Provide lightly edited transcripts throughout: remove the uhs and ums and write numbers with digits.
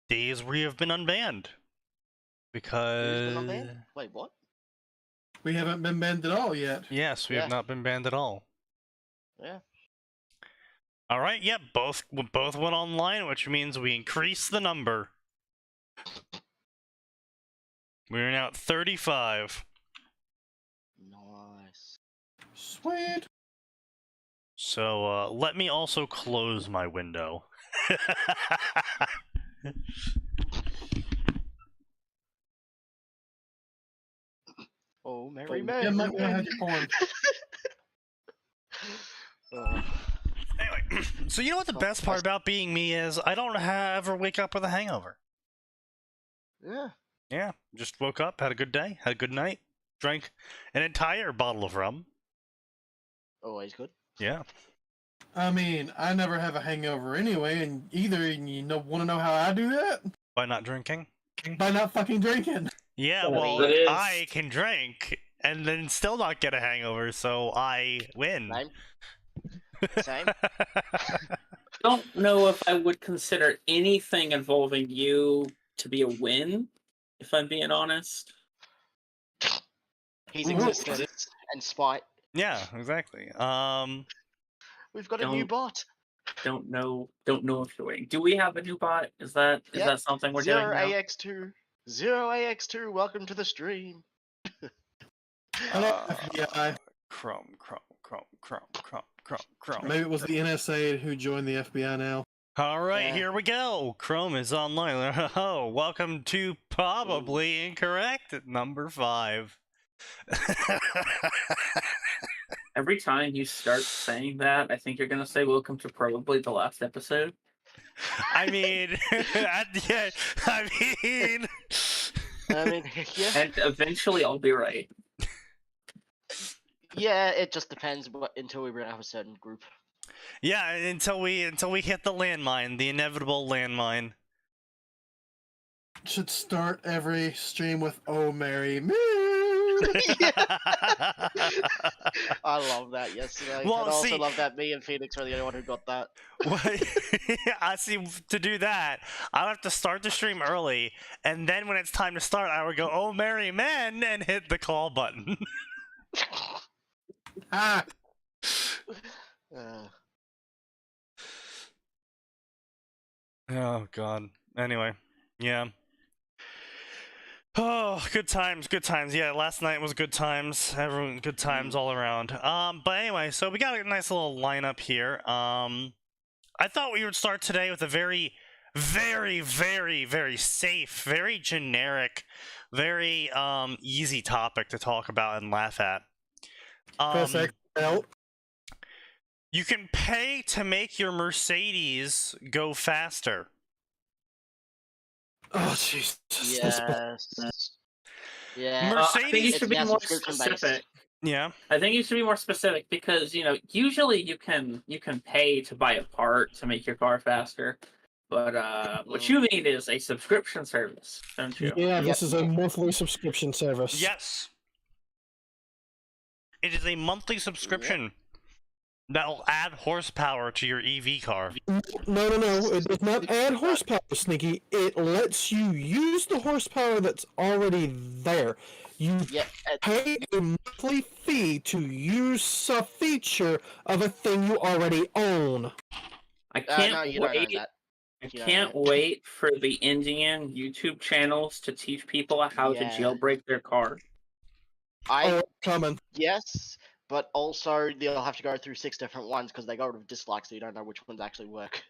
days we have been unbanned. Because... Wait, what? We haven't been banned at all yet. Yes, we have not been banned at all. Yeah. Alright, yep, both went online, which means we increased the number. We're now at 35. Nice. Sweet. So, let me also close my window. Oh, Mary Yeah, Mary. Mike, go ahead, you're porn. Anyway, so you know what the best part about being me is? I don't ever wake up with a hangover. Yeah. Yeah, just woke up, had a good day, had a good night, drank an entire bottle of rum. Always good. Yeah. I mean, I never have a hangover anyway, and want to know how I do that? By not drinking? By not fucking drinking. Yeah, well, I can drink and then still not get a hangover, so I win. Same. Don't know if I would consider anything involving you to be a win, if I'm being honest. His existence and spite. Yeah, exactly. We've got a new bot. Don't know if you're waiting. Do we have a new bot? Is that something we're doing now? 0AX2. 0AX2, welcome to the stream. Hello, FBI. Chrome. Maybe it was the NSA who joined the FBI now. Alright, here we go. Chrome is online. Oh, welcome to probably incorrect at number 5. Every time you start saying that, I think you're going to say welcome to probably the last episode. I mean, yeah. Yeah. And eventually I'll be right. Yeah, it just depends until we bring up a certain group. Yeah, until we hit the landmine, the inevitable landmine. Should start every stream with "Oh, Mary, me." I love that yesterday. Well, I also love that me and Phoenix were the only one who got that. I see. To do that, I'll have to start the stream early, and then when it's time to start, I would go, "Oh, merry men," and hit the call button. Ah. Oh God. Anyway, yeah. Oh, good times. Yeah, last night was good times. Everyone, good times all around. But anyway, so we got a nice little lineup here. I thought we would start today with a very, very, very, very safe, very generic, very easy topic to talk about and laugh at. You can pay to make your Mercedes go faster. Oh, Jesus. Yes. Yeah. Mercedes, I think you should be more specific. Yeah. I think you should be more specific because, usually you can pay to buy a part to make your car faster. But what you need is a subscription service, don't you? Yeah, this is a monthly subscription service. Yes. It is a monthly subscription that'll add horsepower to your EV car. No. It does not add horsepower, Sneaky. It lets you use the horsepower that's already there. You pay a monthly fee to use a feature of a thing you already own. I can't wait for the Indian YouTube channels to teach people how to jailbreak their car. Coming. Yes, but also they'll have to go through 6 different ones because they got rid of dislikes, so you don't know which ones actually work.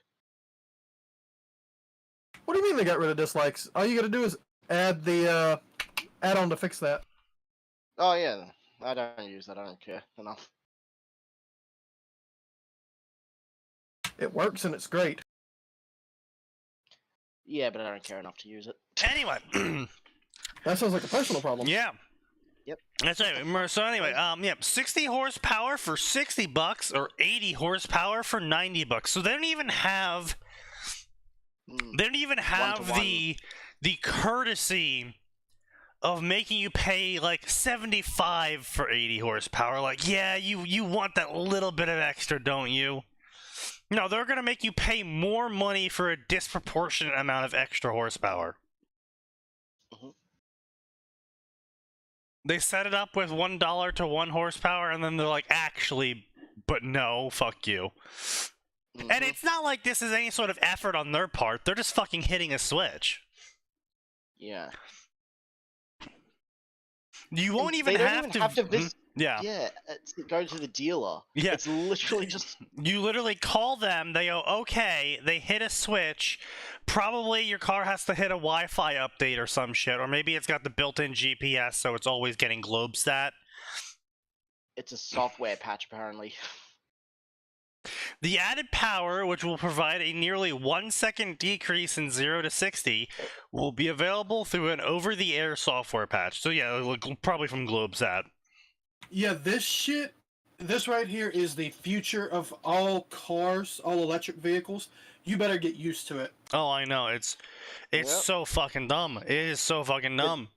What do you mean they got rid of dislikes? All you gotta do is add the add-on to fix that. Oh yeah, I don't use that. I don't care enough. It works and it's great. Yeah, but I don't care enough to use it. Anyway. That sounds like a personal problem. Yeah. Yep. That's right. So anyway, 60 horsepower for $60 or 80 horsepower for $90. So they don't even have the courtesy of making you pay like $75 for 80 horsepower. Like, yeah, you want that little bit of extra, don't you? No, they're gonna make you pay more money for a disproportionate amount of extra horsepower. Mhm. They set it up with $1 to 1 horsepower, and then they're like, actually, but no, fuck you. And Mhm. it's not like this is any sort of effort on their part. They're just fucking hitting a switch. Yeah. You won't And even they don't have even to. have to visit. Yeah. Yeah, go to the dealer. Yeah. It's literally just. You literally call them, they go, okay, they hit a switch. Probably your car has to hit a Wi-Fi update or some shit, or maybe it's got the built-in GPS, so it's always getting GlobeStat. It's a software patch, apparently. The added power, which will provide a nearly 1 second decrease in 0 to 60, will be available through an over-the-air software patch. So yeah, probably from GlobeSat. Yeah, this right here is the future of all cars, all electric vehicles. You better get used to it. Oh, I know. It's Yep. so fucking dumb. It is so fucking dumb.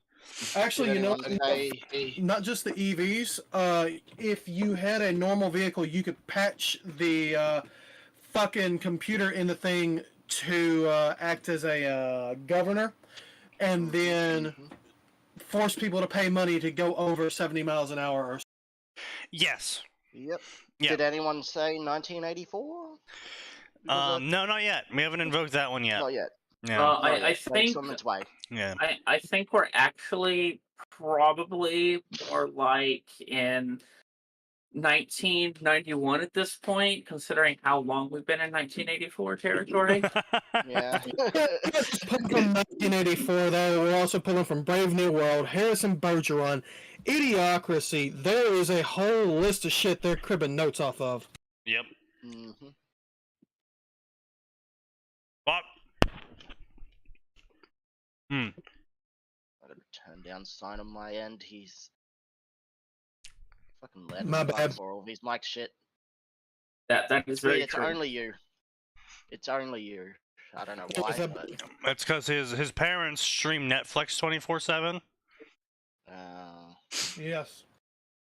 Actually, Did you know, anyone say- not just the EVs. If you had a normal vehicle, you could patch the fucking computer in the thing to act as a governor, and then Mhm. force people to pay money to go over 70 miles an hour. Or Yes. Yep. Yeah. Did anyone say 1984? Because No, not yet. We haven't invoked that one yet. not yet. Yeah. Not I yet, but think it's on its way. Yeah. I think we're actually probably more like in 1991 at this point, considering how long we've been in 1984 territory. Yeah. pulling from 1984, though, we're also pulling from Brave New World, Harrison Bergeron, Idiocracy. There is a whole list of shit they're cribbing notes off of. Yep. Mhm. But. Hmm. I gotta turn down sign on my end. He's fucking let My me bad. for all of his mic shit. That is very It's true. only you. It's only you. I don't know why, that- but It's because his parents stream Netflix 24/7. Yes.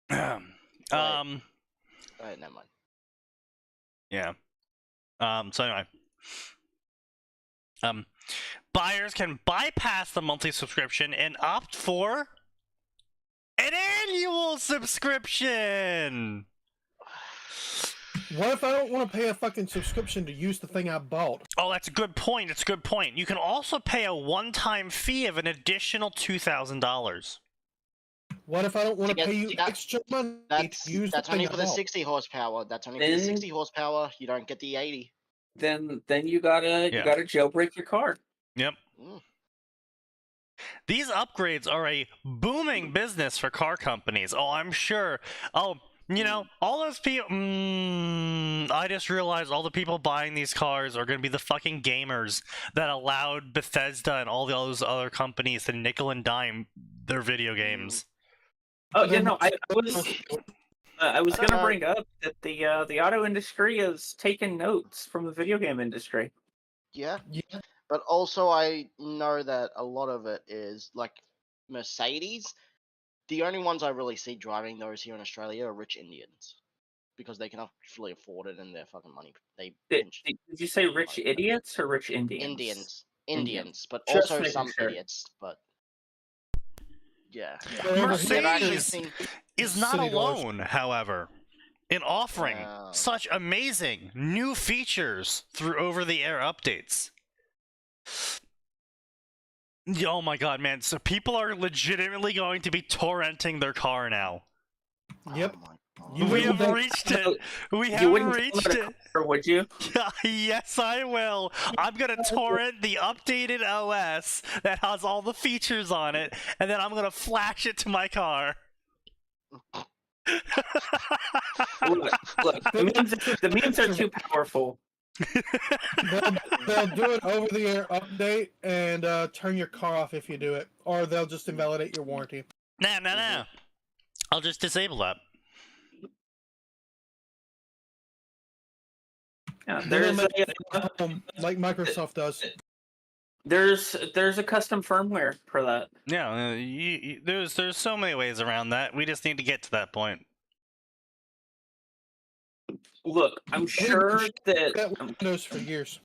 never mind. Yeah. So anyway. Buyers can bypass the monthly subscription and opt for an annual subscription. What if I don't want to pay a fucking subscription to use the thing I bought? Oh, that's a good point. It's a good point. You can also pay a one-time fee of an additional $2,000. What if I don't want to See, pay you see, that- extra money That's to use that's the only thing for I the bought? 60 horsepower. That's only for the Then- 60 horsepower. You don't get the 80. Then you gotta jailbreak your car. Yep. Mm. These upgrades are a booming business for car companies. Oh, I'm sure. Oh, you know, all those people. I just realized all the people buying these cars are going to be the fucking gamers that allowed Bethesda and all those other companies to nickel and dime their video games. Oh, you know, I was I don't gonna know. bring up that the auto industry has taken notes from the video game industry. Yeah. Yeah. But also, I know that a lot of it is like Mercedes. The only ones I really see driving those here in Australia are rich Indians because they can actually afford it and their fucking money. They Did, pinch did you say rich money. idiots or rich Indians? Indians, Indians. but Just also making some sure. idiots. But yeah, Mercedes I've actually seen. is not City doors. alone, however, in offering Oh. such amazing new features through over-the-air updates. Oh my god, man. So people are legitimately going to be torrenting their car now. Yep. Oh my You We wouldn't have think- reached it. We You have wouldn't reached download a it. car, would you? Yes, I will. I'm gonna torrent the updated OS that has all the features on it, and then I'm gonna flash it to my car. Look, the memes are too powerful. They'll do an over-the-air update and turn your car off if you do it, or they'll just invalidate your warranty. Nah. I'll just disable that. Yeah, They'll there's make it like Microsoft does. there's a custom firmware for that. Yeah, there's so many ways around that. We just need to get to that point. Look, I'm sure that Got Windows for years.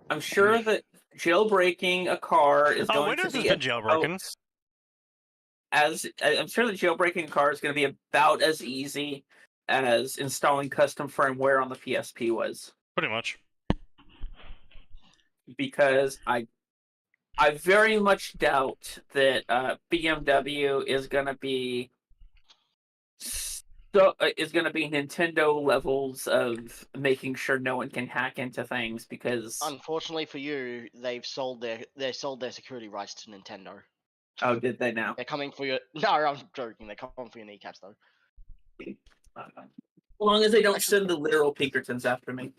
I'm sure that jailbreaking a car is Oh, going Windows to has be been jailbroken. I'm sure that jailbreaking a car is going to be about as easy as installing custom firmware on the PSP was, Pretty much. because I very much doubt that BMW is going to be Nintendo levels of making sure no one can hack into things, because Unfortunately for you, they've sold their security rights to Nintendo. oh, did they now? They're coming for your. No, I'm joking. They're coming for your kneecaps though. As long as they don't send the literal Pinkertons after me.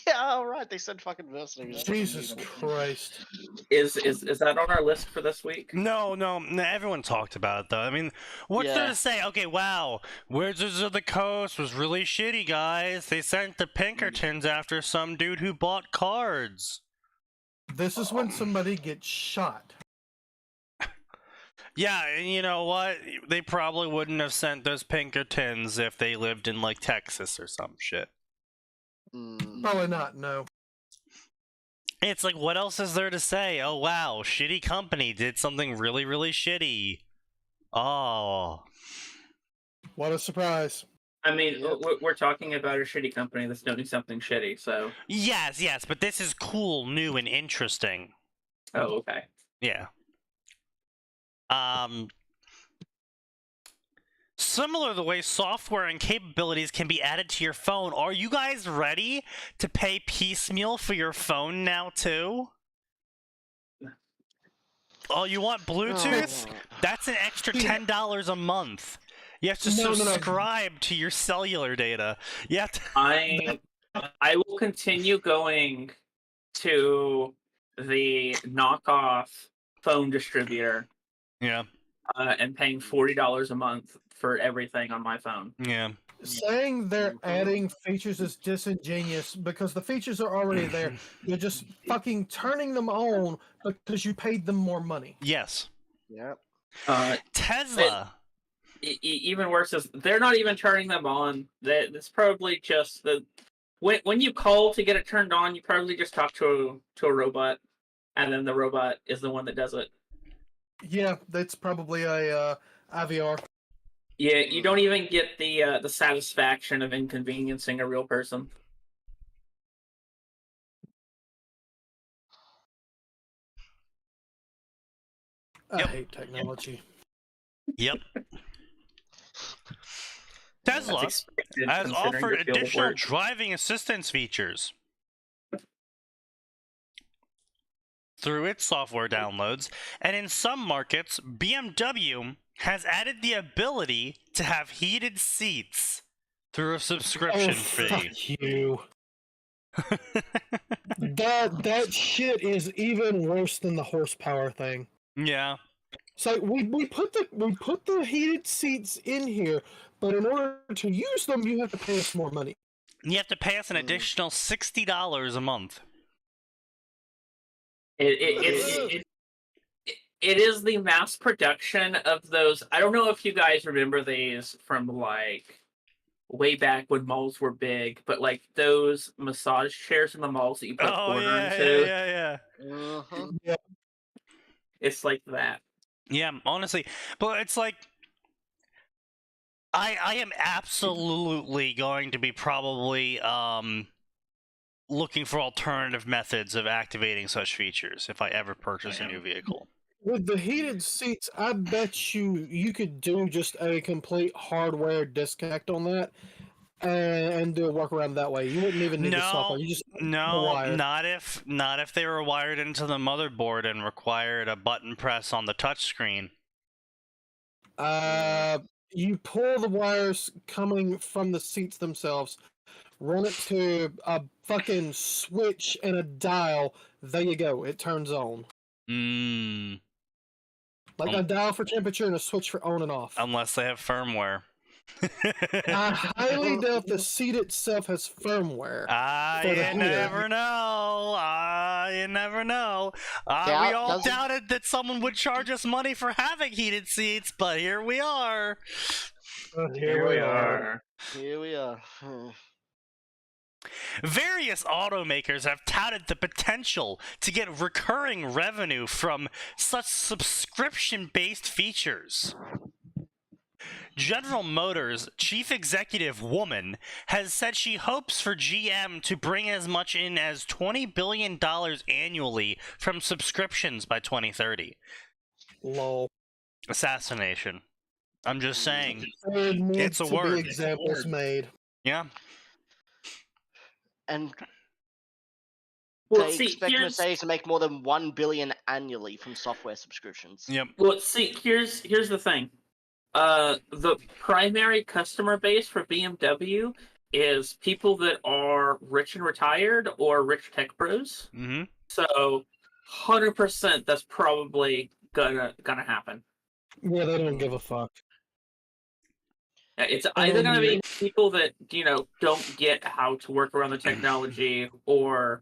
Yeah, all right. They said fucking Versity. Jesus Christ. Is that on our list for this week? No, everyone talked about it though. I mean, what's there Yeah. to say? Okay, wow, Wizards of the Coast was really shitty, guys. They sent the Pinkertons after some dude who bought cards. This is when somebody gets shot. Yeah, and you know what? They probably wouldn't have sent those Pinkertons if they lived in like Texas or some shit. Probably not, no. It's like, what else is there to say? Oh wow, shitty company did something really, really shitty. Oh. What a surprise. I mean, we're talking about a shitty company that's doing something shitty, so... Yes, but this is cool, new, and interesting. Oh, okay. Yeah. Similar to the way software and capabilities can be added to your phone, are you guys ready to pay piecemeal for your phone now, too? Oh, you want Bluetooth? That's an extra $10 a month. You have to subscribe to your cellular data. You have to... I will continue going to the knockoff phone distributor. Yeah. And paying $40 a month for everything on my phone. Yeah. Saying they're adding features is disingenuous because the features are already there. You're just fucking turning them on because you paid them more money. Yes. Yeah. Tesla. Even worse is they're not even turning them on. It's probably just the when you call to get it turned on, you probably just talk to a robot, and then the robot is the one that does it. Yeah, that's probably a IVR. Yeah, you don't even get the satisfaction of inconveniencing a real person. I hate technology. Yep. Tesla has offered additional driving assistance features through its software downloads, and in some markets, BMW has added the ability to have heated seats through a subscription fee. Fuck you. That shit is even worse than the horsepower thing. Yeah. So we put the heated seats in here, but in order to use them, you have to pay us more money. You have to pay us an additional $60 a month. It is the mass production of those. I don't know if you guys remember these from like way back when malls were big, but like those massage chairs in the malls that you put a quarter into. Yeah. Yeah. It's like that. Yeah, honestly, but it's like I am absolutely going to be probably looking for alternative methods of activating such features if I ever purchase a new vehicle. With the heated seats, I bet you could do just a complete hardware disconnect on that and do a workaround that way. You wouldn't even need the software. You just not if they were wired into the motherboard and required a button press on the touchscreen. You pull the wires coming from the seats themselves, run it to a fucking switch and a dial. There you go. It turns on. Like a dial for temperature and a switch for on and off. Unless they have firmware. I highly doubt the seat itself has firmware. You never know. You never know. We all doubted that someone would charge us money for having heated seats, but here we are. Here we are. Here we are. Various automakers have touted the potential to get recurring revenue from such subscription-based features. General Motors' chief executive woman has said she hopes for GM to bring as much in as $20 billion annually from subscriptions by 2030. Lol. Assassination. I'm just saying. There needs It's a to word. be examples made. Yeah. And Well, they see, expect Mercedes to make more than $1 billion annually from software subscriptions. Yep. Well, see, here's the thing. The primary customer base for BMW is people that are rich and retired or rich tech bros. Mm-hmm. So, 100% that's probably gonna happen. Yeah, they don't give a fuck. It's either gonna be people that don't get how to work around the technology, or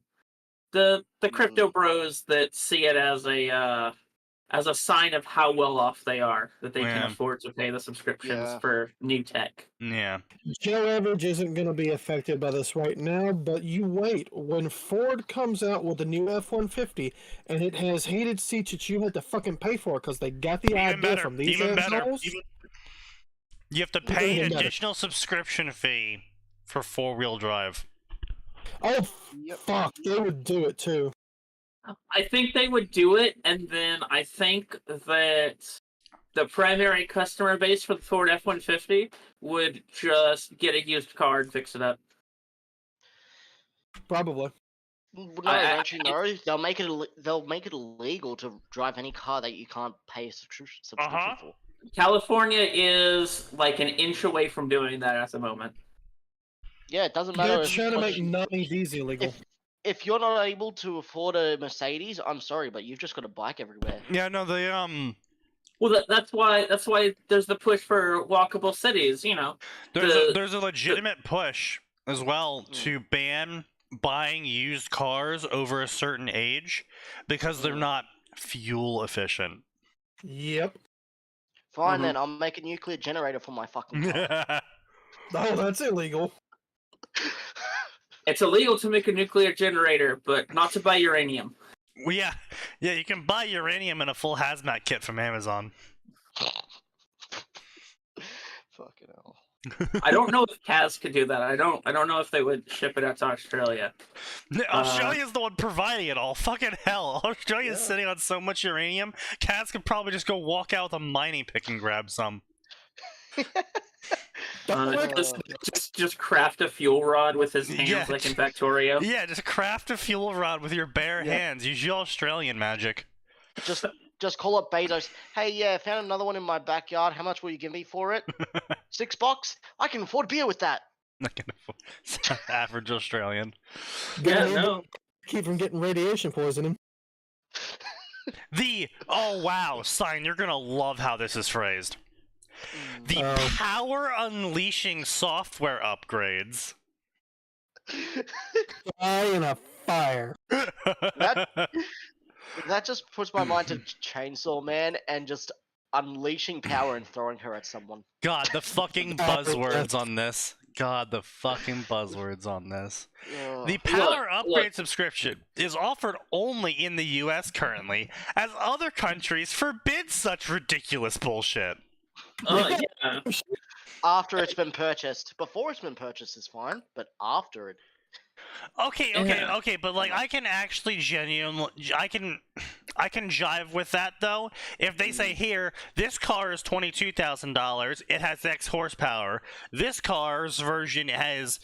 the crypto bros that see it as a sign of how well off they are, that they can Yeah. afford to pay the subscriptions Yeah. for new tech. Yeah. Joe Average isn't going to be affected by this right now, but you wait. When Ford comes out with the new F-150 and it has heated seats that you had to fucking pay for because they got the Even idea better. from these Even better. assholes, You have to pay Even an better. additional subscription fee for four-wheel drive. oh Yep. fuck, they would do it too. I think they would do it, and then I think that the primary customer base for the Ford F-150 would just get a used car and fix it up. Probably. No, I- don't you know? They'll make it illegal to drive any car that you can't pay a subscription Uh-huh. for. California is like an inch away from doing that at the moment. Yeah, it doesn't matter. They're if trying to what make you- non-EVs illegal. if you're not able to afford a Mercedes, I'm sorry, but you've just got a bike everywhere. Yeah, no, they Well, that's why there's the push for walkable cities. there's a legitimate push as well Mm. to ban buying used cars over a certain age because they're Mm. not fuel efficient. Yep. Fine Mhm. then, I'll make a nuclear generator for my fucking car. Oh, that's illegal. It's illegal to make a nuclear generator, but not to buy uranium. Well, yeah, you can buy uranium in a full hazmat kit from Amazon. Fucking hell. I don't know if Kaz could do that. I don't know if they would ship it out to Australia. Australia's the one providing it all. Fucking hell. Australia's Yeah. sitting on so much uranium, Kaz could probably just go walk out with a mining pick and grab some. Just craft a fuel rod with his hands, Yeah. like in Factorio. Yeah, just craft a fuel rod with your bare Yeah. hands. Use your Australian magic. Just call up Bezos. Hey, yeah, found another one in my backyard. How much will you give me for it? $6? I can afford beer with that. Not gonna average Australian. Yeah, Gotta no. keep from getting radiation poisoning. The oh wow sign. You're gonna love how this is phrased. The Oh. power unleashing software upgrades. Die in a fire. That just puts my mind to Chainsaw Man and just unleashing power and throwing her at someone. God, the fucking buzzwords on this. God, the fucking buzzwords on this. Ugh. The power Look. upgrade subscription is offered only in the US currently, as other countries forbid such ridiculous bullshit. Yeah. After it's been purchased. Before it's been purchased is fine, but after it. Okay, but like I can actually genuinely I can jive with that though. If they say here, this car is $22,000, it has X horsepower. This car's version has,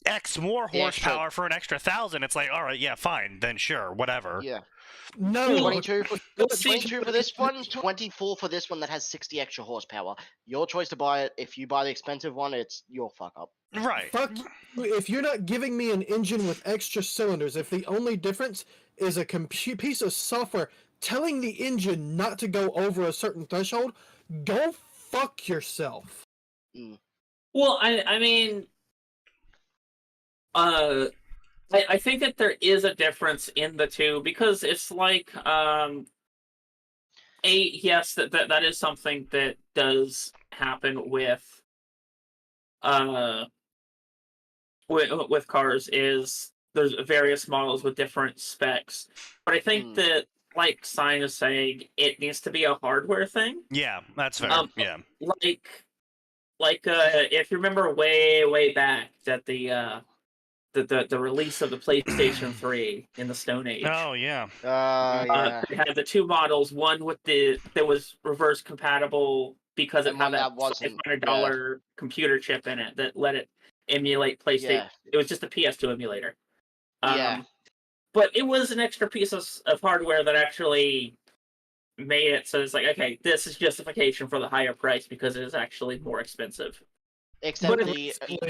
X more The extra- horsepower for an extra 1,000. It's like, all right, yeah, fine, then sure, whatever. Yeah. No. 22 for, Well, see- 22 for this one, 24 for this one that has 60 extra horsepower. Your choice to buy it. If you buy the expensive one, it's your fuck up. Right. Fuck you. If you're not giving me an engine with extra cylinders, if the only difference is a piece of software telling the engine not to go over a certain threshold, go fuck yourself. Well, I mean, I think that there is a difference in the two, because it's like, yes, that is something that does happen with with cars is there's various models with different specs, but I think that, like Sign is saying, it needs to be a hardware thing. Yeah, that's fair. Yeah. If you remember way back that the release of the PlayStation 3 in the Stone Age. Oh yeah. Yeah. It had the two models, one with that was reverse compatible because it And had one that that wasn't, $500 computer chip in it that let it emulate PlayStation. Yeah. It was just a PS2 emulator. Yeah. But it was an extra piece of hardware that actually made it so it's like, okay, this is justification for the higher price because it is actually more expensive. Except But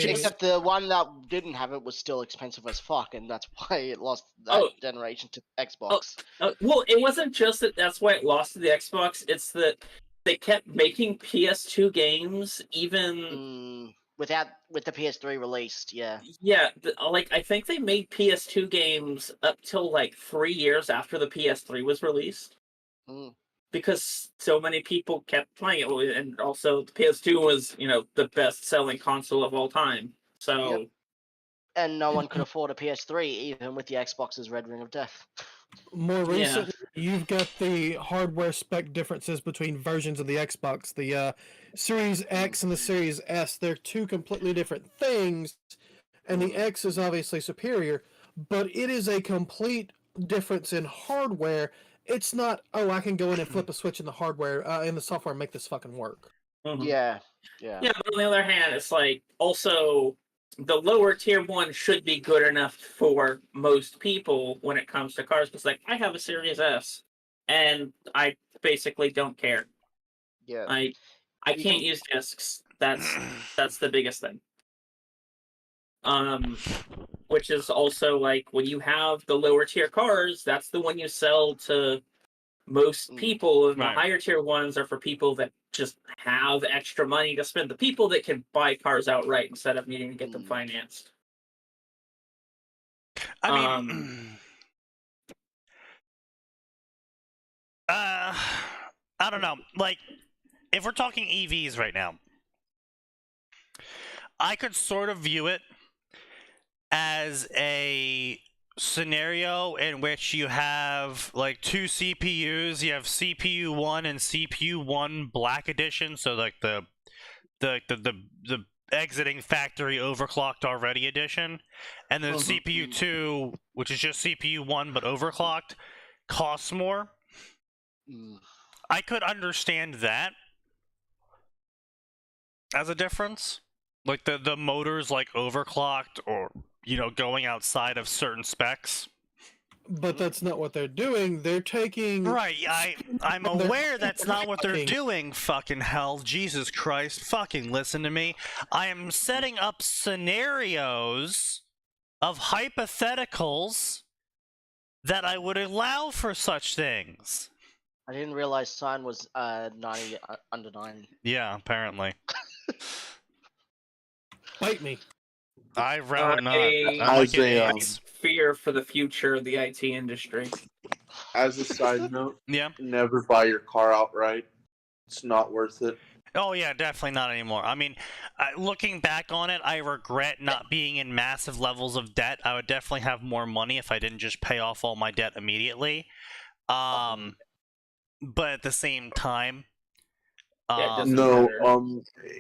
except the one that didn't have it was still expensive as fuck, and that's why it lost that generation to Xbox. Well, it wasn't just that's why it lost to the Xbox. It's that they kept making PS2 games even with the PS3 released. Yeah. Yeah, I think they made PS2 games up till like 3 years after the PS3 was released. Because so many people kept playing it, and also the PS2 was, the best-selling console of all time. So, Yep. And no one could afford a PS3, even with the Xbox's Red Ring of Death. More recently, you've got the hardware spec differences between versions of the Xbox. The Series X and the Series S, they're two completely different things, and the X is obviously superior, but it is a complete difference in hardware. It's not, I can go in and flip a switch in the hardware, in the software and make this fucking work. Yeah. Yeah, but on the other hand, it's like, also, the lower tier one should be good enough for most people when it comes to cars, because, like, I have a Series S, and I basically don't care. Yeah. I can't use discs. That's the biggest thing. Which is also like when you have the lower tier cars, that's the one you sell to most people, and the higher tier ones are for people that just have extra money to spend. The people that can buy cars outright instead of needing to get them financed. I mean, I don't know. Like, if we're talking EVs right now, I could sort of view it as a scenario in which you have like two CPUs. You have CPU 1 and CPU 1 Black Edition, so like the exiting factory overclocked already edition, and then CPU 2, which is just CPU 1 but overclocked, costs more. I could understand that as a difference. Like the motor's like overclocked or, going outside of certain specs. But that's not what they're doing. They're taking... Right, I'm aware that's not what they're doing, fucking hell. Jesus Christ, fucking listen to me. I am setting up scenarios of hypotheticals that I would allow for such things. I didn't realize Sign was 90 under 9. Yeah, apparently. Bite me. I rather not. As a fear for the future of the IT industry. As a side note, yeah, never buy your car outright. It's not worth it. Oh yeah, definitely not anymore. I mean, looking back on it, I regret not being in massive levels of debt. I would definitely have more money if I didn't just pay off all my debt immediately. But at the same time,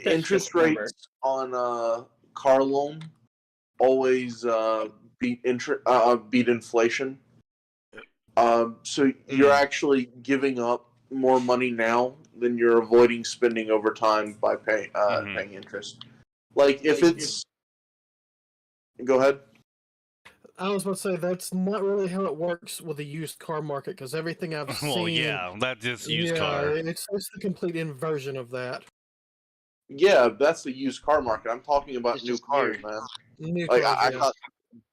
interest rates on car loan always beat inflation. So you're actually giving up more money now than you're avoiding spending over time by paying interest. Like if it's, go ahead. I was about to say that's not really how it works with the used car market, because everything I've seen. Well, yeah, that's just used car. It's the complete inversion of that. Yeah, that's the used car market. I'm talking about new cars, man.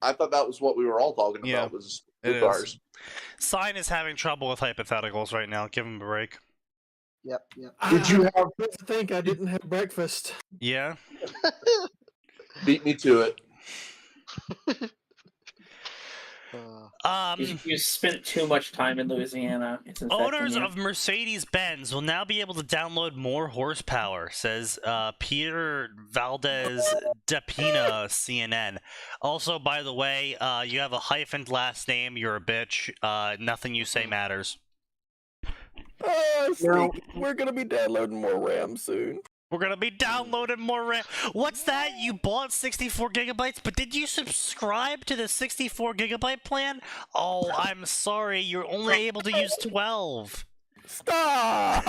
I thought that was what we were all talking about, was new cars. Sign is having trouble with hypotheticals right now. Give him a break. Yep. Did you have? I think I didn't have breakfast. Yeah. Beat me to it. You spent too much time in Louisiana. It's Owners you. of Mercedes-Benz will now be able to download more horsepower, says Peter Valdez Depina, CNN. Also, by the way, you have a hyphened last name, you're a bitch. Nothing you say matters. We're gonna be downloading more RAM soon. We're gonna be downloading more RAM. What's that? You bought 64 gigabytes, but did you subscribe to the 64 gigabyte plan? Oh, I'm sorry, you're only able to use 12. Stop!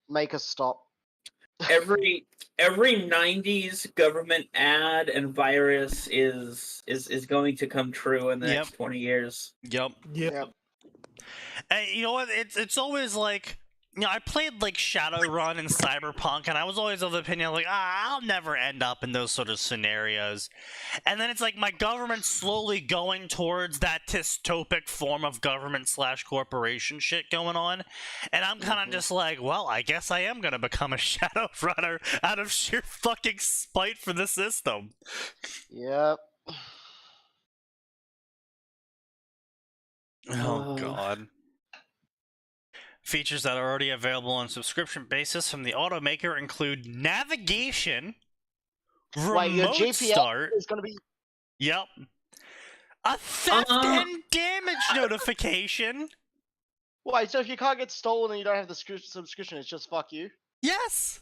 Make us stop. Every 90s government ad and virus is going to come true in the next 20 years. Yep. And you know what? It's always like, you know, I played like Shadowrun and Cyberpunk, and I was always of the opinion like, I'll never end up in those sort of scenarios. And then it's like my government's slowly going towards that dystopic form of government/corporation shit going on, and I'm kind of just like, well, I guess I am gonna become a Shadowrunner out of sheer fucking spite for the system. Yep. Oh God. Features that are already available on subscription basis from the automaker include navigation, remote your GPS start, is gonna be. Yep, a theft and damage notification. Why? So if your car gets stolen and you don't have the subscription, it's just fuck you. Yes.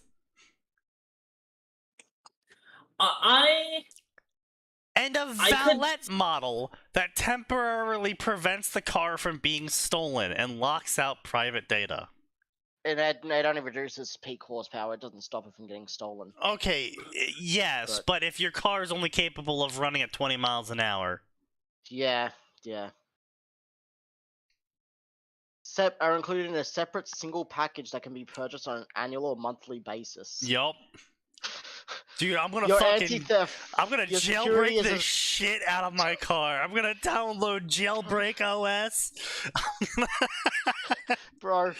And a valet model that temporarily prevents the car from being stolen and locks out private data. And it only reduces peak horsepower. It doesn't stop it from getting stolen. Okay, yes, but if your car is only capable of running at 20 miles an hour. Yeah. Are included in a separate single package that can be purchased on an annual or monthly basis. Yup. Dude, I'm gonna jailbreak the shit out of my car. I'm gonna download Jailbreak OS. Bro,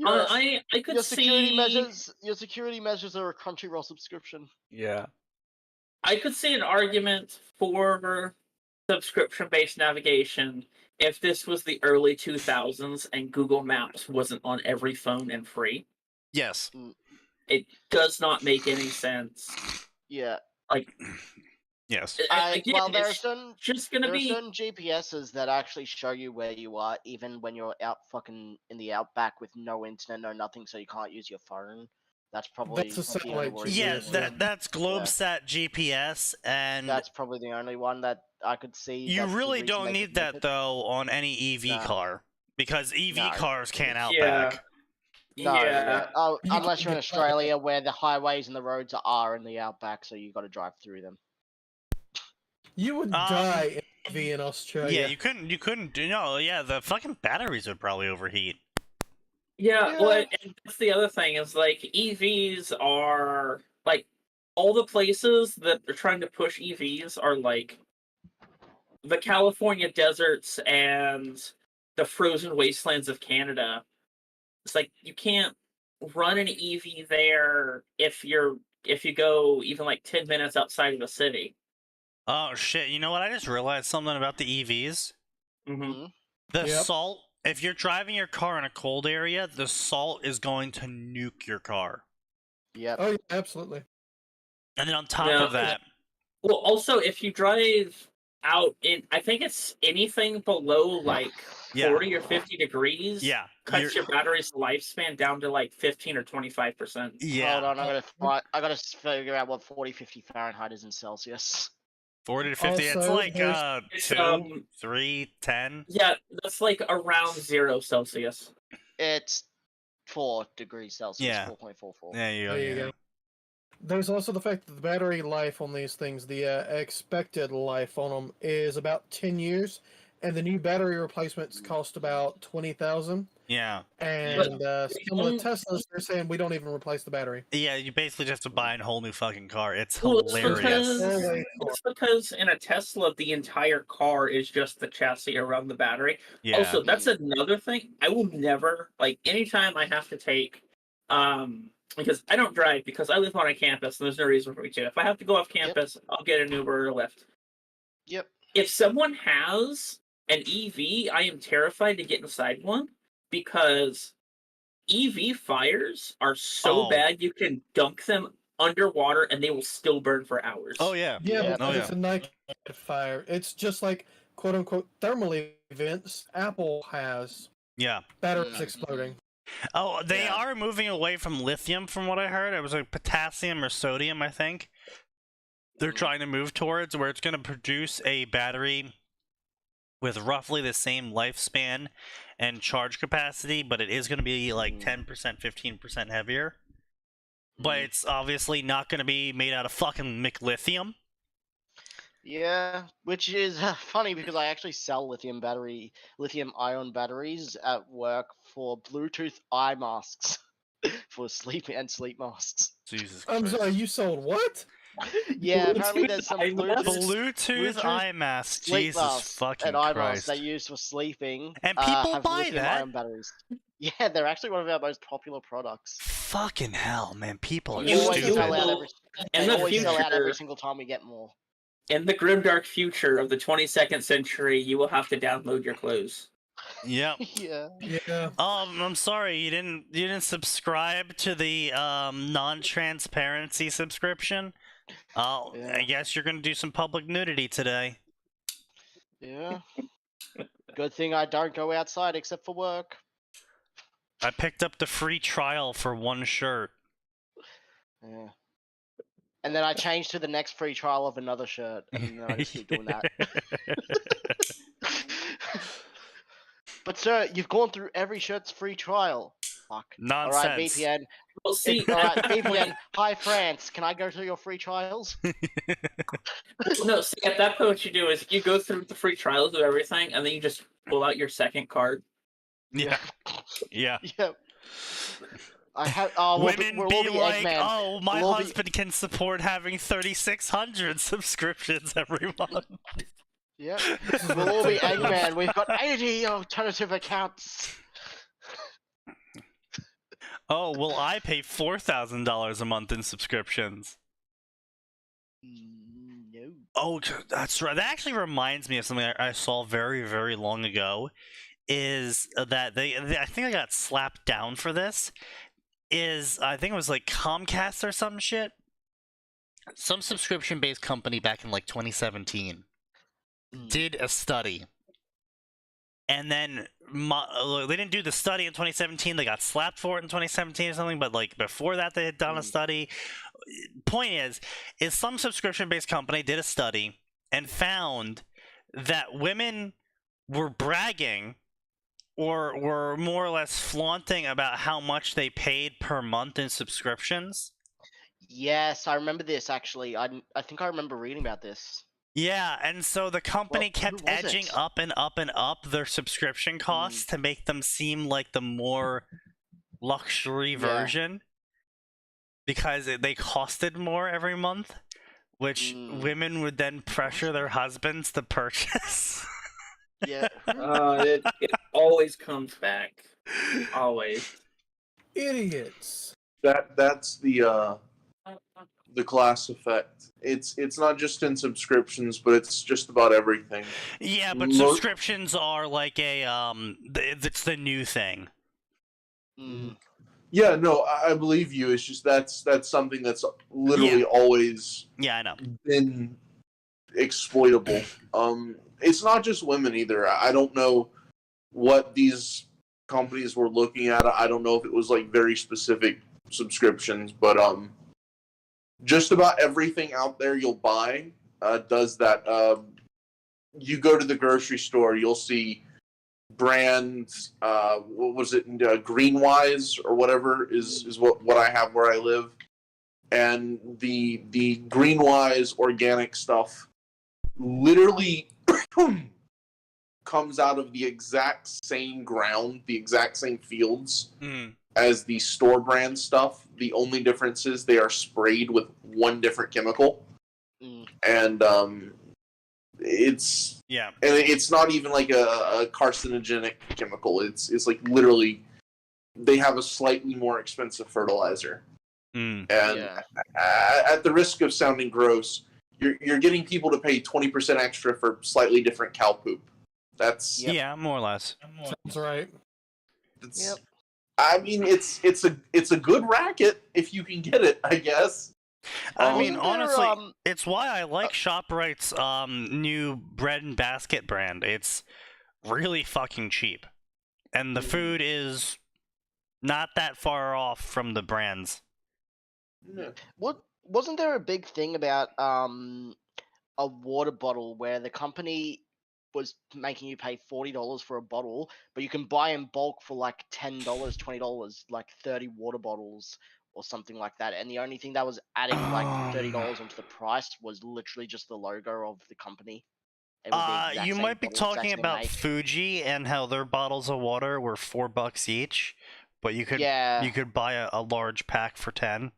I could your see your security measures are a Crunchyroll subscription. Yeah. I could see an argument for subscription-based navigation if this was the early 2000s and Google Maps wasn't on every phone and free. Yes. It does not make any sense. Yeah. Like. Yes. Well, there are certain GPSs that actually show you where you are, even when you're out fucking in the outback with no internet, no nothing, so you can't use your phone. That's probably that's a satellite GPS. That's Globesat GPS, and that's probably the only one that I could see. You really don't need that though on any EV car, because EV cars can't outback. Oh, unless you're in Australia, where the highways and the roads are in the outback, so you got to drive through them. You would die in EV in Australia. Yeah, you couldn't. Yeah, the fucking batteries would probably overheat. Yeah, well, and that's the other thing is like EVs are like all the places that are trying to push EVs are like the California deserts and the frozen wastelands of Canada. It's like you can't run an EV there if you go even like 10 minutes outside of the city. Oh shit! You know what? I just realized something about the EVs. Mm-hmm. The salt. If you're driving your car in a cold area, the salt is going to nuke your car. Yeah. Oh, yeah, absolutely. And then on top of that, well, also if you drive out in, I think it's anything below like 40 or 50 degrees. Yeah. Cuts your battery's lifespan down to like 15 or 25%. Yeah. Hold on, I gotta figure out what 40-50 Fahrenheit is in Celsius. 40 to 50, Also, it's like 2, 3, 10. Yeah, that's like around 0 Celsius. It's 4 degrees Celsius, Yeah. 4.44. There you go. There you go. There's also the fact that the battery life on these things, the expected life on them, is about 10 years, and the new battery replacements cost about $20,000. Yeah. And some of the Teslas, they're saying we don't even replace the battery. Yeah, you basically just have to buy a whole new fucking car. It's hilarious. It's because in a Tesla, the entire car is just the chassis around the battery. Yeah. Also, that's another thing. I will never, like, anytime I have to take Because I don't drive because I live on a campus and there's no reason for me to. If I have to go off campus, I'll get an Uber or a Lyft. Yep. If someone has an EV, I am terrified to get inside one because EV fires are so bad you can dunk them underwater and they will still burn for hours. Oh yeah. Yeah, Oh, it's a night fire. It's just like quote unquote thermal events Apple has. Yeah. Batteries exploding. Oh, they are moving away from lithium, from what I heard. It was like potassium or sodium, I think. They're trying to move towards where it's going to produce a battery with roughly the same lifespan and charge capacity, but it is going to be like 10%, 15% heavier. But it's obviously not going to be made out of fucking lithium. Yeah, which is funny because I actually sell lithium-ion batteries at work for Bluetooth eye masks for sleep masks. Jesus I'm Christ. sorry, you sold what? Yeah, apparently there's some Bluetooth eye mask. Jesus fucking and eye Christ. masks they use for sleeping. And people have buy that. lithium-ion batteries. Yeah, they're actually one of our most popular products. Fucking hell, man. People are They always stupid. sell out every single time we get more. In the grimdark future of the 22nd century, you will have to download your clothes. Yep. Yeah. I'm sorry, you didn't subscribe to the non-transparency subscription. I guess you're gonna do some public nudity today. Yeah. Good thing I don't go outside except for work. I picked up the free trial for one shirt. Yeah. And then I changed to the next free trial of another shirt, and then I just keep doing that. But sir, you've gone through every shirt's free trial. Fuck. Nonsense. Alright, VPN. Well, see, Alright, VPN. Hi, France. Can I go to your free trials? No, see, at that point, what you do is you go through the free trials of everything, and then you just pull out your second card. Yeah. Yeah. Yep. I have. Women we'll be be like, Eggman. "Oh, my We'll husband can support having 3,600 subscriptions every month." Yep. We'll all be Eggman. We've got 80 alternative accounts. Oh, well, I pay $4,000 a month in subscriptions. No. Oh, that's right. That actually reminds me of something I saw very, very long ago. Is that I think I got slapped down for this. I think it was like Comcast or some shit. Some subscription-based company back in like 2017 did a study. And then they didn't do the study in 2017. They got slapped for it in 2017 or something. But like before that, they had done a study. Point is some subscription-based company did a study and found that women were bragging or were more or less flaunting about how much they paid per month in subscriptions. Yes, I remember this actually. I think I remember reading about this. Yeah, and so the company kept edging up and up and up their subscription costs to make them seem like the more luxury version because they costed more every month, which women would then pressure their husbands to purchase. Yeah. It always comes back. Always. Idiots. That's the class effect. It's not just in subscriptions, but it's just about everything. Yeah, but subscriptions are like a it's the new thing. Yeah, no, I believe you. It's just that's something that's literally always I know been exploitable. It's not just women either. I don't know what these companies were looking at. I don't know if it was like very specific subscriptions, but just about everything out there you'll buy does that. You go to the grocery store, you'll see brands. What was it? Greenwise or whatever is what I have where I live, and the Greenwise organic stuff literally comes out of the exact same ground, the exact same fields as the store brand stuff. The only difference is they are sprayed with one different chemical, and it's and it's not even like a carcinogenic chemical. It's like literally they have a slightly more expensive fertilizer. Mm. And Yeah. at the risk of sounding gross, you're getting people to pay 20% extra for slightly different cow poop. That's Yep. Yeah, more or less. Sounds right. that's, Yep. I mean, it's a good racket if you can get it, I guess. I mean, Wasn't there, honestly, it's why I like ShopRite's new bread and basket brand. It's really fucking cheap, and the food is not that far off from the brands. What wasn't there a big thing about a water bottle where the company was making you pay $40 for a bottle, but you can buy in bulk for like $10, $20, like 30 water bottles or something like that. And the only thing that was adding like $30 onto the price was literally just the logo of the company. It was the exact You same might be bottle, exact talking same about make. Fuji and how their bottles of water were $4 each, but you could Yeah, buy a large pack for 10.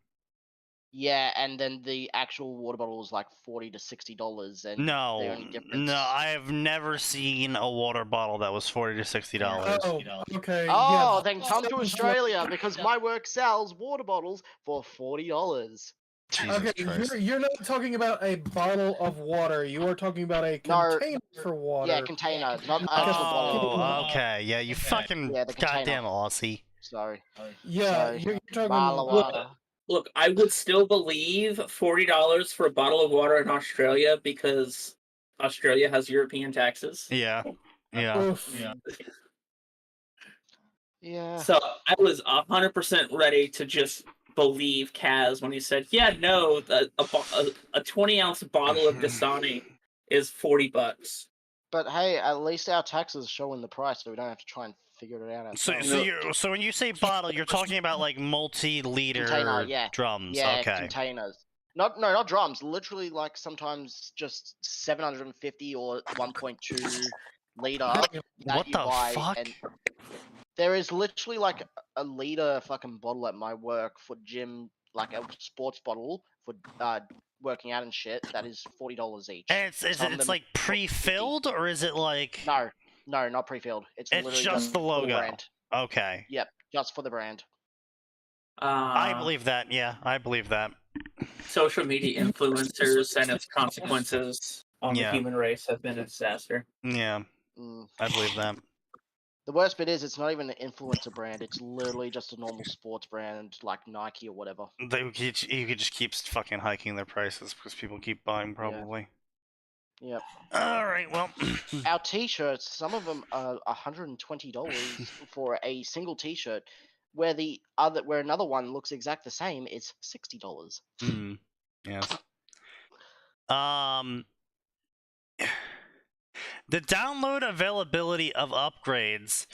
yeah, and then the actual water bottle was like $40 to $60, and the No, only difference. no, I have never seen a water bottle that was $40 to $60. Oh, okay. Oh, yeah. then come to Sounds Australia because my work sells water bottles for $40. Jesus Okay, Christ. you're not talking about a bottle of water. You are talking about a No, container for water. Yeah, container, not Like a actual bottle. Oh, okay. Yeah, you fucking Yeah, the container. goddamn Aussie. Sorry. Yeah, Sorry. you're talking Bottle of about water. Look, I would still believe $40 for a bottle of water in Australia because Australia has European taxes. Yeah. Yeah. oof. Yeah. So I was 100% ready to just believe Kaz when he said, "Yeah, no, a 20-ounce bottle of Dasani is $40." But hey, at least our taxes show in the price, so we don't have to try and figure it out So, ourselves. so when you say bottle, you're talking about like multi-liter Container, yeah. drums. Yeah, Okay. containers. Not drums. Literally, like sometimes just 750 or 1.2 liter that What you the buy, fuck? and there is literally like a liter fucking bottle at my work for gym, like a sports bottle for working out and shit. That is $40 each. And it's Some of them like 50. pre-filled, or is it like? No, not pre-filled. It's It's literally just the full logo. brand. Okay. Yep, just for the brand. I believe that. Yeah, I believe that. Social media influencers and its consequences on the Yeah. human race have been a disaster. Yeah, Mm. I believe that. The worst bit is it's not even an influencer brand. It's literally just a normal sports brand like Nike or whatever. You could just keep fucking hiking their prices because people keep buying, probably. Yep. All right. Well. Our t-shirts, some of them are $120 for a single t-shirt, where another one looks exact the same, it's $60. Yes. The download availability of upgrades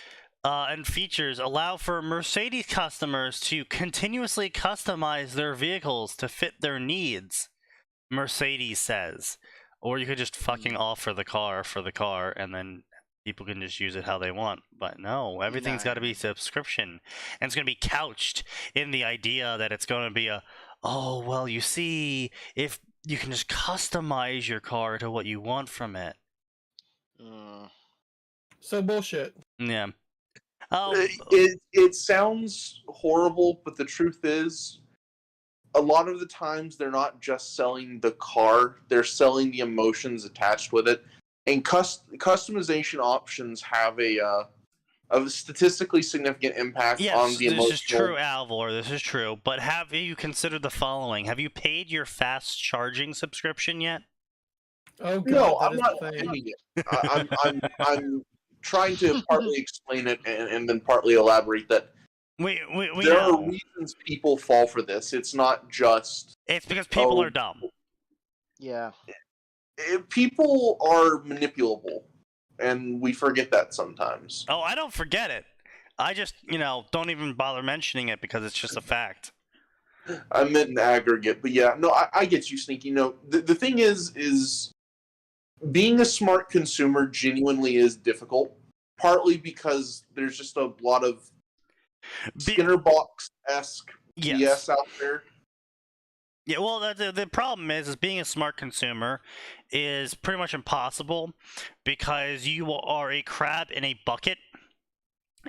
and features allow for Mercedes customers to continuously customize their vehicles to fit their needs, Mercedes says. Or you could just fucking offer the car for the car, and then people can just use it how they want. But no, everything's got to be subscription. And it's going to be couched in the idea that it's going to be oh, well, you see, if you can just customize your car to what you want from it. So bullshit. Yeah. It sounds horrible, but the truth is, a lot of the times they're not just selling the car; they're selling the emotions attached with it. And customization options have a statistically significant impact on the emotional. This is true, Alvor. This is true. But have you considered the following? Have you paid your fast charging subscription yet? Oh god, No, that I'm is not the thing. doing it. I'm trying to partly explain it and then partly elaborate that We there know. are reasons people fall for this. It's not just It's because people are dumb. Yeah. People are manipulable, and we forget that sometimes. Oh, I don't forget it. I just, don't even bother mentioning it because it's just a fact. I meant in aggregate, but yeah, no, I get you, Sneaky. No, the thing is being a smart consumer genuinely is difficult, partly because there's just a lot of Skinner box-esque BS out there. Yeah, well, the problem is being a smart consumer is pretty much impossible because you are a crab in a bucket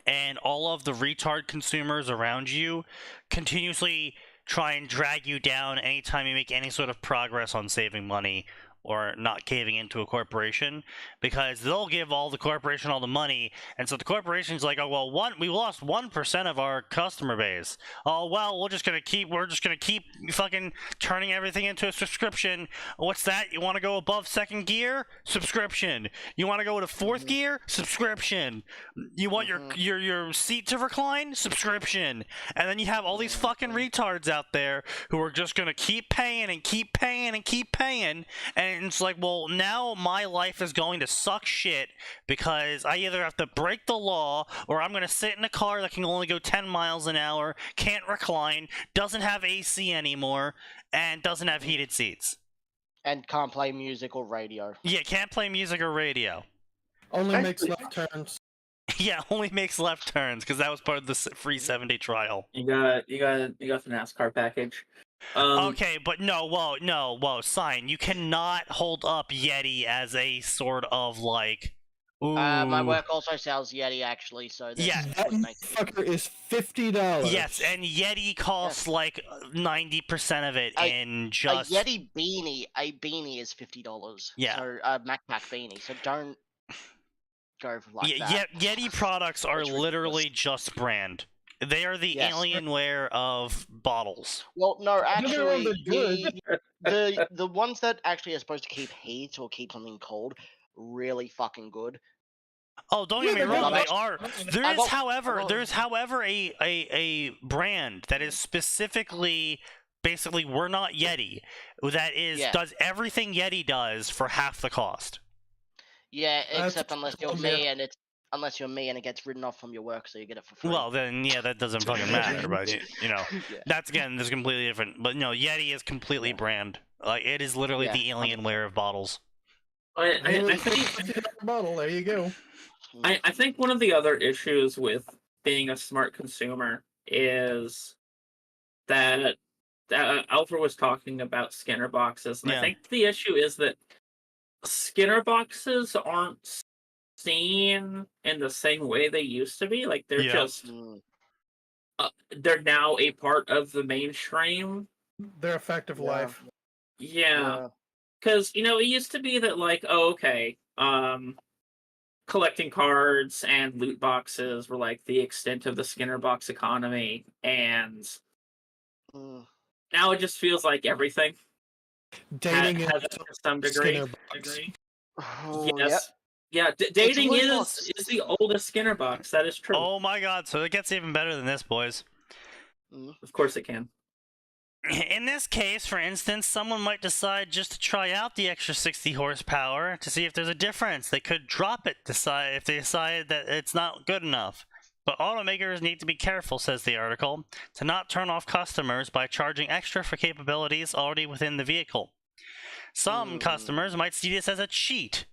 and all of the retard consumers around you continuously try and drag you down anytime you make any sort of progress on saving money or not caving into a corporation, because they'll give all the corporation all the money, and so the corporation's like, oh well, we lost 1% of our customer base. Oh well, we're just gonna keep fucking turning everything into a subscription. What's that? You want to go above second gear? Subscription. You want to go to fourth gear? Subscription. You want your seat to recline? Subscription. And then you have all these fucking retards out there who are just gonna keep paying and keep paying and keep paying, and it's like, well, now my life is going to suck shit because I either have to break the law or I'm going to sit in a car that can only go 10 miles an hour, can't recline, doesn't have AC anymore, and doesn't have heated seats. And can't play music or radio. Yeah, can't play music or radio. Only makes left turns. Yeah, only makes left turns because that was part of the free 7-day trial. You got the NASCAR package. Okay, but whoa, sign. You cannot hold up Yeti as a sort of like. Ooh. My work also sells Yeti, actually, so yeah, that motherfucker is $50. Yes, and Yeti costs like 90% of it in just. A Yeti beanie. A beanie is $50. Yeah. So a MacPack beanie. So don't go for that. Yeti products are literally just brand. They are the Alienware of bottles. Well, no, actually, the ones that actually are supposed to keep heat or keep something cold, really fucking good. Oh, don't get me wrong, they are. There is, however, a brand that is specifically, basically, we're not Yeti, that is does everything Yeti does for half the cost. Yeah, except unless you're me and it gets written off from your work, so you get it for free. Well, then, yeah, that doesn't fucking matter, but, you know, that's, again, this is completely different. But, no, Yeti is completely brand. Like, it is literally the Alienware of bottles. I think bottle, there you go. I think one of the other issues with being a smart consumer is that Alfred was talking about Skinner boxes, and I think the issue is that Skinner boxes aren't seen in the same way they used to be. Like, they're just they're now a part of the mainstream. They're a fact of life. Yeah. Because, you know, it used to be that, like, collecting cards and loot boxes were, like, the extent of the Skinner box economy, and now it just feels like everything dating has to some degree. Oh, yes. Yeah, dating is the oldest Skinner box. That is true. Oh my god, so it gets even better than this, boys. Of course it can. In this case, for instance, someone might decide just to try out the extra 60 horsepower to see if there's a difference. They could drop it if they decide that it's not good enough. But automakers need to be careful, says the article, to not turn off customers by charging extra for capabilities already within the vehicle. Some customers might see this as a cheat.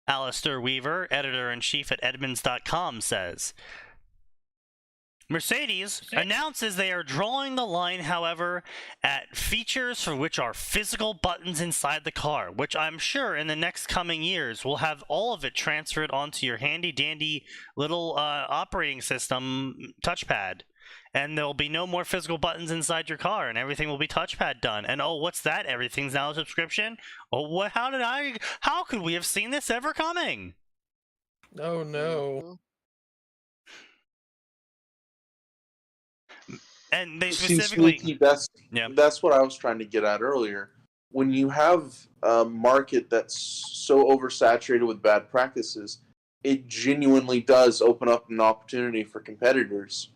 Alistair Weaver, editor-in-chief at Edmunds.com, says. Mercedes announces they are drawing the line, however, at features for which are physical buttons inside the car, which I'm sure in the next coming years will have all of it transferred onto your handy-dandy little operating system touchpad. And there'll be no more physical buttons inside your car, and everything will be touchpad done. And oh, what's that? Everything's now a subscription? Oh, what? How could we have seen this ever coming? Oh no. And they specifically... See, that's what I was trying to get at earlier. When you have a market that's so oversaturated with bad practices, it genuinely does open up an opportunity for competitors.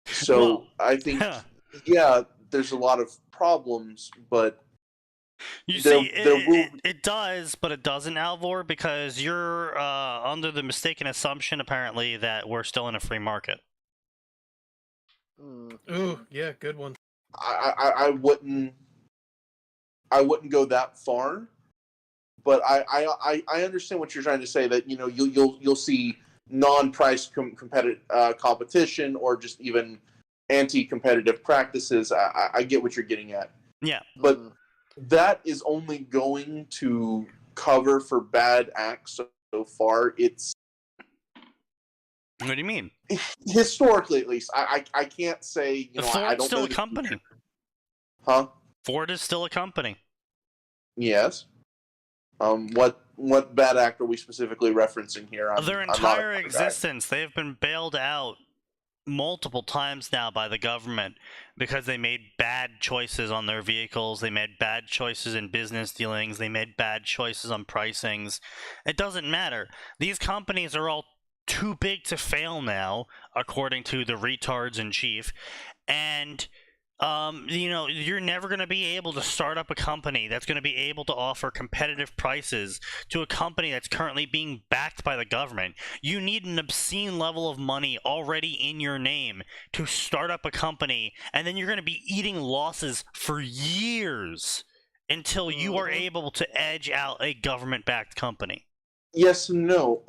So I think, there's a lot of problems, but it does, but it doesn't, Alvor, because you're under the mistaken assumption, apparently, that we're still in a free market. Ooh, yeah, good one. I wouldn't go that far, but I understand what you're trying to say, that you'll see non-price competitive competition or just even anti-competitive practices. I get what you're getting at. Yeah, but that is only going to cover for bad acts so far. What do you mean? Historically, at least, I can't say. I Ford's don't still know a the company. future. Huh? Ford is still a company. Yes. What bad act are we specifically referencing here? Their I'm not a entire car guy. existence, they've been bailed out multiple times now by the government because they made bad choices on their vehicles, they made bad choices in business dealings, they made bad choices on pricings. It doesn't matter. These companies are all too big to fail now, according to the retards in chief, and you're never going to be able to start up a company that's going to be able to offer competitive prices to a company that's currently being backed by the government. You need an obscene level of money already in your name to start up a company, and then you're going to be eating losses for years until you are able to edge out a government-backed company. Yes and no.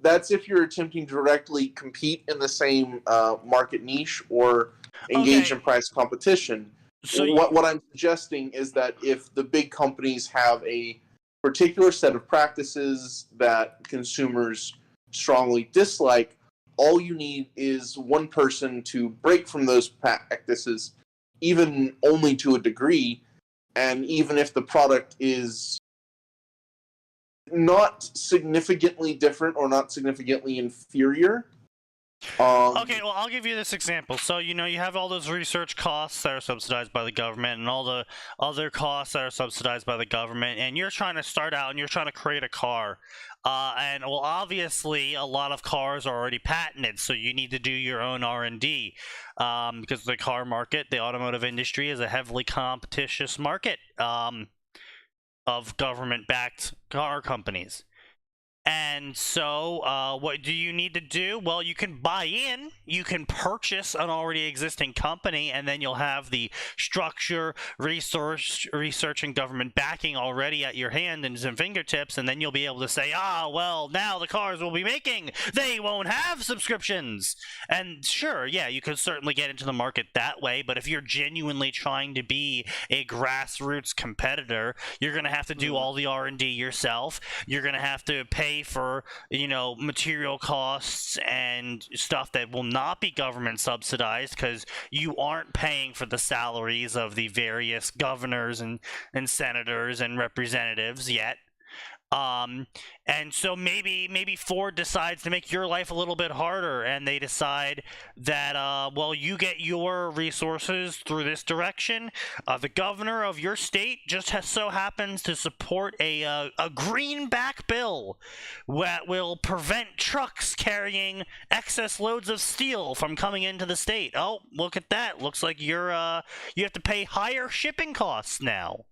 That's if you're attempting to directly compete in the same market niche or engage in price competition. So what I'm suggesting is that if the big companies have a particular set of practices that consumers strongly dislike, all you need is one person to break from those practices, even only to a degree, and even if the product is not significantly different or not significantly inferior. Okay, well, I'll give you this example. So, you have all those research costs that are subsidized by the government and all the other costs that are subsidized by the government, and you're trying to start out and you're trying to create a car. And, well, obviously, a lot of cars are already patented, so you need to do your own R&D. Because the car market, the automotive industry, is a heavily competitious market of government-backed car companies. And so, what do you need to do? Well, you can buy in, you can purchase an already existing company, and then you'll have the structure, research, and government backing already at your hand and some fingertips, and then you'll be able to say, well, now the cars we'll be making, they won't have subscriptions. And sure, yeah, you could certainly get into the market that way, but if you're genuinely trying to be a grassroots competitor, you're going to have to do all the R&D yourself. You're going to have to pay for material costs and stuff that will not be government subsidized because you aren't paying for the salaries of the various governors and senators and representatives yet. And so maybe Ford decides to make your life a little bit harder, and they decide that, well, you get your resources through this direction. The governor of your state just so happens to support a greenback bill that will prevent trucks carrying excess loads of steel from coming into the state. Oh, look at that. Looks like you have to pay higher shipping costs now.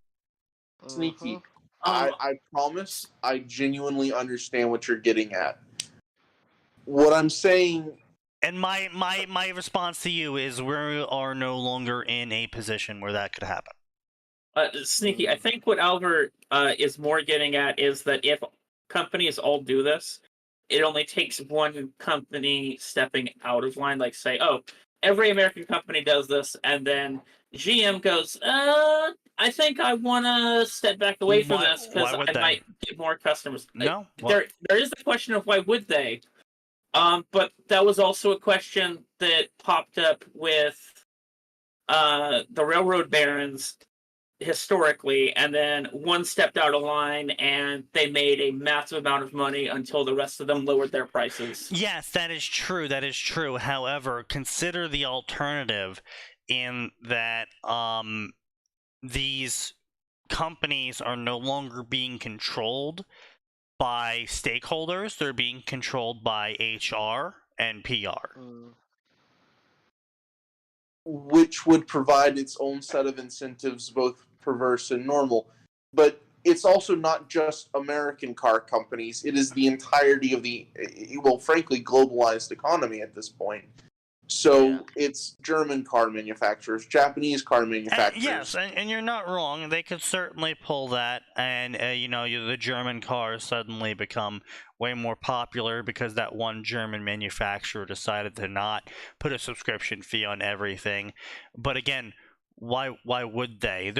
Sneaky. I promise I genuinely understand what you're getting at. What I'm saying... And my response to you is we are no longer in a position where that could happen. Sneaky, I think what Albert is more getting at is that if companies all do this, it only takes one company stepping out of line, like say, every American company does this, and then GM goes, I think I want to step back away from this because I might get more customers. No. There is the question of why would they? But that was also a question that popped up with the railroad barons historically, and then one stepped out of line and they made a massive amount of money until the rest of them lowered their prices. Yes, that is true. That is true. However, consider the alternative in that these companies are no longer being controlled by stakeholders. They're being controlled by HR and PR. Which would provide its own set of incentives, both perverse and normal. But it's also not just American car companies. It is the entirety of the, well, frankly, globalized economy at this point. So it's German car manufacturers, Japanese car manufacturers. Yes, and you're not wrong. They could certainly pull that, and the German cars suddenly become way more popular because that one German manufacturer decided to not put a subscription fee on everything. But again, why would they?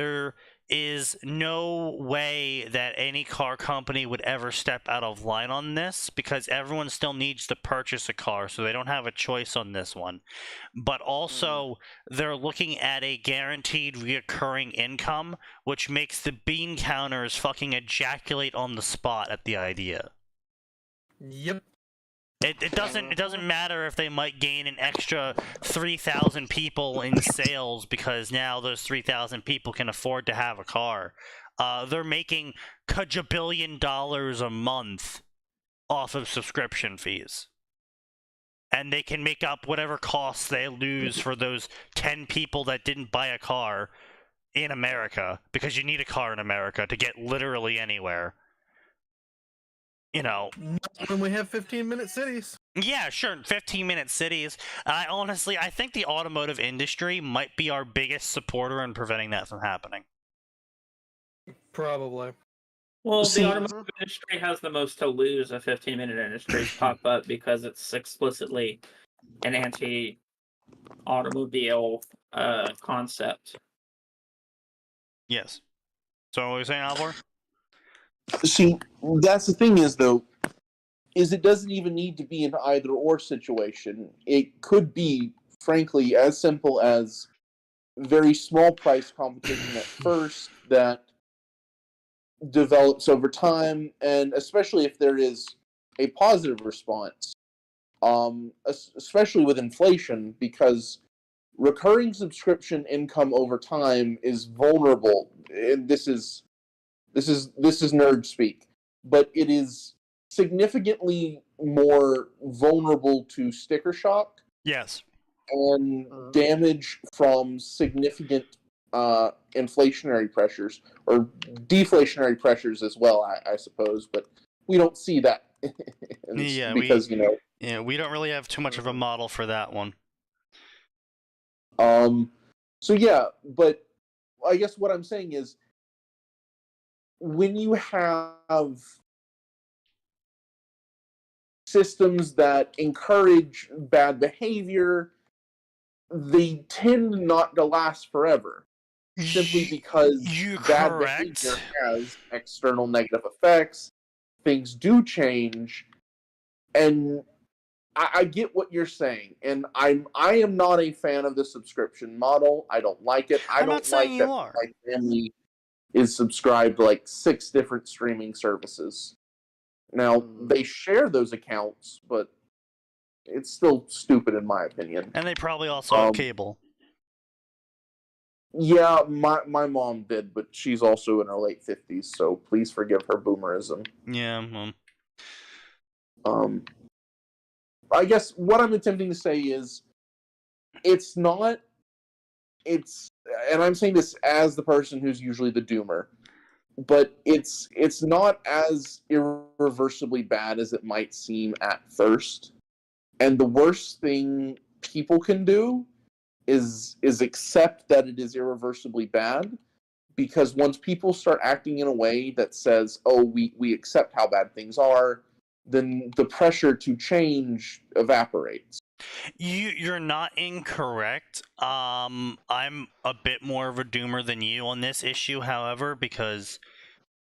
is no way that any car company would ever step out of line on this, because everyone still needs to purchase a car, so they don't have a choice on this one. But also, they're looking at a guaranteed reoccurring income, which makes the bean counters fucking ejaculate on the spot at the idea. Yep. It doesn't matter if they might gain an extra 3,000 people in sales, because now those 3,000 people can afford to have a car. They're making $1 a month off of subscription fees, and they can make up whatever costs they lose for those 10 people that didn't buy a car in America, because you need a car in America to get literally anywhere. You know, When we have 15-minute cities. yeah, sure, 15-minute cities. I think the automotive industry might be our biggest supporter in preventing that from happening. Probably. Well, See- the automotive industry has the most to lose if 15-minute industries pop up, because it's explicitly an anti-automobile concept. Yes. So what were you saying, Alvor? See, that's the thing is, though, is it doesn't even need to be an either-or situation. It could be, frankly, as simple as very small price competition at first that develops over time, and especially if there is a positive response, especially with inflation, because recurring subscription income over time is vulnerable. And this is nerd speak, but it is significantly more vulnerable to sticker shock Yes. and damage from significant inflationary pressures, or deflationary pressures as well, I suppose. But we don't see that Yeah, because we don't really have too much of a model for that one. So yeah, but I guess what I'm saying is, when you have systems that encourage bad behavior, they tend not to last forever, simply because You're bad correct. behavior has external negative effects. Things do change, and I get what you're saying, and I am not a fan of the subscription model. I don't like it. I I'm don't not saying like you that are. my family is subscribed to like 6 different streaming services. Now, they share those accounts, but it's still stupid in my opinion. And they probably also have cable. Yeah, my mom did, but she's also in her late 50s, so please forgive her boomerism. Yeah. I guess what I'm attempting to say is, and I'm saying this as the person who's usually the doomer, but it's not as irreversibly bad as it might seem at first. And the worst thing people can do is accept that it is irreversibly bad, because once people start acting in a way that says, "Oh, we accept how bad things are," then the pressure to change evaporates. You're not incorrect. I'm a bit more of a doomer than you on this issue, however, because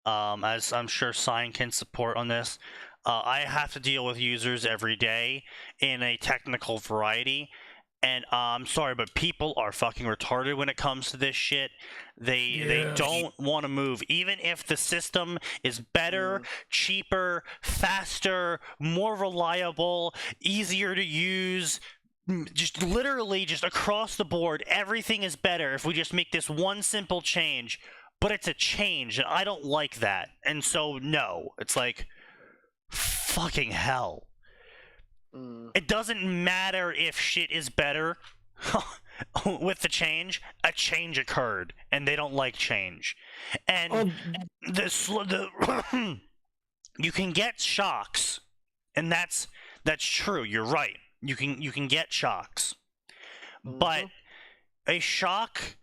as I'm sure Sign can support on this, I have to deal with users every day in a technical variety. And I'm sorry, but people are fucking retarded when it comes to this shit. They don't want to move, even if the system is better, cheaper, faster, more reliable, easier to use. Just literally, just across the board, everything is better if we just make this one simple change. But it's a change, and I don't like that. And so, no, it's like, fucking hell. It doesn't matter if shit is better with the change. A change occurred, and they don't like change. And you can get shocks, and that's true. You're right. You can get shocks, but a shock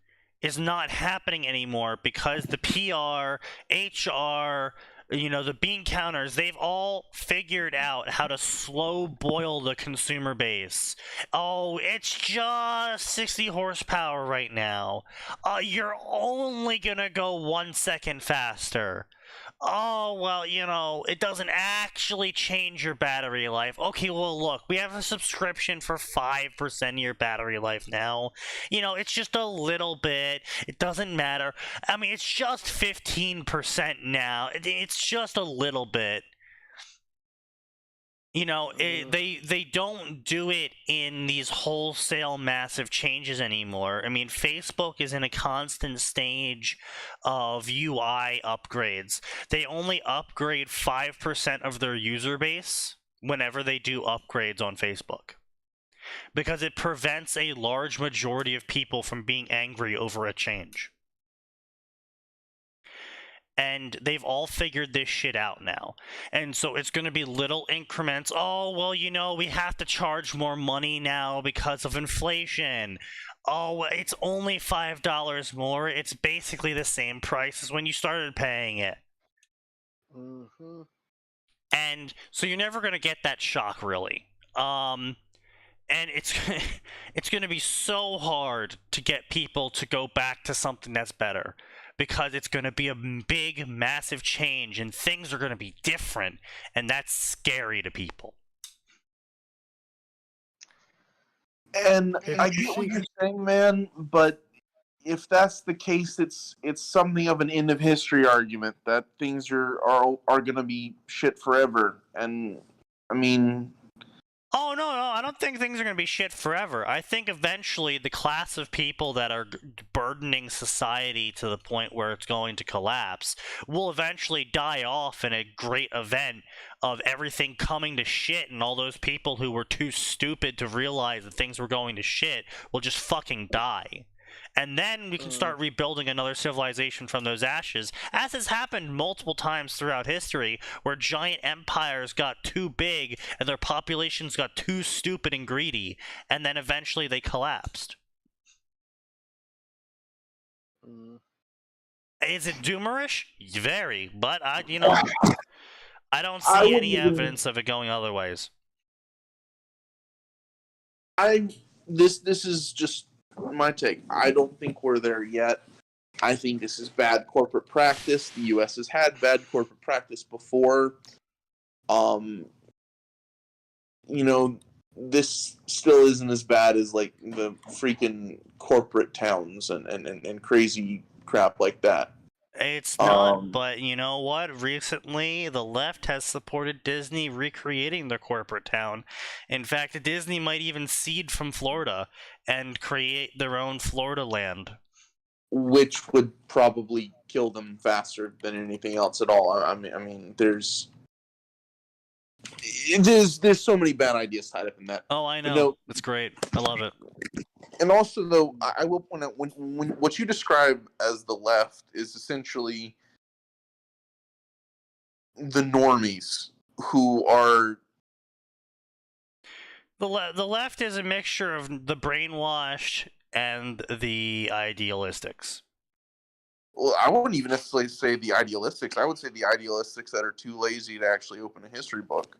is not happening anymore because the PR, HR, the bean counters, they've all figured out how to slow boil the consumer base. Oh, it's just 60 horsepower right now. You're only gonna go 1 second faster. Oh, well, it doesn't actually change your battery life. Okay, well, look, we have a subscription for 5% of your battery life now. It's just a little bit. It doesn't matter. I mean, it's just 15% now. It's just a little bit. They don't do it in these wholesale massive changes anymore. I mean, Facebook is in a constant stage of UI upgrades. They only upgrade 5% of their user base whenever they do upgrades on Facebook, because it prevents a large majority of people from being angry over a change. And they've all figured this shit out now. And so it's going to be little increments. Oh, well, we have to charge more money now because of inflation. Oh, it's only $5 more. It's basically the same price as when you started paying it. Mm-hmm. And so you're never going to get that shock, really. And it's going to be so hard to get people to go back to something that's better, because it's going to be a big, massive change, and things are going to be different, and that's scary to people. And I get what you're saying, man, but if that's the case, it's something of an end of history argument that things are going to be shit forever. And I mean, oh no, I don't think things are going to be shit forever. I think eventually the class of people that are burdening society to the point where it's going to collapse will eventually die off in a great event of everything coming to shit, and all those people who were too stupid to realize that things were going to shit will just fucking die. And then we can start rebuilding another civilization from those ashes, as has happened multiple times throughout history, where giant empires got too big and their populations got too stupid and greedy, and then eventually they collapsed. Is it doomerish? Very, but I don't see any evidence of it going other ways. This is just my take. I don't think we're there yet. I think this is bad corporate practice. The U.S. has had bad corporate practice before. This still isn't as bad as like the freaking corporate towns and crazy crap like that. It's not, but you know what? Recently, the left has supported Disney recreating their corporate town. In fact, Disney might even cede from Florida and create their own Florida land. Which would probably kill them faster than anything else at all. I mean, there's so many bad ideas tied up in that. Oh, I know. It's great. I love it. And also, though, I will point out when what you describe as the left is essentially the normies who are. The left is a mixture of the brainwashed and the idealistics. Well, I wouldn't even necessarily say the idealistics. I would say the idealistics that are too lazy to actually open a history book.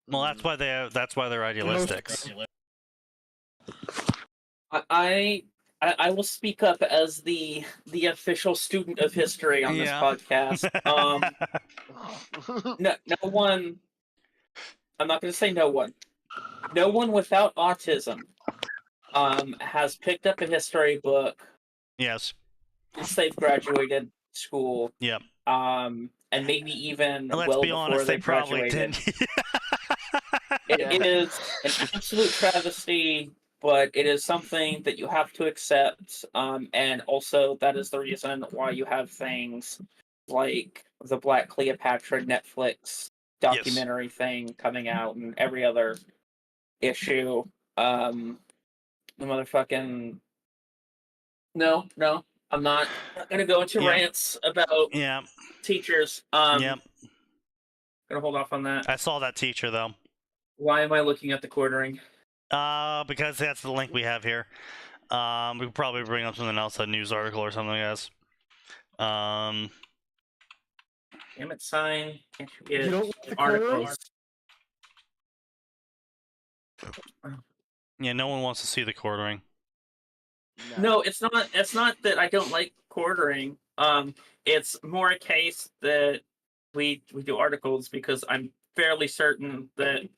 Well, that's why they're idealistics. I will speak up as the official student of history on this podcast. No one. I'm not going to say no one. No one without autism has picked up a history book. Yes. Since they've graduated school. Yep. And maybe even let's be honest, they probably didn't. It is an absolute travesty, but it is something that you have to accept. And also that is the reason why you have things like the Black Cleopatra Netflix documentary thing coming out, and every other issue. The motherfucking no, I'm not gonna go into rants about teachers. Gonna hold off on that. I saw that teacher though. Why am I looking at the quartering? Because that's the link we have here. We could probably bring up something else, a news article or something, I guess. Damn it, sign. Can't you get You don't like the articles? Yeah, no one wants to see the quartering. No, it's not. It's not that I don't like quartering. It's more a case that we do articles because I'm fairly certain that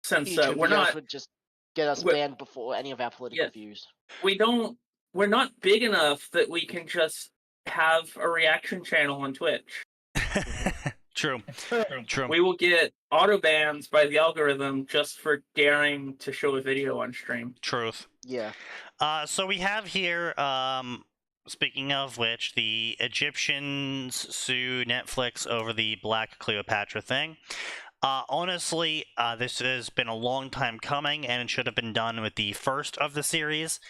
since YouTube we're videos not, would just get us we're- banned before any of our political Yeah. views. we're not big enough that we can just have a reaction channel on Twitch. True. True. We will get auto bans by the algorithm just for daring to show a video on stream. Truth. Yeah. So we have here, speaking of which, the Egyptians sue Netflix over the Black Cleopatra thing. Honestly, this has been a long time coming, and it should have been done with the first of the series.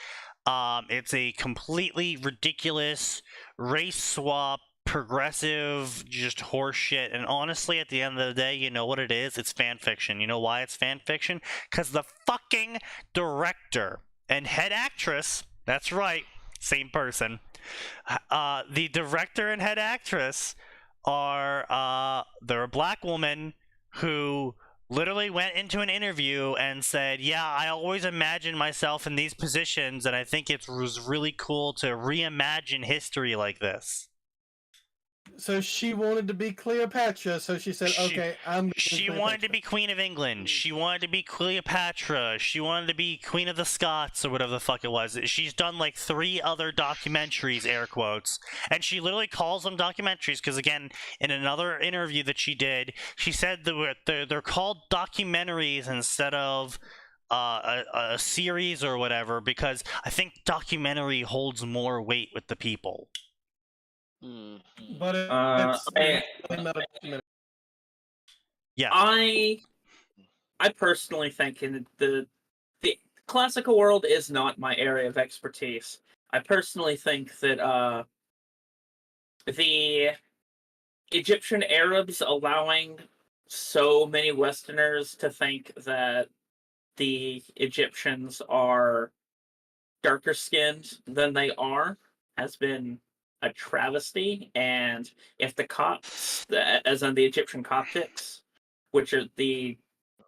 It's a completely ridiculous race swap, progressive, just horseshit. And honestly, at the end of the day, you know what it is? It's fan fiction. You know why it's fan fiction? Because the fucking director and head actress, that's right, same person. The director and head actress are they're a black woman who literally went into an interview and said, yeah, I always imagined myself in these positions, and I think it was really cool to reimagine history like this. So she wanted to be Cleopatra, so she said, "Okay, I'm." Gonna be She wanted to be Queen of England. She wanted to be Cleopatra. She wanted to be Queen of the Scots, or whatever the fuck it was. She's done like 3 other documentaries, air quotes, and she literally calls them documentaries because, again, in another interview that she did, she said they're called documentaries instead of a series or whatever, because I think documentary holds more weight with the people. But it's not a documentary. Yeah. I personally think in the classical world is not my area of expertise. I personally think that the Egyptian Arabs allowing so many Westerners to think that the Egyptians are darker skinned than they are has been a travesty. And if the Copts, as in the Egyptian Coptics, which are the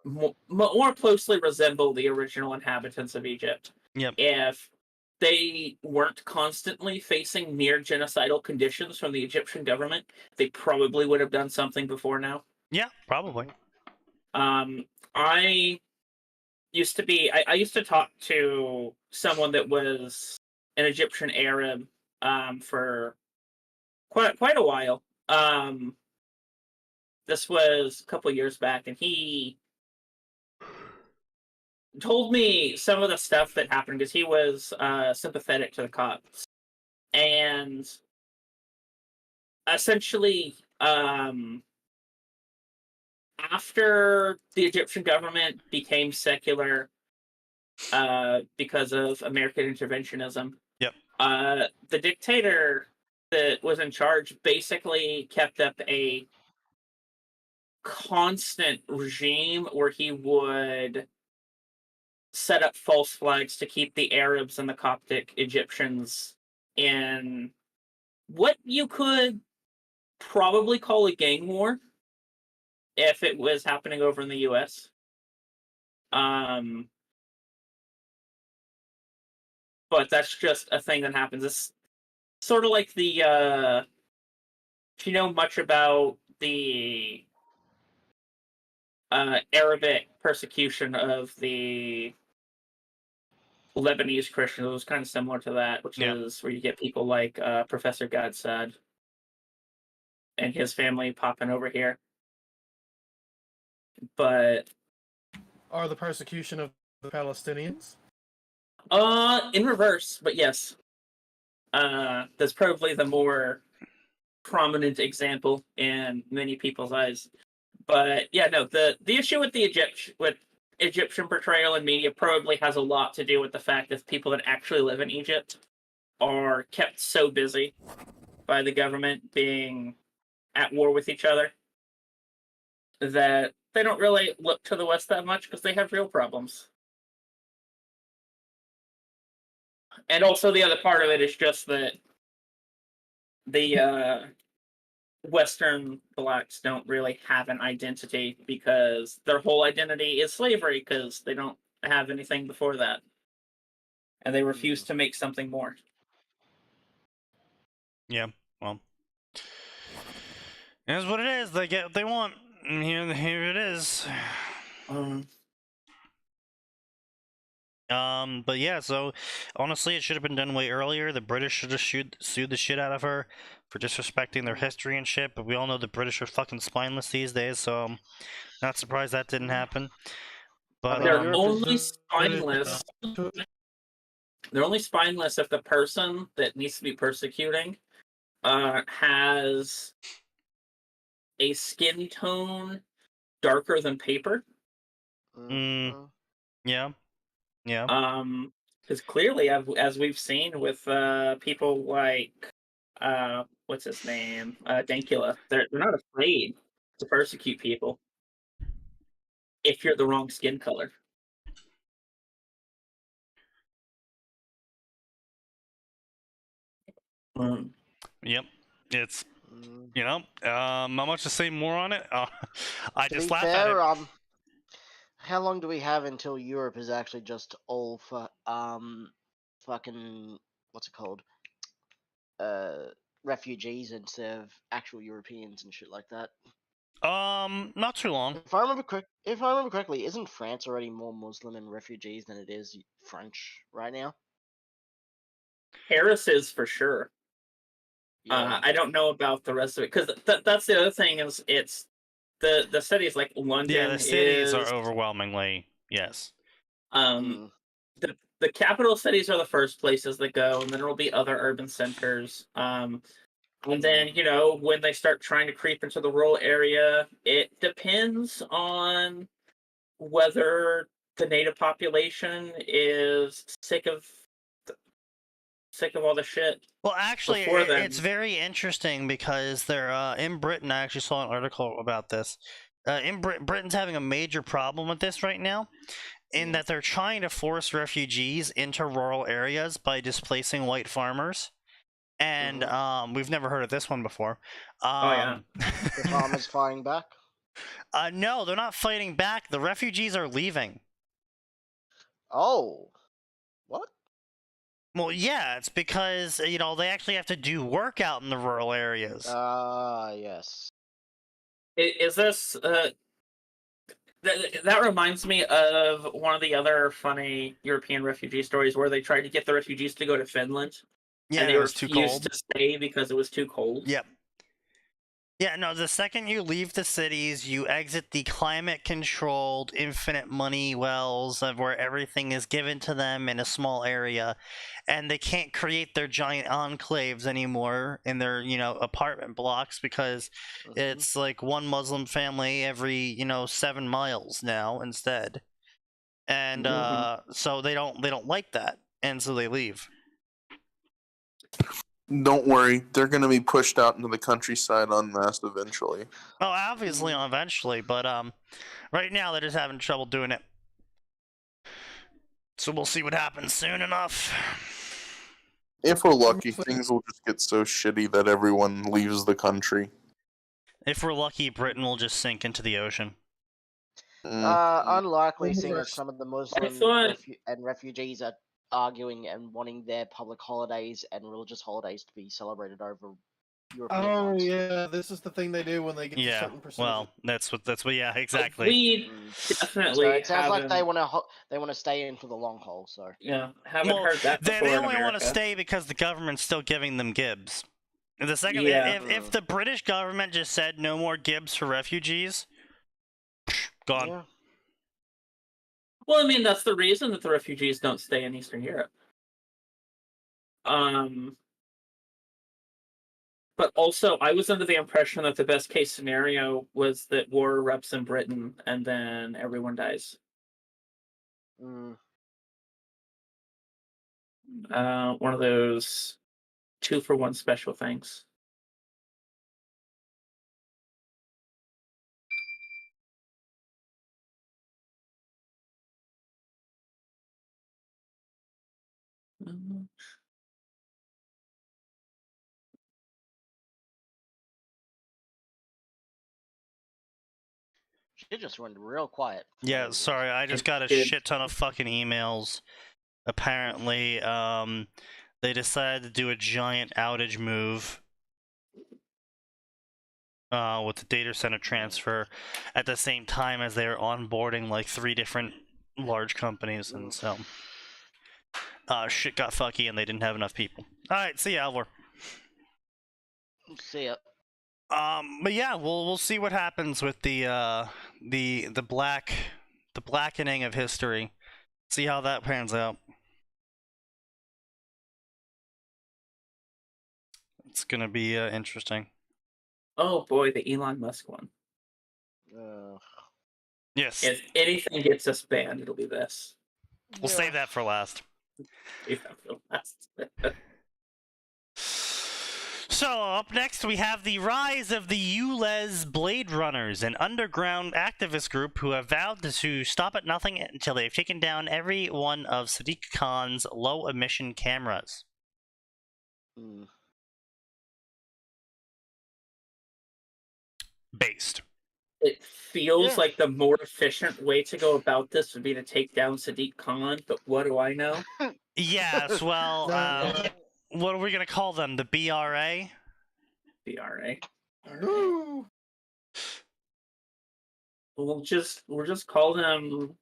more closely resemble the original inhabitants of Egypt, Yep. if they weren't constantly facing near genocidal conditions from the Egyptian government, they probably would have done something before now. Yeah, probably. I used to talk to someone that was an Egyptian Arab for quite a while. This was a couple years back, and he told me some of the stuff that happened because he was sympathetic to the Copts. And essentially, after the Egyptian government became secular because of American interventionism, yep, the dictator that was in charge basically kept up a constant regime where he would set up false flags to keep the Arabs and the Coptic Egyptians in what you could probably call a gang war if it was happening over in the US. But that's just a thing that happens. It's sort of like the if you know much about the Arabic persecution of the Lebanese Christians, it was kind of similar to that, which is where you get people like Professor Godsad and his family popping over here. But Are the persecution of the Palestinians? in reverse, but yes. That's probably the more prominent example in many people's eyes. But yeah, no, the issue with the Egyptian portrayal in media probably has a lot to do with the fact that people that actually live in Egypt are kept so busy by the government being at war with each other that they don't really look to the West that much because they have real problems. And also the other part of it is just that the Western blacks don't really have an identity because their whole identity is slavery because they don't have anything before that, and they refuse to make something more. Yeah, well, here's what it is. They get what they want, and here it is. But yeah, so honestly, it should have been done way earlier. The British should have sued the shit out of her for disrespecting their history and shit. But we all know the British are fucking spineless these days, so I'm not surprised that didn't happen. But mean, They're Europe only is- spineless. They're only spineless if the person that needs to be persecuting has a skin tone darker than paper. yeah, Because clearly, as we've seen with people like what's his name, Dankula, they're not afraid to persecute people if you're the wrong skin color. Yep, it's not much to say more on it. I To just be laugh at it. fair, how long do we have until Europe is actually just all fucking what's it called? Refugees instead of actual Europeans and shit like that. Not too long. If I remember correctly, isn't France already more Muslim and refugees than it is French right now? Paris is for sure. Yeah. I don't know about the rest of it because that's the other thing is it's the cities like London. Yeah, the cities is, are overwhelmingly yes. The capital cities are the first places that go, and then there will be other urban centers. And then when they start trying to creep into the rural area, it depends on whether the native population is sick of all the shit. Well, actually, before then. it's very interesting because they're in Britain. I actually saw an article about this. Britain's having a major problem with this right now, in that they're trying to force refugees into rural areas by displacing white farmers. And we've never heard of this one before. The farmers fighting back? No, they're not fighting back. The refugees are leaving. Oh. What? Well, yeah, it's because, they actually have to do work out in the rural areas. Yes. Is this... That reminds me of one of the other funny European refugee stories where they tried to get the refugees to go to Finland. Yeah, and they it was too cold. refused to stay because it was too cold. Yep. Yeah, no, the second you leave the cities, you exit the climate-controlled, infinite money wells of where everything is given to them in a small area, and they can't create their giant enclaves anymore in their, apartment blocks because it's like one Muslim family every, 7 miles now instead. And so they don't like that, and so they leave. Don't worry, they're going to be pushed out into the countryside en masse eventually. Oh, obviously, eventually, but right now they're just having trouble doing it. So we'll see what happens soon enough. If we're lucky, things will just get so shitty that everyone leaves the country. If we're lucky, Britain will just sink into the ocean. Unlikely, seeing as some of the Muslim and refugees are arguing and wanting their public holidays and religious holidays to be celebrated over European ones. Yeah, this is the thing they do when they get to certain percentage. Well, that's what. Yeah, exactly. We definitely. So it sounds like they want to stay in for the long haul. So haven't heard that before. They only want to stay because the government's still giving them gibs. The second, if the British government just said no more gibs for refugees, gone. Yeah. Well, I mean, that's the reason that the refugees don't stay in Eastern Europe. But also, I was under the impression that the best case scenario was that war erupts in Britain and then everyone dies. One of those 2-for-1 special things. Shit just went real quiet. for Yeah, no reason. sorry, I just got a Did- shit ton of fucking emails. Apparently, they decided to do a giant outage move with the data center transfer at the same time as they're onboarding like 3 different large companies, and so shit got fucky and they didn't have enough people. All right, see ya, Alvor. See ya. But yeah, we'll see what happens with the blackening of history. See how that pans out. It's gonna be interesting. Oh boy, the Elon Musk one. Yes, If anything gets us banned, it'll be this. we'll save that for last. Save that for last. So, up next, we have the rise of the ULEZ Blade Runners, an underground activist group who have vowed to stop at nothing until they've taken down every one of Sadiq Khan's low-emission cameras. Mm. Based. It feels Yeah. like the more efficient way to go about this would be to take down Sadiq Khan, but what do I know? Yes, well, what are we going to call them? The BRA? BRA. Woo. We'll just call them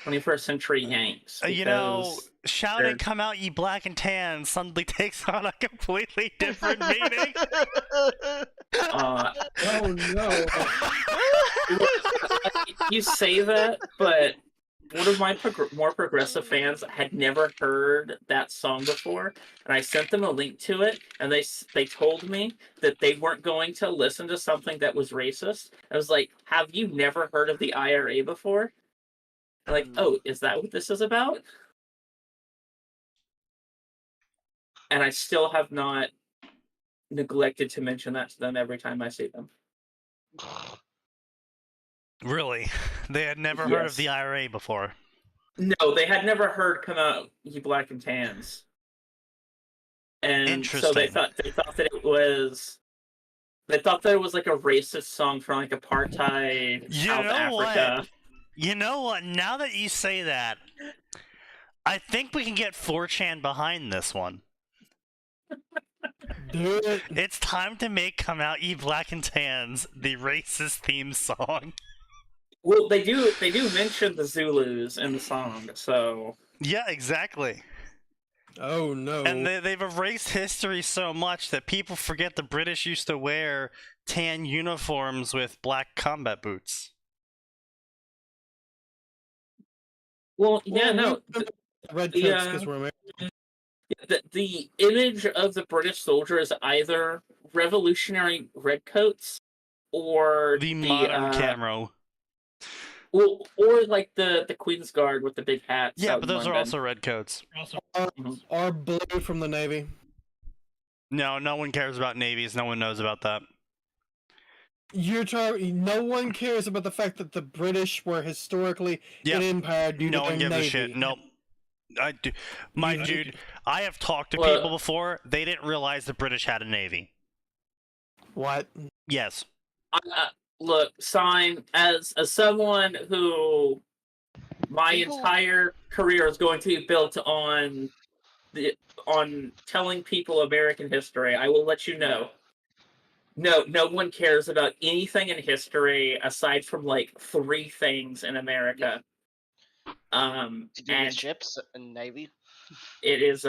21st Century Yanks. You know, because shouting they're- "Come out, ye black and tan" suddenly takes on a completely different meaning. uh, Oh no. you say that, but one of my more progressive fans had never heard that song before, and I sent them a link to it, and they told me that they weren't going to listen to something that was racist. I was like, "Have you never heard of the IRA before?" They're like, "Oh, is that what this is about?" And I still have not neglected to mention that to them every time I see them. Really? They had never heard of Yes. the IRA before. No, they had never heard "Come Out, Ye Black and Tans," and so they Interesting. thought that it was like a racist song from like apartheid You South know what? Africa. You know what? Now that you say that, I think we can get 4chan behind this one. Do it. It's time to make "Come Out, Ye Black and Tans" the racist theme song. Well, they do mention the Zulus in the song, so Yeah, exactly. Oh no. And they've erased history so much that people forget the British used to wear tan uniforms with black combat boots. well, yeah, Well, no. we remember red the, coats uh, because we're American. The image of the British soldier is either revolutionary redcoats or The modern uh, camo. well, or like the Queen's Guard with the big hats. Yeah, out but in those are London. also redcoats. Or blue from the Navy. No, no one cares about navies. No one knows about that. No one cares about the fact that the British were historically Yep. an empire due No to one their gives Navy. a shit. Nope. I do. My You- dude, I have talked to Well- people before. They didn't realize the British had a navy. What? Yes. Look, sign as someone who my People- entire career is going to be built on telling people American history. I will let you know. No one cares about anything in history aside from like 3 things in America. To do with And ships and navy. it is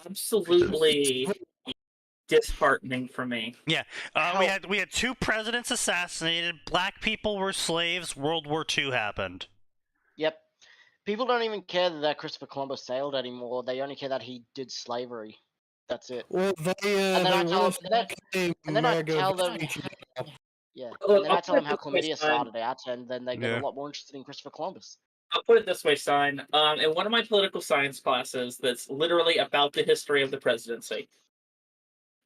absolutely disheartening for me. We How- had 2 presidents assassinated. Black people were slaves. World War II happened. Yep. People don't even care that Christopher Columbus sailed anymore. They only care that he did slavery. That's it. Well, they And then I tell- really and then- came and then I America tell them- Vespucci. Yeah. Look, And then I I'll tell put them how it this way, chlamydia Simon. started out, and then they get Yeah. a lot more interested in Christopher Columbus. I'll put it this way, Stein. In one of my political science classes that's literally about the history of the presidency,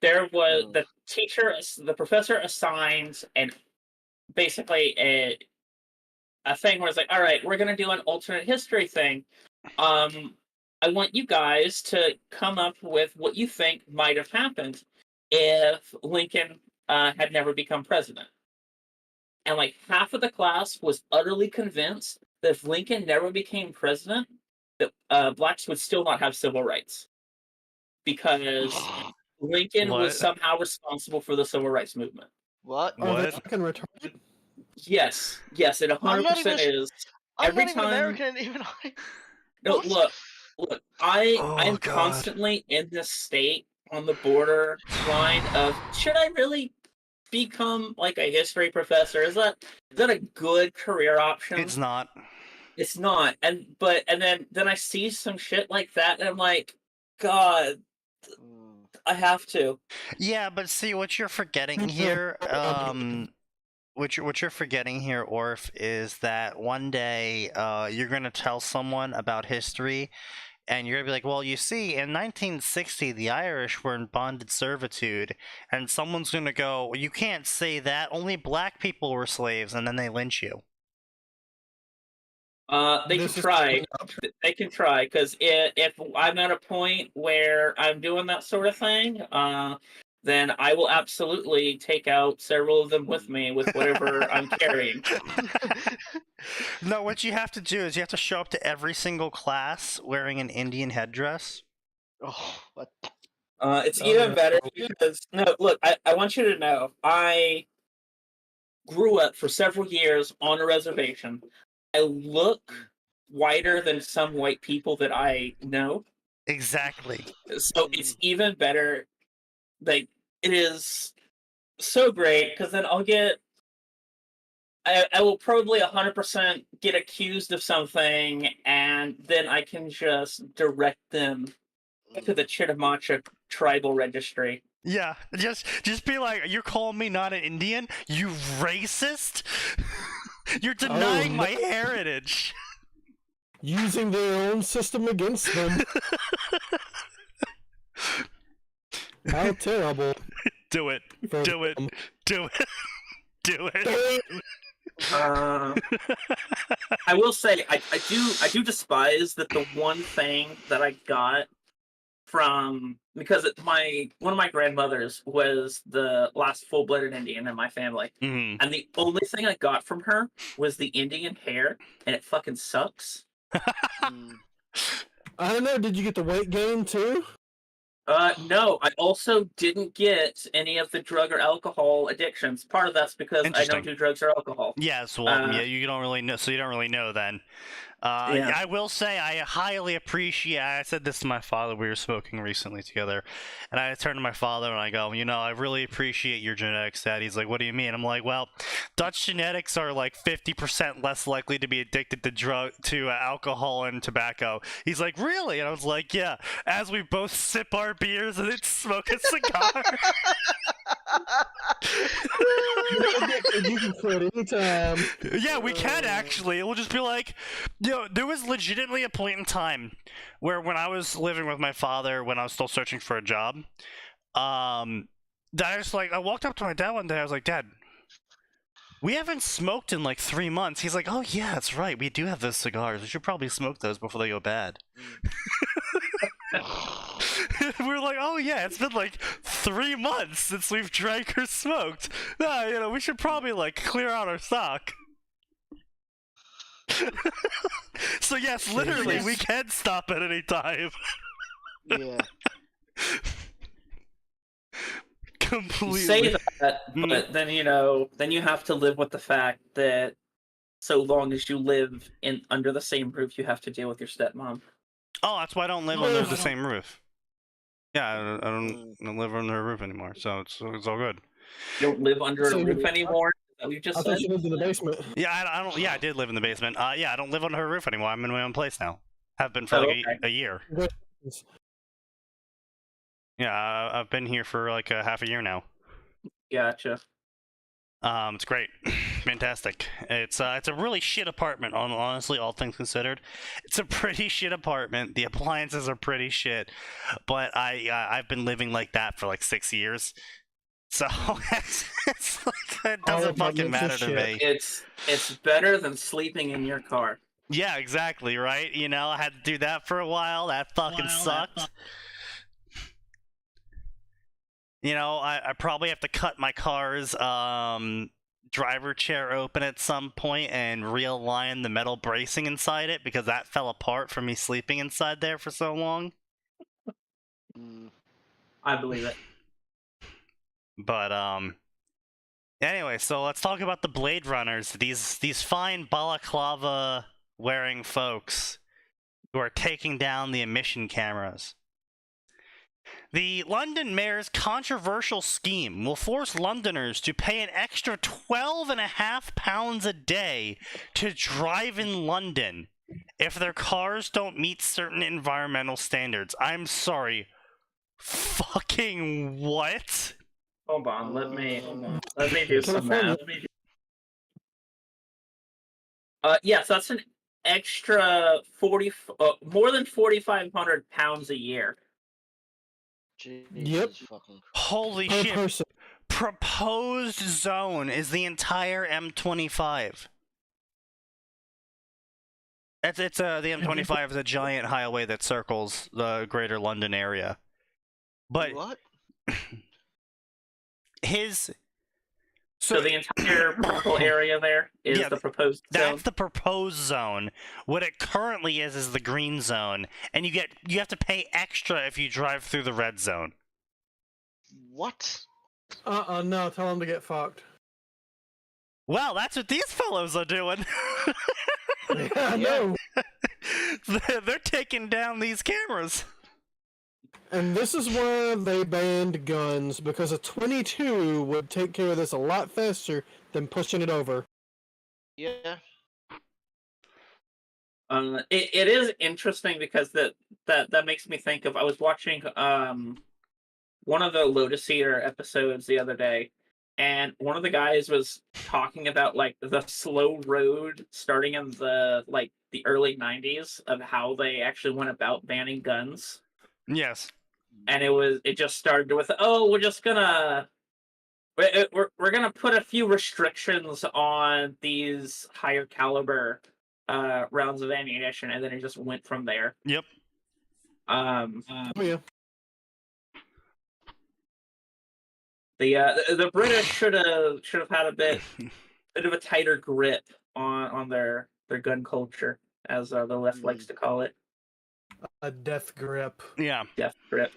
there was the professor assigns basically a thing where it's like, all right, we're going to do an alternate history thing. I want you guys to come up with what you think might have happened if Lincoln had never become president. and like half of the class was utterly convinced that if Lincoln never became president, that blacks would still not have civil rights because Lincoln was What? somehow responsible for the civil rights movement. What? Are they What? fucking retarded? Yes, it I'm not 100% even- is. I'm Every not even time- American, and even I. No, What? look. I Oh, am God. constantly in this state on the border line of should I really become like a history professor? Is that a good career option? It's not. It's not. And then I see some shit like that, and I'm like, God, Mm. I have to. Yeah, but see what you're forgetting here, what you're forgetting here, Orf, is that one day you're gonna tell someone about history, and you're gonna be like, well, you see, in 1960 the Irish were in bonded servitude, and someone's gonna go, well, you can't say that. Only black people were slaves, and then they lynch you. They can This is try. coming up. They can try because if I'm at a point where I'm doing that sort of thing, then I will absolutely take out several of them with me with whatever I'm carrying. No, what you have to do is you have to show up to every single class wearing an Indian headdress. Oh, what? It's Oh, even no. better because no, look, I want you to know I grew up for several years on a reservation. I look whiter than some white people that I know. Exactly. So it's even better. Like it is so great because then I will probably 100% get accused of something, and then I can just direct them to the Chitimacha tribal registry. Yeah, just be like, you're calling me not an Indian, you racist. You're denying no. my heritage. Using their own system against them. How terrible. Do it. for Do it. them. Do it. Do it. I will say I do despise that the one thing that I got from because one of my grandmothers was the last full-blooded Indian in my family, Mhm. and the only thing I got from her was the Indian hair, and it fucking sucks. Mm. I don't know, did you get the weight gain too? No, I also didn't get any of the drug or alcohol addictions. Part of that's because I Interesting. don't do drugs or alcohol. Yes, well, yeah, you don't really know, so you don't really know then. Yeah. I will say I highly appreciate. I said this to my father. We were smoking recently together, and I turned to my father and I go, I really appreciate your genetics, Dad. He's like, what do you mean? I'm like, well, Dutch genetics are like 50% less likely to be addicted to alcohol and tobacco. He's like, really? And I was like, yeah. As we both sip our beers and then smoke a cigar. You can quit anytime. Yeah, we can actually. We'll just be like, there was legitimately a point in time where when I was living with my father, when I was still searching for a job, that I walked up to my dad one day. I was like, Dad, we haven't smoked in like 3 months. He's like, oh yeah, that's right. We do have those cigars. We should probably smoke those before they go bad. We were like, oh yeah, it's been like 3 months since we've drank or smoked. We should probably like clear out our stock. So yes, literally, we can stop at any time. Yeah. Completely. You say that, but then you have to live with the fact that so long as you live under the same roof, you have to deal with your stepmom. Oh, that's why I don't live under the same roof. Yeah, I don't live under a roof anymore, so it's all good. You don't live under So a roof anymore? Is that what you just I said? thought you lived in the basement. Yeah, I don't. Yeah, I did live in the basement. Yeah, I don't live under a roof anymore. I'm in my own place now. Have been for like a year. Yeah, I've been here for like a half a year now. Gotcha. It's great, fantastic. It's a really shit apartment. Honestly, all things considered, it's a pretty shit apartment. The appliances are pretty shit, but I've been living like that for like 6 years, so it's like it doesn't fucking matter to me. It's better than sleeping in your car. Yeah, exactly, right? I had to do that for a while. That fucking sucked. I probably have to cut my car's driver chair open at some point and realign the metal bracing inside it because that fell apart from me sleeping inside there for so long. Mm. I believe it. But anyway, so let's talk about the Blade Runners. These fine balaclava wearing folks who are taking down the emission cameras. The London mayor's controversial scheme will force Londoners to pay an extra £12.50 a day to drive in London if their cars don't meet certain environmental standards. I'm sorry. Fucking what? Hold on, let me do some math. Yes, that's an extra more than £4,500 a year. Jesus fucking Christ. Holy Per shit. person. Proposed zone is the entire M25. The M25 is a giant highway that circles the greater London area. But What? So the entire purple area there is Yeah, the proposed zone. that's the proposed zone. What it currently is the green zone, and you have to pay extra if you drive through the red zone. What? No, tell them to get fucked. Well, that's what these fellows are doing. Yeah, I know. They're taking down these cameras. And this is where they banned guns, because a 22 would take care of this a lot faster than pushing it over. Yeah. It is interesting because that makes me think of, I was watching one of the Lotus Eater episodes the other day, and one of the guys was talking about like the slow road starting in the early 90s of how they actually went about banning guns. Yes. And it just started with, oh, we're gonna put a few restrictions on these higher caliber rounds of ammunition, and then it just went from there. Yep. Oh yeah. The British should have had a bit of a tighter grip on their gun culture, as the left likes to call it. A death grip. Yeah. Death grip.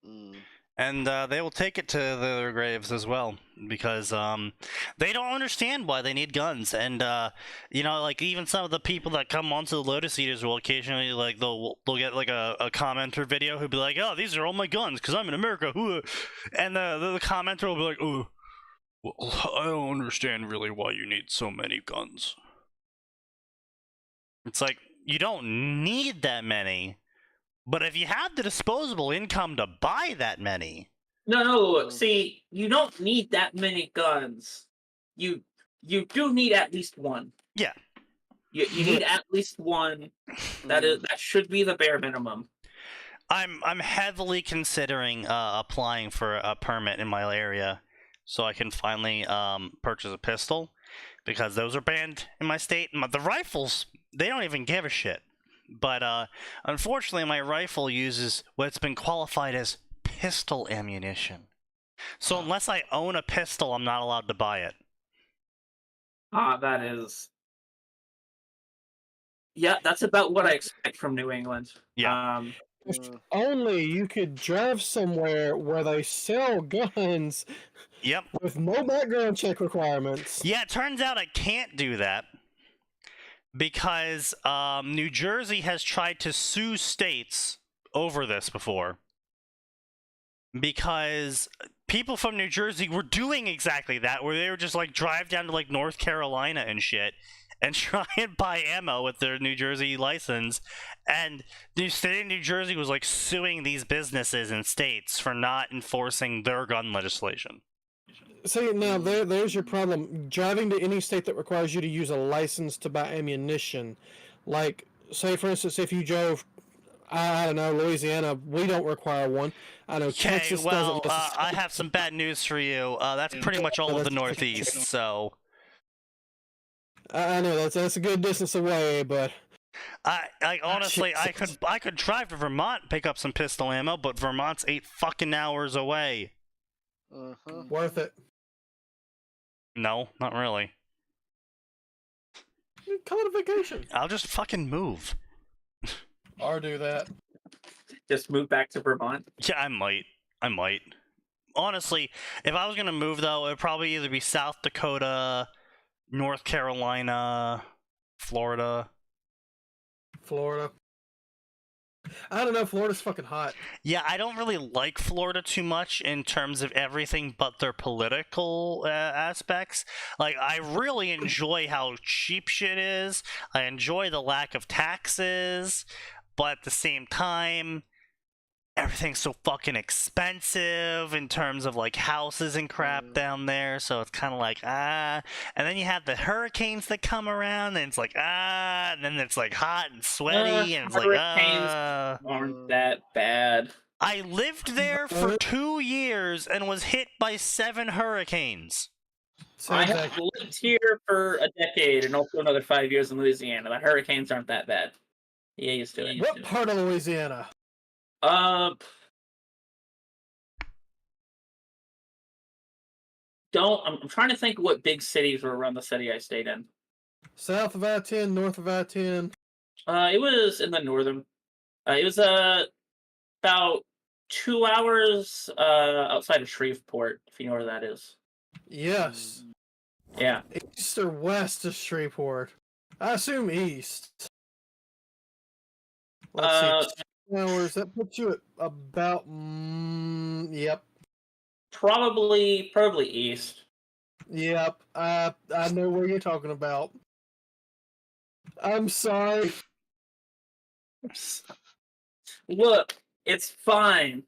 Mm. And they will take it to their graves as well, because they don't understand why they need guns. And like even some of the people that come onto the Lotus Eaters will occasionally they'll get like a commenter video who'll be like, "Oh, these are all my guns because I'm in America." And the commenter will be like, "Oh, well, I don't understand really why you need so many guns." It's like, you don't need that many. But if you have the disposable income to buy that many... No, see, you don't need that many guns. You do need at least one. Yeah. You need at least one. That should be the bare minimum. I'm heavily considering applying for a permit in my area so I can finally purchase a pistol, because those are banned in my state. The rifles, they don't even give a shit. But unfortunately, my rifle uses what's been qualified as pistol ammunition. So unless I own a pistol, I'm not allowed to buy it. That is... Yeah, that's about what I expect from New England. Yeah. If only you could drive somewhere where they sell guns Yep. with no background check requirements. Yeah, it turns out I can't do that, because New Jersey has tried to sue states over this before, because people from New Jersey were doing exactly that, where they were just drive down to North Carolina and shit and try and buy ammo with their New Jersey license, and the state of New Jersey was suing these businesses and states for not enforcing their gun legislation. See, now there's your problem. Driving to any state that requires you to use a license to buy ammunition, say for instance, if you drove, I don't know, Louisiana, we don't require one. I know Texas doesn't. I have some bad news for you. That's pretty much all of the Northeast, so... I know that's a good distance away, but... honestly, I could drive to Vermont and pick up some pistol ammo, but Vermont's 8 fucking hours away. Worth it. No, not really. Call it a vacation. I'll just fucking move. Or do that. Just move back to Vermont. Yeah, I might. Honestly, if I was gonna move though, it would probably either be South Dakota, North Carolina, Florida. Florida. I don't know. Florida's fucking hot. Yeah, I don't really like Florida too much in terms of everything but their political aspects. Like, I really enjoy how cheap shit is. I enjoy the lack of taxes, but at the same time, everything's so fucking expensive in terms of like houses and crap down there, so it's kind of like and then you have the hurricanes that come around and it's like and then it's like hot and sweaty and it's like Hurricanes aren't that bad. I lived there for 2 years and was hit by 7 hurricanes. I have lived here for a decade and also another 5 years in Louisiana. The hurricanes aren't that bad. Yeah, used to it. What part of Louisiana? I'm trying to think what big cities were around the city I stayed in. South of I-10, north of I-10. It was in the northern. It was about 2 hours outside of Shreveport, if you know where that is. Yes. Yeah. East or west of Shreveport? I assume east. Let's see. 2 hours. That puts you at about. Yep. Probably east. Yep. I know where you're talking about. I'm sorry. Look, it's fine.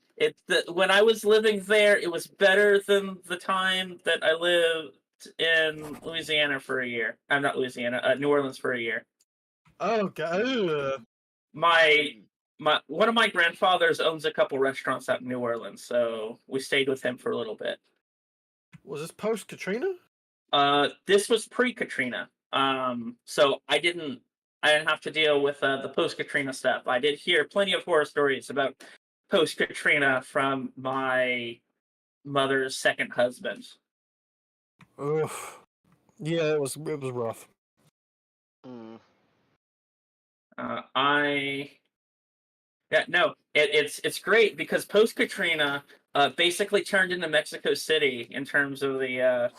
When I was living there, it was better than the time that I lived in Louisiana for a year. I'm not Louisiana, New Orleans for a year. Oh god. One of my grandfathers owns a couple restaurants out in New Orleans, so we stayed with him for a little bit. Was this post Katrina? This was pre-Katrina. So I didn't have to deal with the post-Katrina stuff. I did hear plenty of horror stories about post-Katrina from my mother's second husband. Oof. Yeah, it was rough. It's great because post-Katrina basically turned into Mexico City in terms of the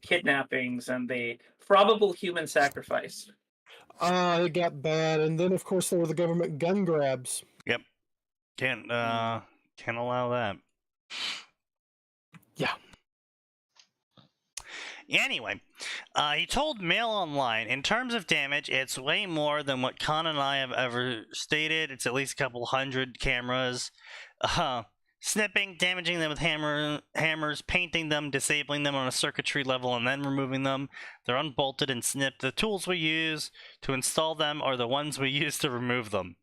kidnappings and the probable human sacrifice. It got bad, and then of course there were the government gun grabs. Yep. Can't allow that. Yeah. Anyway, he told Mail Online, in terms of damage, it's way more than what Khan and I have ever stated. It's at least a couple hundred cameras. Snipping, damaging them with hammers, painting them, disabling them on a circuitry level, and then removing them. They're unbolted and snipped. The tools we use to install them are the ones we use to remove them.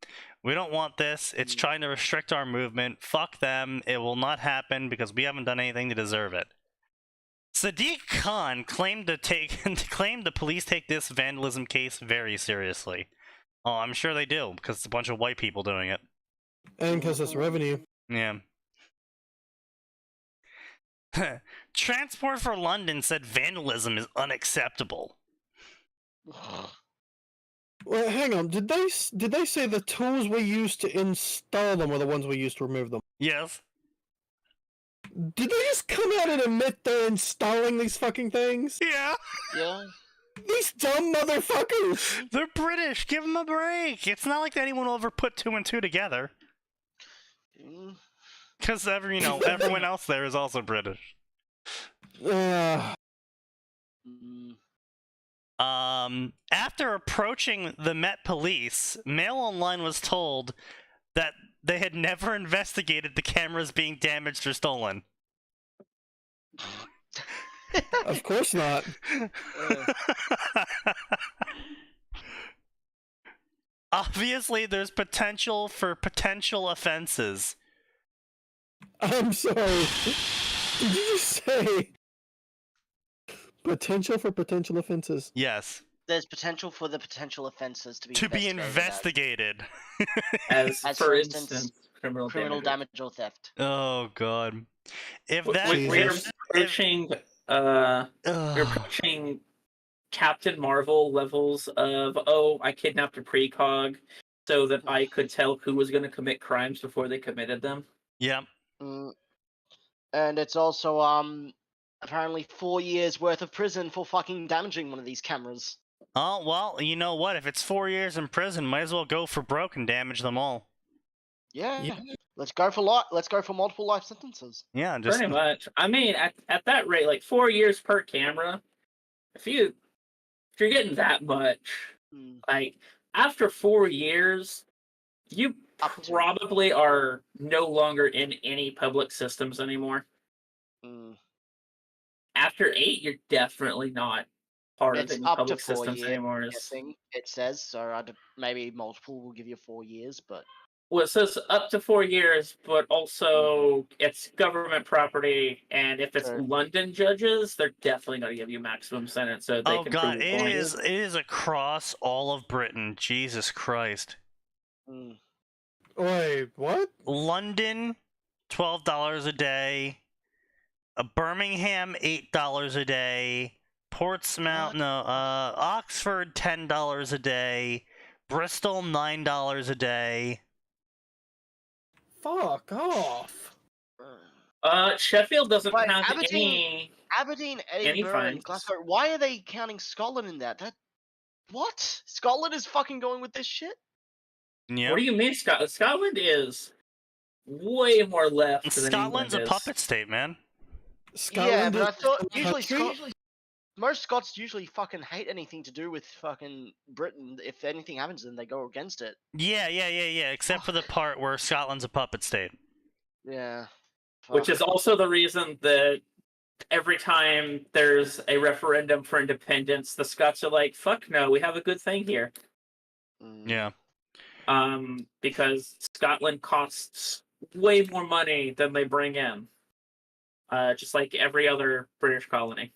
We don't want this. It's trying to restrict our movement. Fuck them. It will not happen because we haven't done anything to deserve it. Sadiq Khan claimed the police take this vandalism case very seriously. Oh, I'm sure they do, because it's a bunch of white people doing it. And because it's revenue. Yeah. Transport for London said vandalism is unacceptable. Well, hang on. Did they say the tools we used to install them were the ones we used to remove them? Yes. Did they just come out and admit they're installing these fucking things? Yeah. Yeah. These dumb motherfuckers! They're British. Give them a break. It's not like anyone will ever put 2 and 2 together. Because everyone else there is also British. After approaching the Met Police, Mail Online was told that they had never investigated the cameras being damaged or stolen. Of course not. Obviously, there's potential for potential offenses. I'm sorry. Did you just say potential for potential offenses? Yes. There's potential for the potential offenses to be investigated. As for instance, criminal damage or theft. Oh god. If we're approaching You're Ugh. approaching Captain Marvel levels of, I kidnapped a precog so that I could tell who was going to commit crimes before they committed them. Yep. And it's also apparently 4 years worth of prison for fucking damaging one of these cameras. Oh, well, you know what? If it's 4 years in prison, might as well go for broke and damage them all. Yeah. Let's go for let's go for multiple life sentences. Yeah, just Pretty much. I mean, at that rate, like 4 years per camera, if you're getting that much, like after 4 years, you probably are no longer in any public systems anymore. After 8, you're definitely not part of any up to public 4 systems years, anymore. it says, so maybe multiple will give you 4 years, but... Well, it says up to 4 years, but also it's government property, and if it's London judges, they're definitely going to give you maximum sentence. So they can God, prove it is across all of Britain. Jesus Christ. Wait, what? London, $12 a day. Birmingham, $8 a day. Portsmouth, Oxford, $10 a day. Bristol, $9 a day. Fuck off. Sheffield doesn't have Aberdeen, Edinburgh, and Glasgow. Why are they counting Scotland in that? What? Scotland is fucking going with this shit? Yep. What do you mean, Scotland? Scotland is way more left than Scotland's England a puppet state, man. Scotland but I thought usually most Scots usually fucking hate anything to do with fucking Britain. If anything happens, then they go against it. Yeah. Except for the part where Scotland's a puppet state. Yeah. Which is also the reason that every time there's a referendum for independence, the Scots are like, "Fuck no, we have a good thing here." Yeah. Because Scotland costs way more money than they bring in. Just like every other British colony.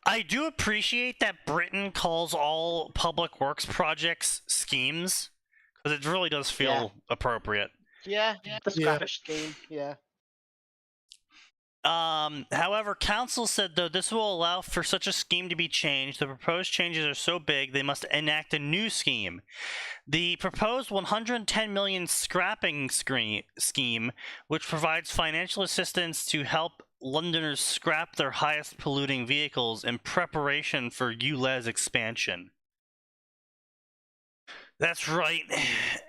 I do appreciate that Britain calls all public works projects schemes, because it really does feel appropriate. Yeah, the Scottish scheme, yeah. However, council said, though, this will allow for such a scheme to be changed. The proposed changes are so big, they must enact a new scheme. The proposed 110 million scrapping scheme, which provides financial assistance to help Londoners scrap their highest polluting vehicles in preparation for ULEZ expansion. That's right.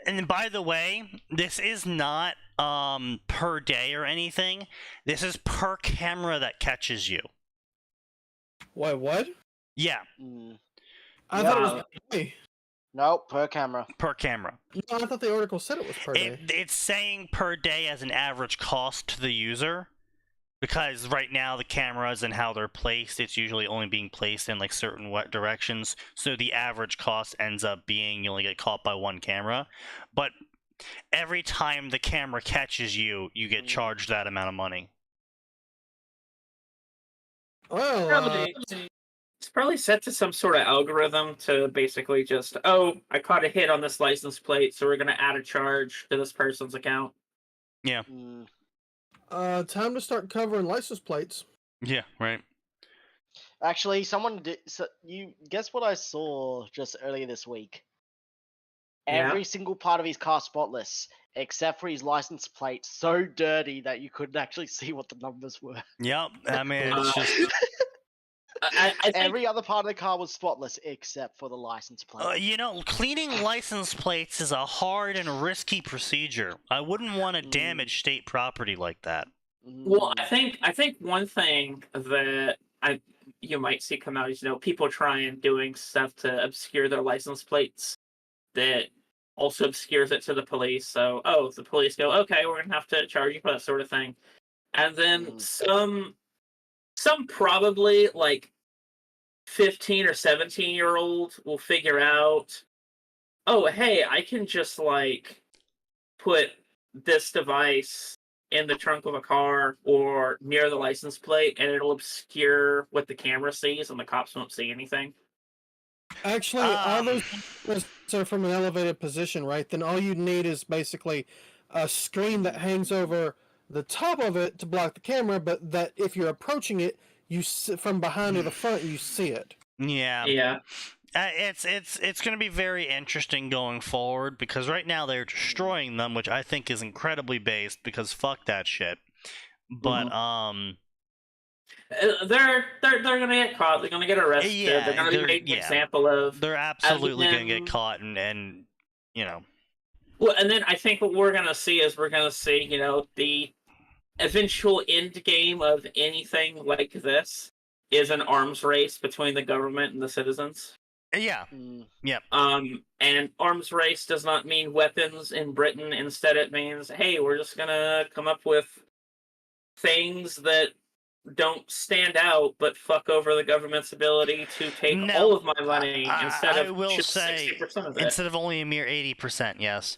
And by the way, this is not per day or anything. This is per camera that catches you. Wait, what? Yeah. I thought it was per day. No, per camera. Per camera. No, I thought the article said it was per day. It's saying per day as an average cost to the user. Because right now the cameras and how they're placed, it's usually only being placed in like certain directions. So the average cost ends up being you only get caught by one camera. But every time the camera catches you, you get charged that amount of money. Well, it's probably set to some sort of algorithm to basically just, I caught a hit on this license plate, so we're going to add a charge to this person's account. Yeah. Time to start covering license plates. Yeah, right. Actually, someone did. So you guess what I saw just earlier this week? Every single part of his car spotless, except for his license plate, so dirty that you couldn't actually see what the numbers were. Yep. I mean, it's just. I think... Every other part of the car was spotless except for the license plate. Cleaning license plates is a hard and risky procedure. I wouldn't want to damage state property like that. Well, I think one thing that you might see come out is people trying doing stuff to obscure their license plates that also obscures it to the police. So the police go, okay, we're gonna have to charge you for that sort of thing, and then some probably like 15 or 17-year-old will figure out, hey, I can just like put this device in the trunk of a car or near the license plate and it'll obscure what the camera sees and the cops won't see anything. Actually, all those are from an elevated position, right? Then all you need is basically a screen that hangs over the top of it to block the camera, but that if you're approaching it, from behind or the front, you see it. Yeah. Yeah. It's going to be very interesting going forward because right now they're destroying them, which I think is incredibly based because fuck that shit. But they're gonna get caught. They're gonna get arrested. Yeah, they're gonna be made an yeah. example of. They're absolutely going to then- get caught and you know. Well, and then I think what we're gonna see is the eventual end game of anything like this is an arms race between the government and the citizens. Yeah. Mm. And arms race does not mean weapons in Britain. Instead, it means, hey, we're just gonna come up with things that don't stand out, but fuck over the government's ability to take No, all of my money I instead of will just say 60% of it. instead of only a mere 80%. Yes.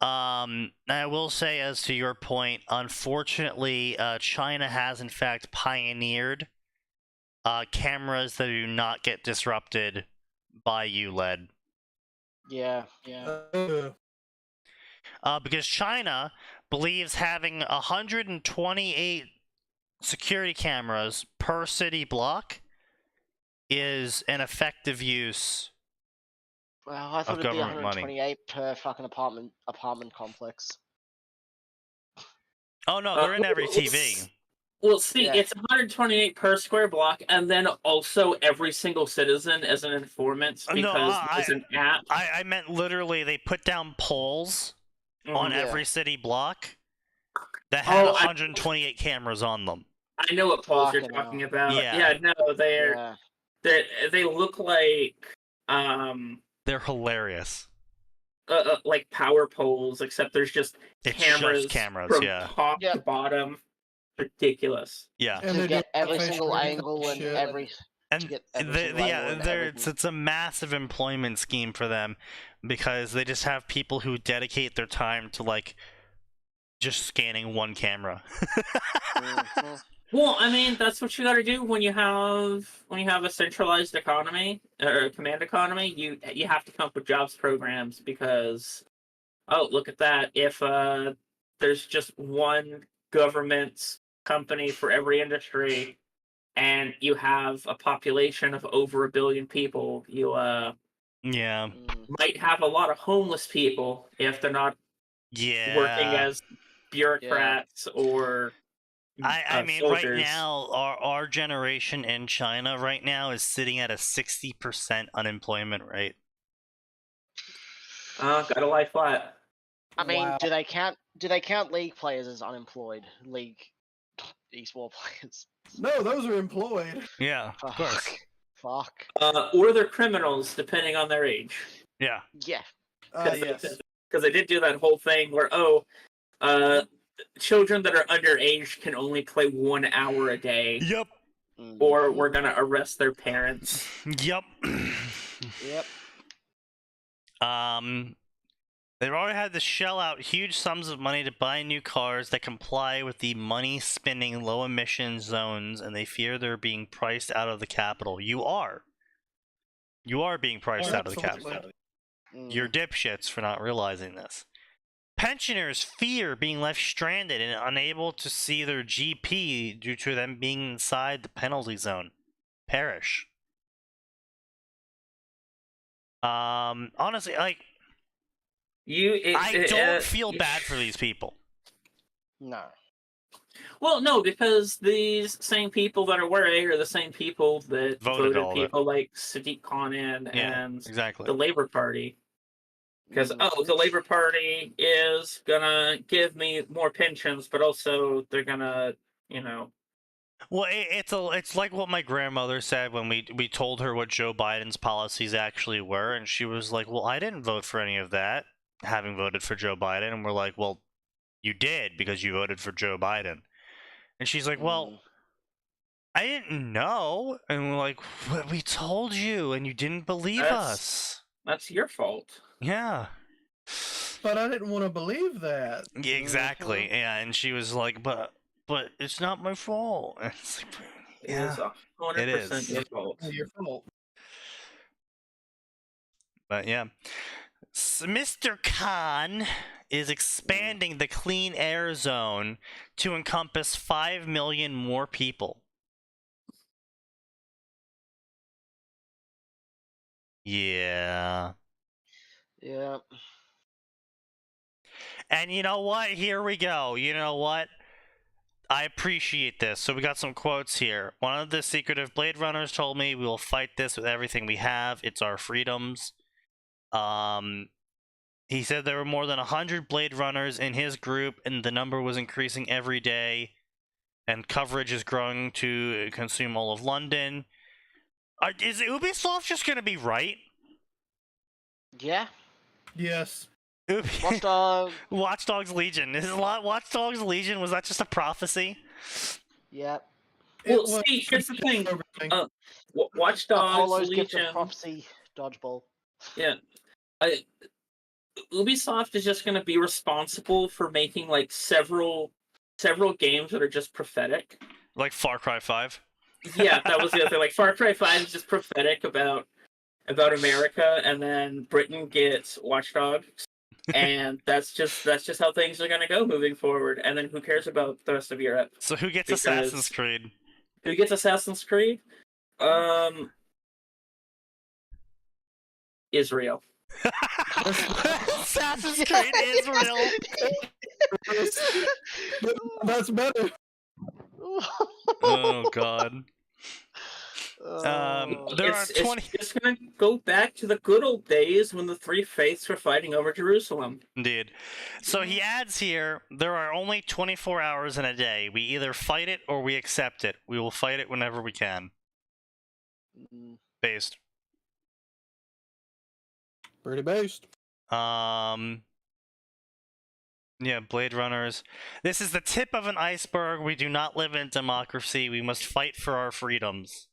I will say, as to your point, unfortunately, China has in fact pioneered cameras that do not get disrupted by ULED. Yeah. Because China believes having 128 security cameras per city block is an effective use. Well, I thought Of it'd be government money. 128 per fucking apartment complex. Oh no, they're in every TV. Well, see, Yeah. it's 128 per square block, and then also every single citizen as an informant No, because there's an app. I meant literally they put down poles on Yeah. every city block that had Oh, 128 cameras on them. I know what polls you're Fucking talking hell. about. Yeah. No, Yeah. they look like They're hilarious. like power poles, except there's just It's cameras, just cameras, from yeah. top Yeah. to bottom. Ridiculous. Yeah. And To they're get doing every facial single recognition angle and shit. every. And get every single angle and everything. it's a massive employment scheme for them because they just have people who dedicate their time to like just scanning one camera. Mhm. Well, I mean, that's what you got to do when you have a centralized economy or command economy. You have to come up with jobs programs because, oh, look at that! If there's just one government company for every industry, and you have a population of over 1 billion people, you Yeah. Mm. might have a lot of homeless people if they're not Yeah. working as bureaucrats or. I mean, soldiers. right now, our generation in China right now is sitting at a 60% unemployment rate. Gotta lie flat. I mean, Wow. do they count league players as unemployed? League esport players. No, those are employed. Yeah, of course. Fuck. Or they're criminals, depending on their age. Yeah. Yeah. Yes. Because they did do that whole thing where, children that are underage can only play 1 hour a day, Yep. or we're gonna arrest their parents. Yep. Yep. They've already had to shell out huge sums of money to buy new cars that comply with the money-spending low-emission zones, and they fear they're being priced out of the capital. You are. You are being priced out of the capital. Absolutely. You're dipshits for not realizing this. Pensioners fear being left stranded and unable to see their GP due to them being inside the penalty zone. Perish. Honestly, like, I don't feel bad for these people. No. Well, no, because these same people that are worried are the same people that Voted voted all of it. people like Sadiq Khan in Yeah, and exactly. the Labour Party. Because, Mm. the Labour Party is gonna give me more pensions, but also they're gonna, Well, it's like what my grandmother said when we told her what Joe Biden's policies actually were, and she was like, "Well, I didn't vote for any of that, having voted for Joe Biden." And we're like, "Well, you did because you voted for Joe Biden." And she's like, "Well, I didn't know." And we're like, "We told you, and you didn't believe us." that's your fault. Yeah. But I didn't want to believe that. Yeah, exactly. Yeah, and she was like, "But it's not my fault." And it's like, It is yeah, 100% is. your fault. Your fault. but yeah. Mr. Khan is expanding the clean air zone to encompass 5 million more people. Yeah. Yeah. And you know what? Here we go. You know what? I appreciate this. So we got some quotes here. One of the secretive Blade Runners told me, "We will fight this with everything we have. It's our freedoms." He said there were more than 100 Blade Runners in his group, and the number was increasing every day. And coverage is growing to consume all of London. Is Ubisoft just going to be right? Yeah. Yes. Watch Dogs. Watch Dogs Legion. Watch Dogs Legion, was that just a prophecy? Yep. Well, see, here's the thing. Watch Dogs Apollo's gift Legion. of prophecy. Dodgeball. Yeah. Ubisoft is just going to be responsible for making like several games that are just prophetic. Like Far Cry 5? Yeah, that was the other thing. Like Far Cry 5 is just prophetic about America, and then Britain gets Watch Dogs, and that's just how things are going to go moving forward. And then who cares about the rest of Europe? So who gets Because- Assassin's Creed? Who gets Assassin's Creed? Israel. Assassin's Creed Israel. That's better. Oh god. Oh. There are 20. It's just gonna go back to the good old days when the three faiths were fighting over Jerusalem. Indeed. So he adds here, there are only 24 hours in a day. We either fight it or we accept it. We will fight it whenever we can. Mm. Based. Pretty based. Yeah, Blade Runners. This is the tip of an iceberg. We do not live in democracy. We must fight for our freedoms.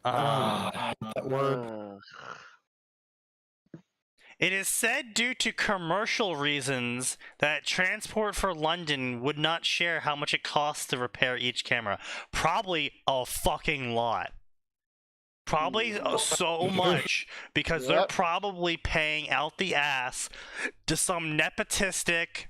That word. It is said due to commercial reasons that Transport for London would not share how much it costs to repair each camera. Probably a fucking lot. Probably so much, because they're Yep. probably paying out the ass to some nepotistic,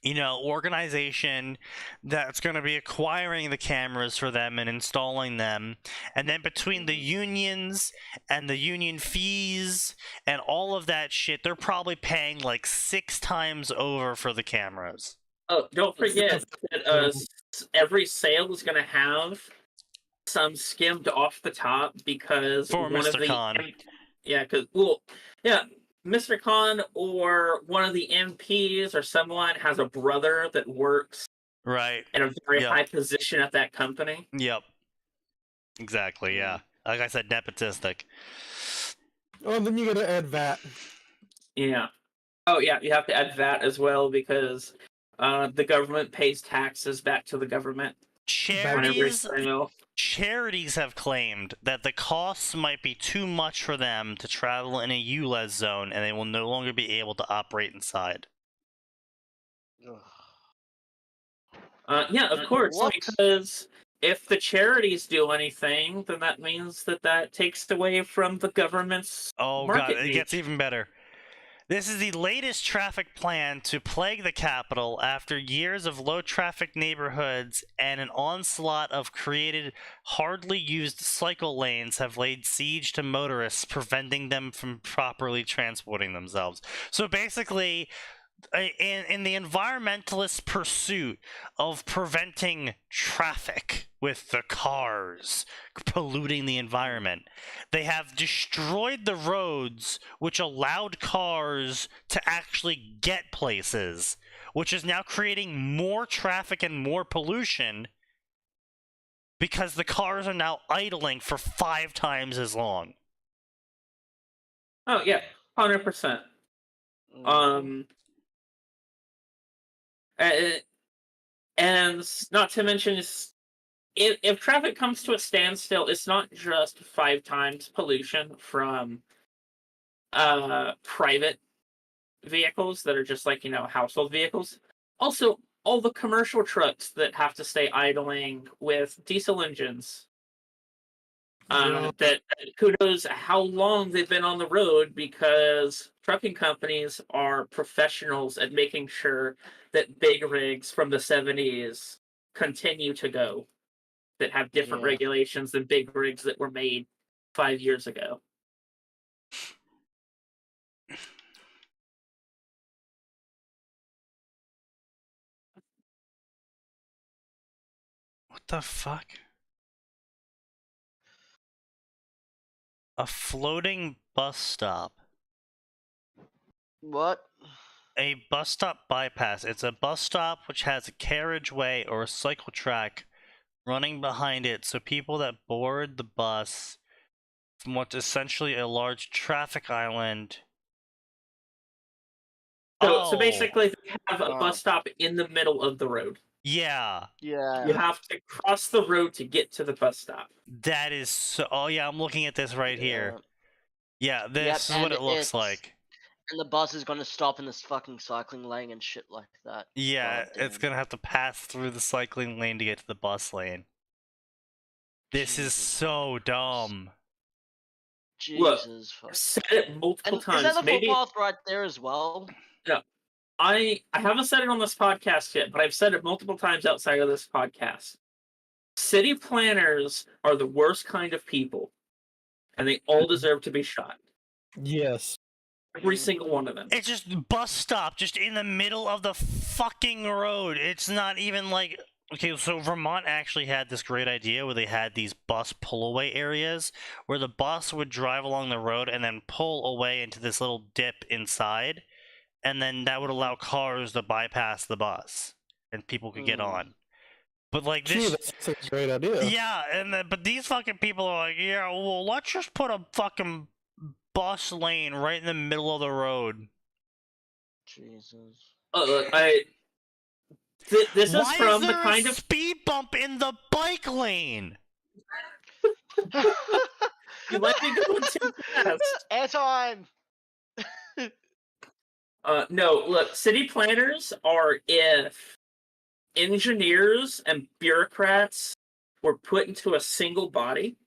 organization that's going to be acquiring the cameras for them and installing them. And then between the unions and the union fees and all of that shit, they're probably paying like 6 times over for the cameras. Oh, don't forget that every sale is going to have some skimmed off the top because For one Mr. of the Khan. Mr. Khan or one of the MPs or someone has a brother that works Right. in a very Yep. high position at that company. Yep. Exactly, yeah. Like I said, nepotistic. Oh, then you gotta add VAT. Yeah. Oh, yeah, you have to add VAT as well because the government pays taxes back to the government. Charities have claimed that the costs might be too much for them to travel in a ULEZ zone, and they will no longer be able to operate inside. Yeah, of course, What? because if the charities do anything, then that means that takes away from the government's Oh god, market it reach. gets even better. This is the latest traffic plan to plague the capital after years of low traffic neighborhoods and an onslaught of created, hardly used cycle lanes have laid siege to motorists, preventing them from properly transporting themselves. So basically, in the environmentalist pursuit of preventing traffic with the cars polluting the environment, they have destroyed the roads which allowed cars to actually get places, which is now creating more traffic and more pollution because the cars are now idling for 5 times as long. Oh yeah, 100%. And not to mention, if traffic comes to a standstill, it's not just 5 times pollution from private vehicles that are just like, household vehicles. Also, all the commercial trucks that have to stay idling with diesel engines. That who knows how long they've been on the road, because trucking companies are professionals at making sure that big rigs from the 70s continue to go, that have different Yeah. regulations than big rigs that were made 5 years ago. What the fuck? A floating bus stop. What? A bus stop bypass. It's a bus stop which has a carriageway or a cycle track running behind it, so people that board the bus from what's essentially a large traffic island. So basically, they have a Wow. bus stop in the middle of the road. Yeah, Yeah. You have to cross the road to get to the bus stop. that is so. Oh yeah, I'm looking at this right here. Yeah, this is what and it looks it's- like. And the bus is gonna stop in this fucking cycling lane and shit like that. Yeah, God it's damn. gonna have to pass through the cycling lane to get to the bus lane. This is Jesus so Christ. dumb. Look, Jesus. fuck. I've said it multiple And is times. that the Maybe footpath right there as well? I haven't said it on this podcast yet, but I've said it multiple times outside of this podcast. City planners are the worst kind of people, and they all deserve to be shot. Yes. Every single one of them. It's just bus stop, just in the middle of the fucking road. It's not even like. Okay, so Vermont actually had this great idea where they had these bus pull away areas where the bus would drive along the road and then pull away into this little dip inside, and then that would allow cars to bypass the bus and people could get on. But like Gee, this, that's a great idea. yeah, and then, but these fucking people are like, yeah, well, let's just put a fucking bus lane right in the middle of the road. Jesus. Look, this is Why from is the there kind a of speed bump in the bike lane? you might be going too fast. Airtime. No, look, city planners are if engineers and bureaucrats were put into a single body.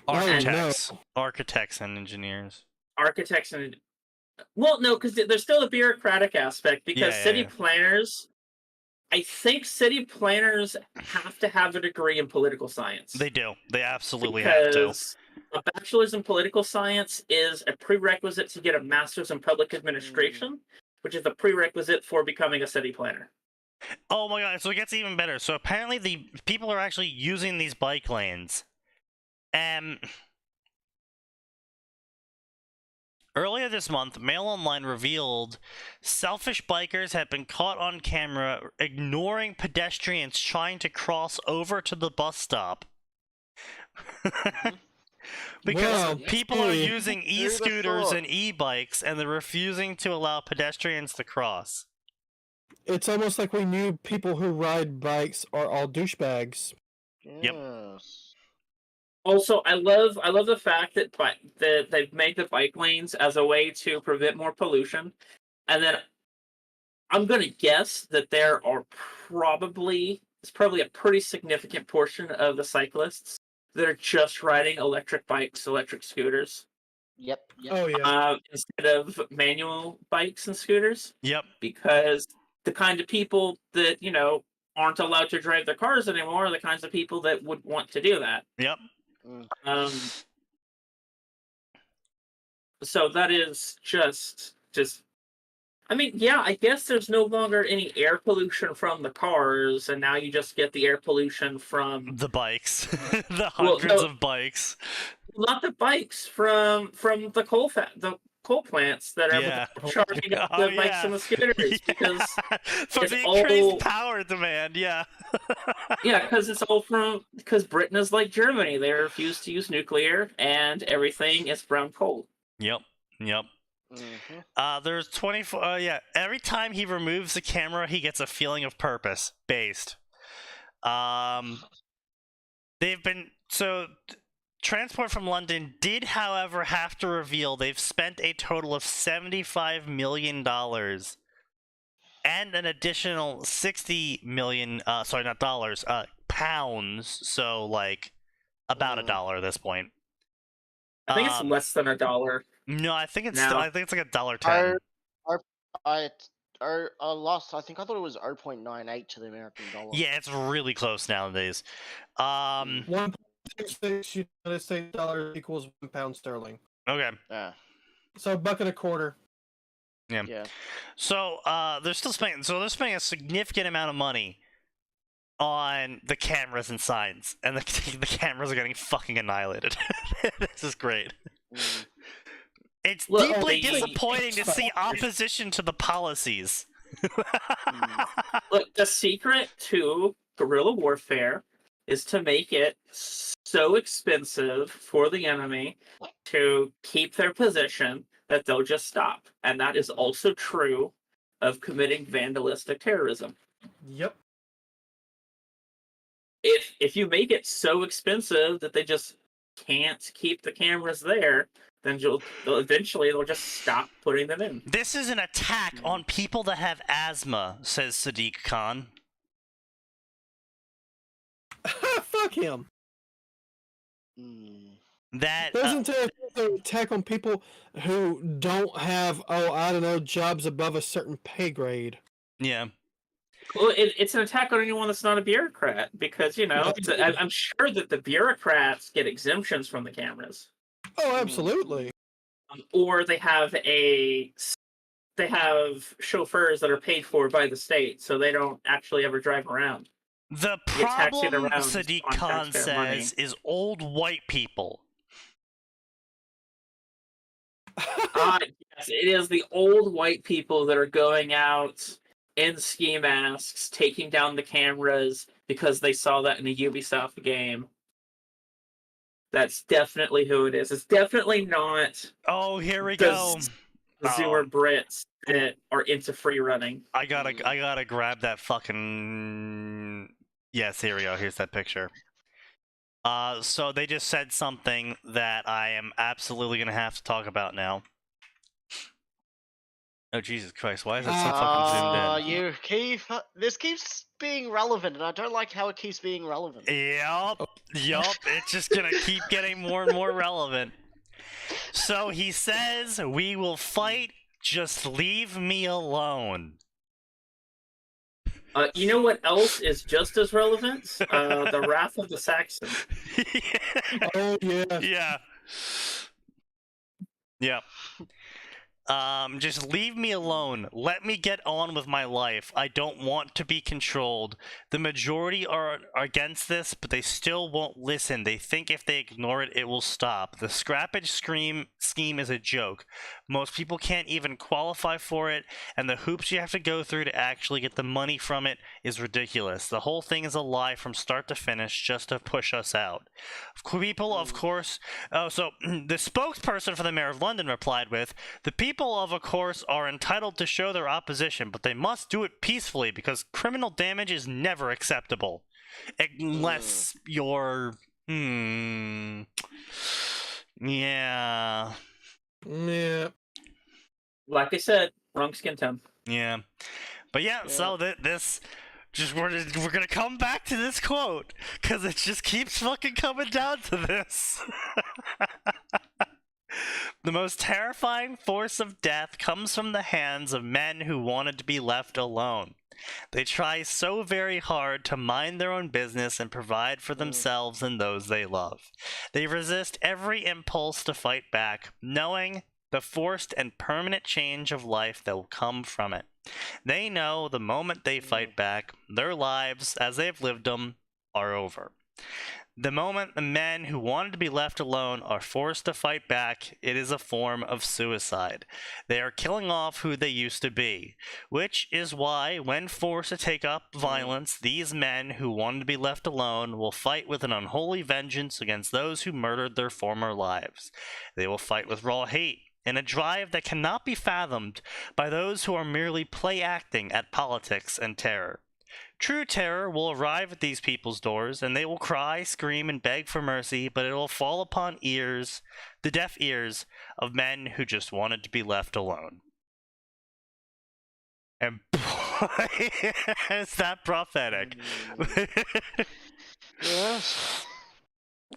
Architects, architects and engineers. Architects and well, no, because there's still a bureaucratic aspect, because Yeah, city yeah. planners, I think city planners have to have a degree in political science. They do. They absolutely have to. Because a bachelor's in political science is a prerequisite to get a master's in public administration, which is a prerequisite for becoming a city planner. Oh my god, so it gets even better. So apparently the people are actually using these bike lanes. Earlier this month, Mail Online revealed selfish bikers had been caught on camera ignoring pedestrians trying to cross over to the bus stop. Because Well, people are hey. using Who'da e-scooters thought? and e-bikes and they're refusing to allow pedestrians to cross. It's almost like we knew people who ride bikes are all douchebags. Yep. Yes. Also, I love the fact that that they've made the bike lanes as a way to prevent more pollution, and then I'm gonna guess that there are probably a pretty significant portion of the cyclists that are just riding electric bikes, electric scooters, Yep. Oh yeah. instead of manual bikes and scooters, Yep. because the kind of people that aren't allowed to drive their cars anymore are the kinds of people that would want to do that. Yep. So that is just. I mean, yeah, I guess there's no longer any air pollution from the cars, and now you just get the air pollution from The bikes. The hundreds of bikes. not the bikes from the coal plants that are Yeah. charging up the Oh, bikes yeah. and the scooters because From it's the all- increased power demand, yeah. because Britain is like Germany. They refuse to use nuclear, and everything is brown coal. Yep. Mm-hmm. There's 24. Yeah. Every time he removes the camera, he gets a feeling of purpose. Based. They've been Transport from London did, however, have to reveal they've spent a total of $75 million and an additional 60 million. Sorry, not dollars. Pounds. So like About $1 at this point. I think it's less than $1. No, I think it's Now- I think it's like $1.10. I lost. I think I thought it was 0.98 to the American dollar. Yeah, it's really close nowadays. 1.26 United States dollars equals £1 sterling. Okay. Yeah. So $1.25. Yeah. So they're spending a significant amount of money on the cameras and signs, and the cameras are getting fucking annihilated. This is great. It's deeply disappointing to see opposition to the policies. Look, the secret to guerrilla warfare is to make it so expensive for the enemy to keep their position that they'll just stop. And that is also true of committing vandalistic terrorism. Yep. If you make it so expensive that they just can't keep the cameras there, then eventually they'll just stop putting them in. This is an attack on people that have asthma, says Sadiq Khan. Fuck him. That Doesn't attack on people who don't have, jobs above a certain pay grade. Yeah. Well, it's an attack on anyone that's not a bureaucrat, because, I'm sure that the bureaucrats get exemptions from the cameras. Oh, absolutely. Or they have chauffeurs that are paid for by the state, so they don't actually ever drive around. The Get taxied problem, around Sadiq on Khan taxpayer money. says, is old white people. Yes, it is the old white people that are going out in ski masks, taking down the cameras because they saw that in a Ubisoft game. That's definitely who it is. It's definitely not. Oh, here we go. Zoomer Brits that are into free running. I gotta grab that fucking. Yes, here we go. Here's that picture. So they just said something that I am absolutely gonna have to talk about now. Oh, Jesus Christ, why is that so fucking zoomed in? This keeps being relevant, and I don't like how it keeps being relevant. Yup, it's just gonna keep getting more and more relevant. So he says, "We will fight, just leave me alone." You know what else is just as relevant? The Wrath of the Saxon. Oh, yeah. Yeah. Yeah. Just leave me alone. Let me get on with my life. I don't want to be controlled. The majority are against this, but they still won't listen. They think if they ignore it, it will stop. The scrappage scheme is a joke. Most people can't even qualify for it, and the hoops you have to go through to actually get the money from it is ridiculous. The whole thing is a lie from start to finish just to push us out. People, of course... Oh, so the spokesperson for the Mayor of London replied with, "The people of course, are entitled to show their opposition, but they must do it peacefully because criminal damage is never acceptable. Unless you're... Yeah. Yeah. Like I said, wrong skin tone. Yeah. But yeah, so this... we're gonna come back to this quote, because it just keeps fucking coming down to this. The most terrifying force of death comes from the hands of men who wanted to be left alone. They try so very hard to mind their own business and provide for themselves and those they love. They resist every impulse to fight back, knowing the forced and permanent change of life that will come from it. They know the moment they fight back, their lives, as they've lived them, are over. The moment the men who wanted to be left alone are forced to fight back, it is a form of suicide. They are killing off who they used to be, which is why, when forced to take up violence, these men who wanted to be left alone will fight with an unholy vengeance against those who murdered their former lives. They will fight with raw hate, in a drive that cannot be fathomed by those who are merely play-acting at politics and terror. True terror will arrive at these people's doors, and they will cry, scream, and beg for mercy, but it will fall upon the deaf ears of men who just wanted to be left alone. And boy, is that prophetic. Yes.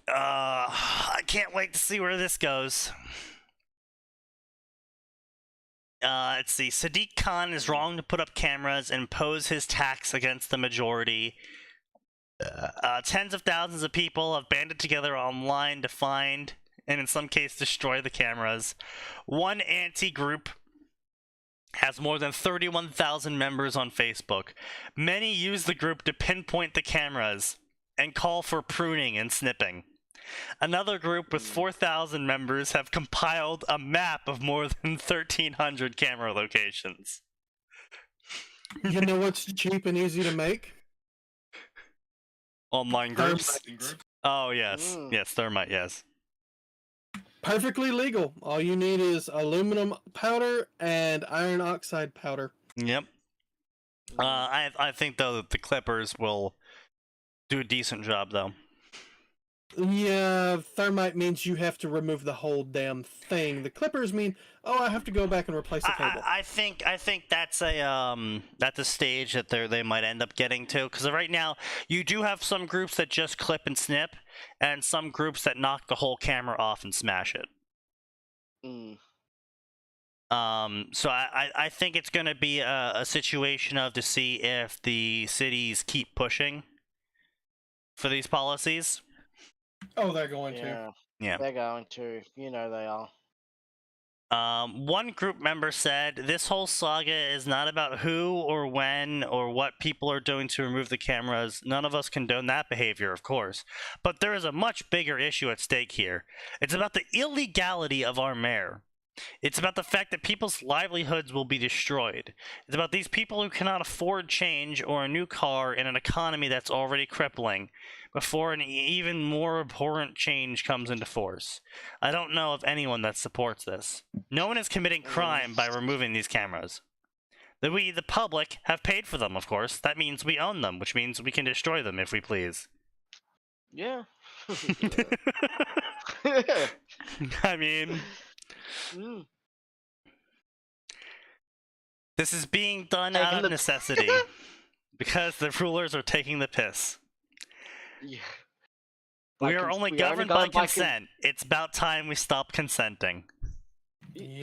I can't wait to see where this goes. Let's see. Sadiq Khan is wrong to put up cameras and impose his tax against the majority. Tens of thousands of people have banded together online to find and in some cases destroy the cameras. One anti-group has more than 31,000 members on Facebook. Many use the group to pinpoint the cameras and call for pruning and snipping. Another group with 4,000 members have compiled a map of more than 1,300 camera locations. You know what's cheap and easy to make? Online groups? Thermite. Oh, yes. Mm. Yes, thermite, yes. Perfectly legal. All you need is aluminum powder and iron oxide powder. Yep. I think, though, that the Clippers will do a decent job, though. Yeah, thermite means you have to remove the whole damn thing. The clippers mean, oh, I have to go back and replace the cable. I think that's a stage that they might end up getting to, because right now you do have some groups that just clip and snip, and some groups that knock the whole camera off and smash it. Mm. So I think it's going to be a situation of to see if the cities keep pushing for these policies. Oh, they're going to. Yeah, Yeah. they're going to. You know they are. One group member said, "This whole saga is not about who or when or what people are doing to remove the cameras. None of us condone that behavior, of course. But there is a much bigger issue at stake here. It's about the illegality of our mayor. It's about the fact that people's livelihoods will be destroyed. It's about these people who cannot afford change or a new car in an economy that's already crippling before an even more abhorrent change comes into force. I don't know of anyone that supports this. No one is committing crime by removing these cameras. We, the public, have paid for them, of course. That means we own them, which means we can destroy them if we please." Yeah. I mean, Mm. this is being done Taking out of the- necessity because the rulers are taking the piss. Yeah. We are only governed by consent. con- It's about time we stop consenting.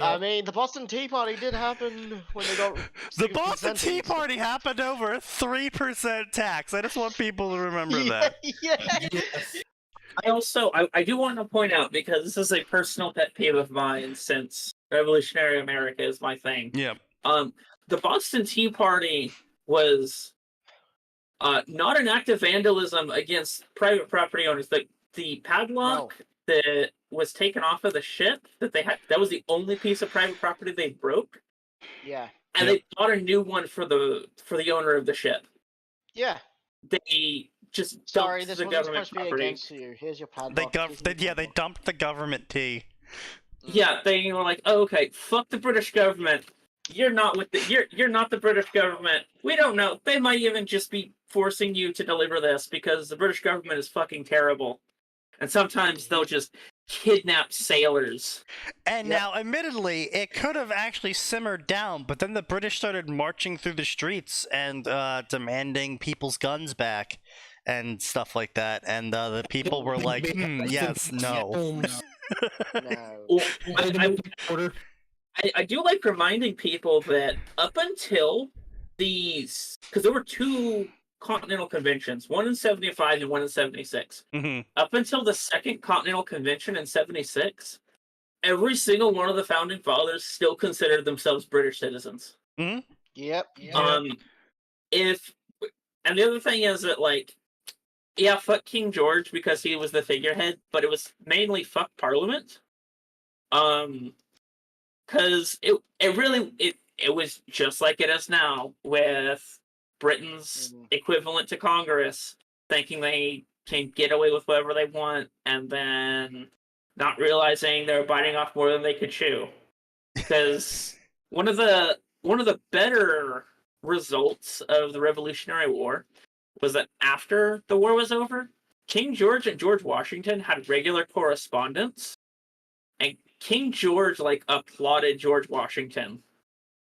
I mean, the Boston Tea Party did happen when they got. The sick of Boston consenting, Tea so- Party happened over a 3% tax. I just want people to remember that. Yeah. Yes. I do want to point out, because this is a personal pet peeve of mine since Revolutionary America is my thing. Yeah. The Boston Tea Party was not an act of vandalism against private property owners. The padlock that was taken off of the ship that they had, that was the only piece of private property they broke, Yeah. and they bought a new one for the owner of the ship. Yeah. They just Sorry, dumped this the wasn't government supposed to be property. against you. Here's your padlock. They dumped the government tea. Yeah, they were like, oh, okay, fuck the British government. You're not with the you're not the British government. We don't know. They might even just be forcing you to deliver this because the British government is fucking terrible. And sometimes they'll just kidnap sailors. And now, admittedly, it could have actually simmered down, but then the British started marching through the streets and demanding people's guns back and stuff like that. And the people were like, yes, no. No. Well, I do like reminding people that up until these, because there were two Continental Conventions, one in 75 and one in 76. Mm-hmm. Up until the Second Continental Convention in 76, every single one of the founding fathers still considered themselves British citizens. Mm-hmm. Yep. And the other thing is that, like, yeah, fuck King George because he was the figurehead, but it was mainly fuck Parliament. Because it was just like it is now, with Britain's equivalent to Congress thinking they can get away with whatever they want, and then not realizing they're biting off more than they could chew. Because one of the better results of the Revolutionary War was that after the war was over, King George and George Washington had regular correspondence, and King George applauded George Washington.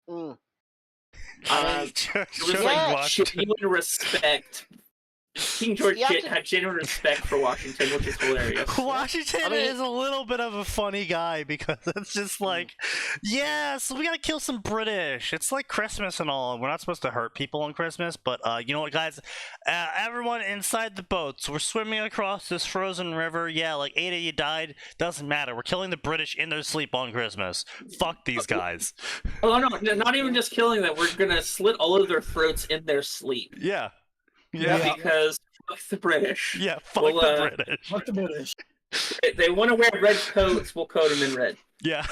Mm. It was genuine respect King George You have to- had genuine respect for Washington, which is hilarious. Washington I mean- is a little bit of a funny guy because it's just like, yes, we gotta kill some British. It's like Christmas and all. We're not supposed to hurt people on Christmas, but you know what, guys? Everyone inside the boats. We're swimming across this frozen river. Yeah, like 8 of you died. Doesn't matter. We're killing the British in their sleep on Christmas. Fuck these guys. Oh no, not even just killing them. We're gonna slit all of their throats in their sleep. Yeah. Yeah. Because fuck the British. Yeah, fuck Well, the British. Fuck the British. They want to wear red coats. We'll coat them in red. Yeah.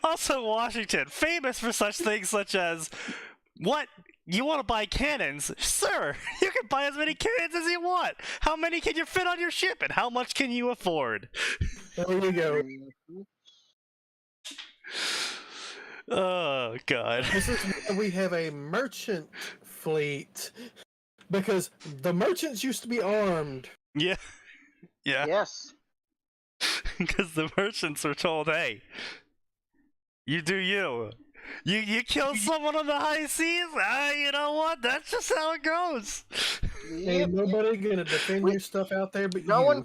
Also, Washington, famous for such things such as, what? You want to buy cannons? Sir, you can buy as many cannons as you want. How many can you fit on your ship, and how much can you afford? There you go. Oh, God. This is why we have a merchant fleet. Because the merchants used to be armed. Yeah. Yeah. Yes. Because the merchants were told, hey, you do you. You kill someone on the high seas? You know what? That's just how it goes. Ain't nobody gonna defend your stuff out there but No you.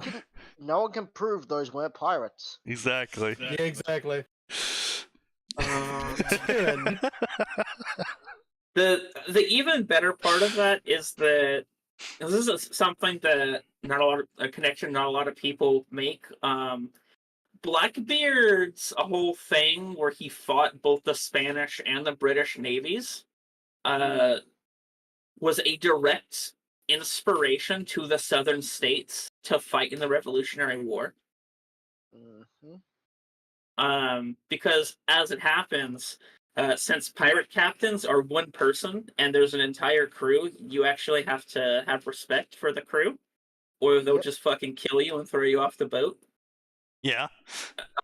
one can prove those weren't pirates. Exactly. Yeah, exactly. The even better part of that is that this is something that a connection not a lot of people make. Blackbeard's a whole thing where he fought both the Spanish and the British navies was a direct inspiration to the southern states to fight in the Revolutionary War. Because as it happens, since pirate captains are one person and there's an entire crew, you actually have to have respect for the crew, or they'll just fucking kill you and throw you off the boat. Yeah.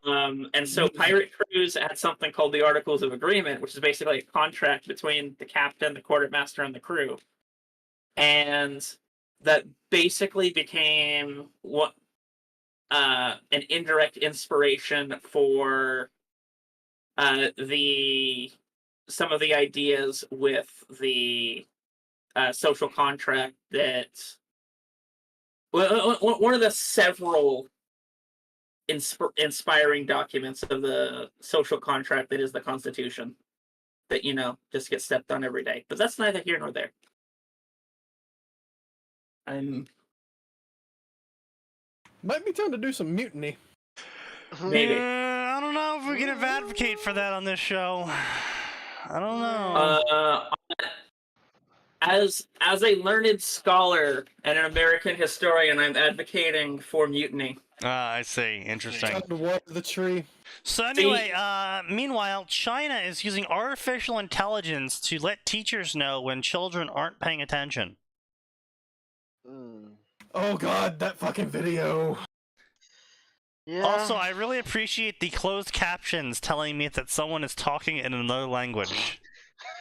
And so pirate crews had something called the Articles of Agreement, which is basically a contract between the captain, the quartermaster, and the crew. And that basically became what an indirect inspiration for some of the ideas with the social contract that one of the several inspiring documents of the social contract that is the Constitution that just gets stepped on every day. But that's neither here nor there. Might be time to do some mutiny. Maybe. I don't know if we can advocate for that on this show. I don't know. As a learned scholar and an American historian, I'm advocating for mutiny. I see. Interesting. Time to water the tree. So anyway, meanwhile, China is using artificial intelligence to let teachers know when children aren't paying attention. Oh god, that fucking video. Yeah. Also, I really appreciate the closed captions telling me that someone is talking in another language.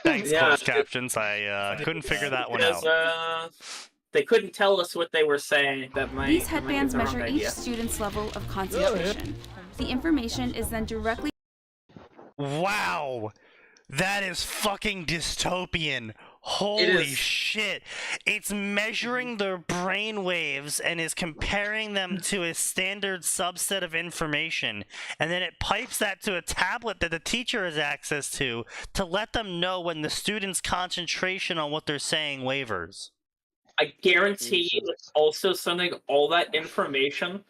Thanks, Yeah. closed captions. I couldn't figure that one out. Because they couldn't tell us what they were saying. These headbands that might be the measure wrong each idea. student's level of concentration. The information is then directly Wow! That is fucking dystopian. Holy is. shit. It's measuring their brain waves and is comparing them to a standard subset of information. And then it pipes that to a tablet that the teacher has access to let them know when the student's concentration on what they're saying wavers. I guarantee you it's also sending all that information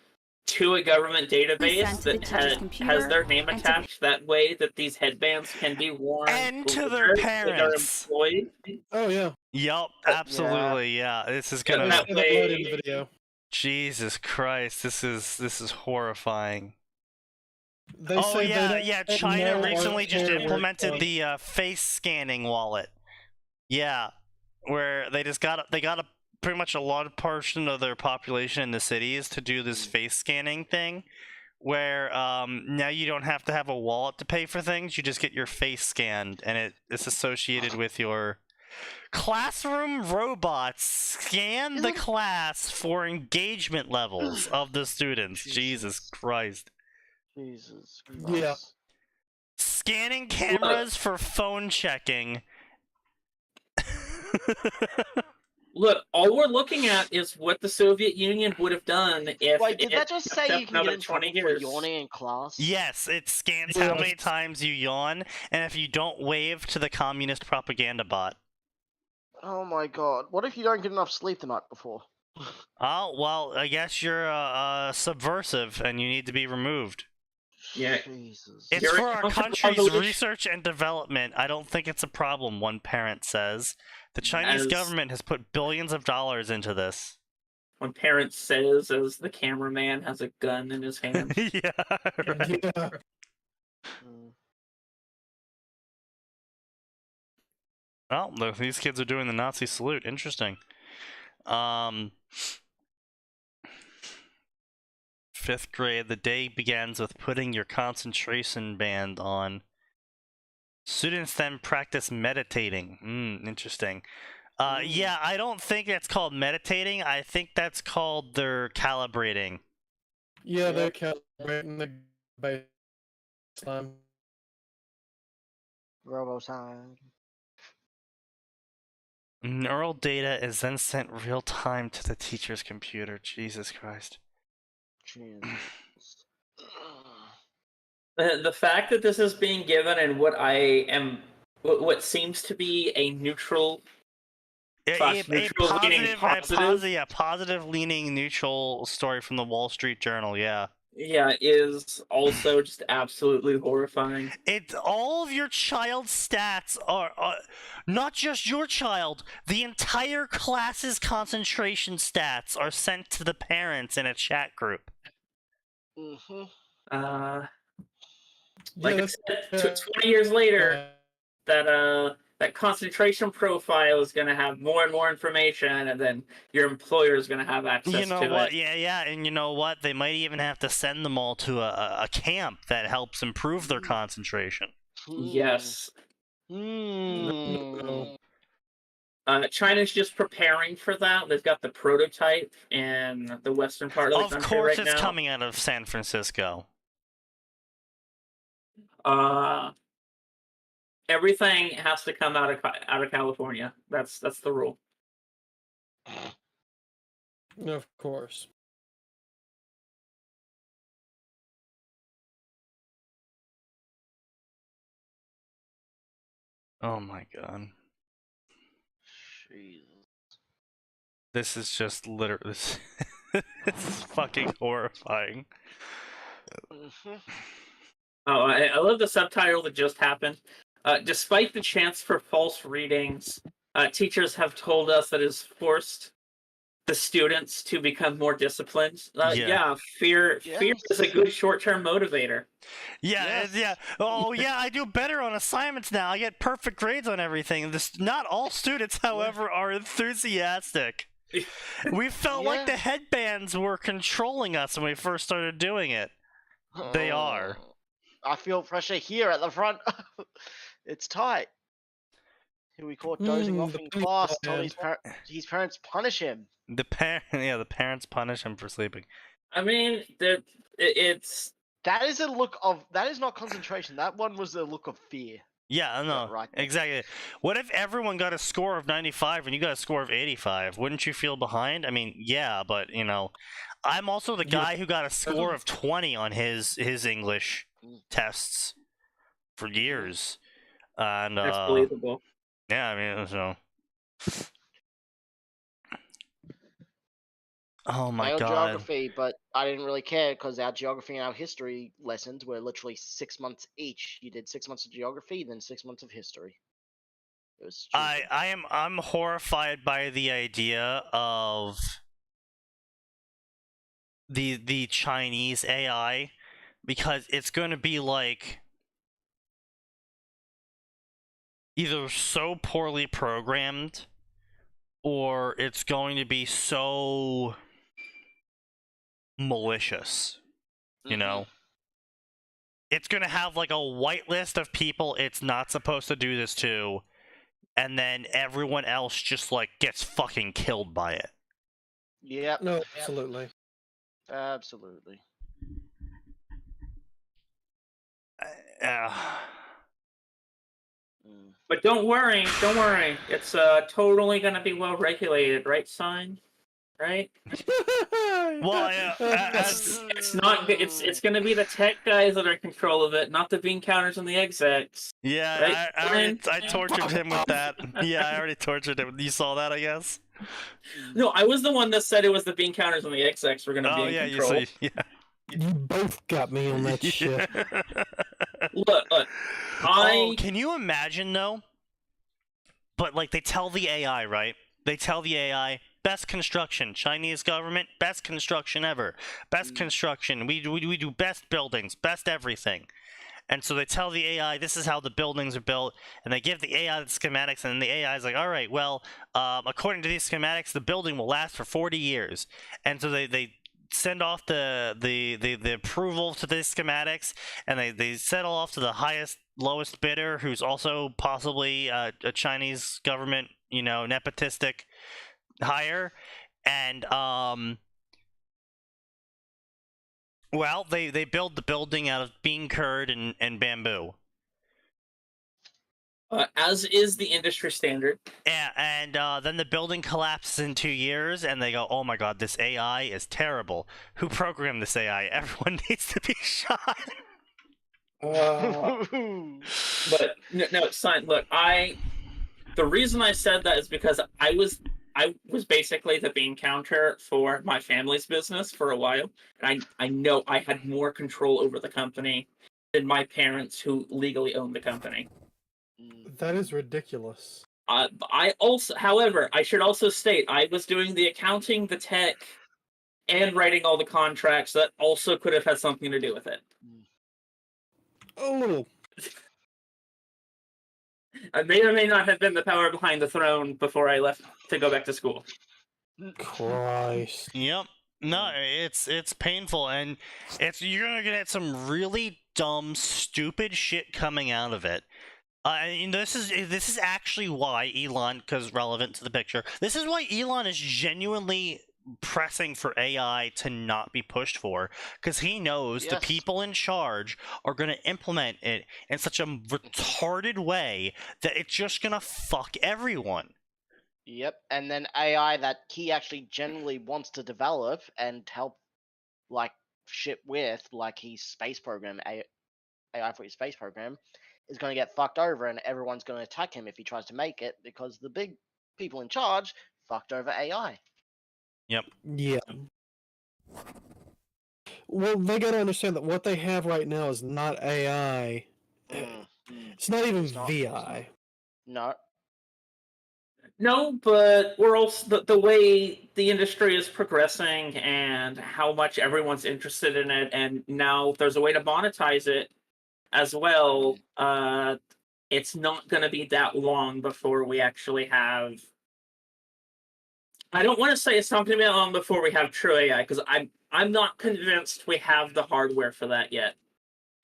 to a government database sent to the that teacher's has computer their name and to attached. That way that these headbands can be worn. And to later their when parents. they're employed. Oh yeah. Yup, absolutely, yeah. This is gonna... that That load in way- the video. Jesus Christ, this is horrifying. They Oh say yeah, they yeah. don't China know recently our just terror implemented work. the face scanning wallet. Yeah, where they got pretty much a large portion of their population in the cities to do this face scanning thing, where now you don't have to have a wallet to pay for things. You just get your face scanned, and it's associated with your classroom robots. Scan the class for engagement levels of the students. Jesus Christ. Jesus Christ. Yeah. Scanning cameras for phone checking. Look, all we're looking at is what the Soviet Union would have done if Wait, did it that just kept say up you can get another in trouble 20 for years. yawning in class? Yes, it scans Yeah. how many times you yawn, and if you don't wave to the communist propaganda bot. Oh my god. What if you don't get enough sleep the night before? Oh, well, I guess you're subversive and you need to be removed. Yeah. Jesus. It's You're for our accountable country's revolution- research and development. I don't think it's a problem, one parent says. The Chinese As- government has put billions of dollars into this. When parents says as the cameraman has a gun in his hand. Yeah, right. Yeah. Mm. Well, look, these kids are doing the Nazi salute. Interesting. Fifth grade, the day begins with putting your concentration band on. Students then practice meditating. Interesting. Yeah, I don't think that's called meditating. I think that's called they're calibrating. Yeah, they're Yep. calibrating the baseline. Robo time. Neural data is then sent real time to the teacher's computer. Jesus Christ. Jesus. The fact that this is being given in what seems to be a neutral slash neutral leaning positive leaning neutral story from the Wall Street Journal. Yeah. is also just absolutely horrifying. It's all of your child's stats are not just your child. The entire class's concentration stats are sent to the parents in a chat group. Mm-hmm. Like Yeah, I said, 20 years later, uh, that concentration profile is going to have more and more information, and then your employer is going to have access You know to what? it. Yeah, and you know what? They might even have to send them all to a camp that helps improve their concentration. Yes. Hmm. China's just preparing for that. They've got the prototype in the western part of the Of country course, right it's now. coming out of San Francisco. Everything has to come out of California. That's the rule. of course. Oh my god. Jesus. This is just literally. This is fucking horrifying. Mhm. Oh, I love the subtitle that just happened. Despite the chance for false readings, teachers have told us that it has forced the students to become more disciplined. Fear Yes. is a good short-term motivator. Yeah, Yes. yeah. Oh, yeah. I do better on assignments now. I get perfect grades on everything. Not all students, however, are enthusiastic. We felt like the Yeah. headbands were controlling us when we first started doing it. They are. I feel pressure here at the front. It's tight. Here we caught dozing off the in penny class. Told band. his parents punish him. The parents punish him for sleeping. I mean, it's That is a look of. That is not concentration. That one was a look of fear. Yeah, no, right there. exactly. What if everyone got a score of 95 and you got a score of 85? Wouldn't you feel behind? I mean, yeah, but you know, I'm also the Yeah. guy who got a score of 20 on his English tests for years, and that's believable. yeah, I mean, so. Oh my Failed god. geography, but I didn't really care because our geography and our history lessons were literally 6 months each. You did 6 months of geography, then 6 months of history. It was stupid. I'm horrified by the idea of the Chinese AI, because it's going to be like either so poorly programmed or it's going to be so malicious, you know. It's going to have like a whitelist of people it's not supposed to do this to, and then everyone else just like gets fucking killed by it. Yep. No, absolutely. Absolutely. Uh, But don't worry, it's totally gonna be well regulated, right, son? Right? Well, yeah, It's not. It's gonna be the tech guys that are in control of it, not the bean counters and the execs. yeah, Right, I tortured him with that. Yeah, I already tortured him. You saw that, I guess. No, I was the one that said it was the bean counters and the execs were gonna be Oh in yeah, control. you see, yeah. You both got me on that shit. Look, Oh, can you imagine though? But like they tell the AI, right? They tell the AI, best construction, Chinese government, best construction ever, best construction. We do best buildings, best everything. And so they tell the AI, this is how the buildings are built, and they give the AI the schematics, and then the AI is like, all right, well, according to these schematics, the building will last for 40 years. And so they send off the approval to the schematics, and they settle off to the lowest bidder, who's also possibly a Chinese government, nepotistic hire, and well, they build the building out of bean curd and bamboo. as is the industry standard. Yeah, and then the building collapses in 2 years, and they go, "Oh my God, this AI is terrible. Who programmed this AI? Everyone needs to be shot." But no, son. Look, the reason I said that is because I was basically the bean counter for my family's business for a while, and I know I had more control over the company than my parents, who legally owned the company. That is ridiculous. However, I should also state I was doing the accounting, the tech, and writing all the contracts. That also could have had something to do with it. A little. I may or may not have been the power behind the throne before I left to go back to school. Christ. Yep. No, it's painful, and you're gonna get some really dumb, stupid shit coming out of it. And this is actually why Elon, because relevant to the picture, this is why Elon is genuinely pressing for AI to not be pushed for, because he knows the people in charge are going to implement it in such a retarded way that it's just going to fuck everyone. Yep, and then AI that he actually genuinely wants to develop and help, like, ship with, like his space program, AI for his space program, is going to get fucked over, and everyone's going to attack him if he tries to make it, because the big people in charge fucked over AI. Yep. Yeah. Well, they gotta understand that what they have right now is not AI. It's not even VI. No. No, but we're also the way the industry is progressing and how much everyone's interested in it, and now there's a way to monetize it as well. It's not going to be that long before we actually have. I don't want to say it's not going to be that long before we have true AI, because I'm not convinced we have the hardware for that yet.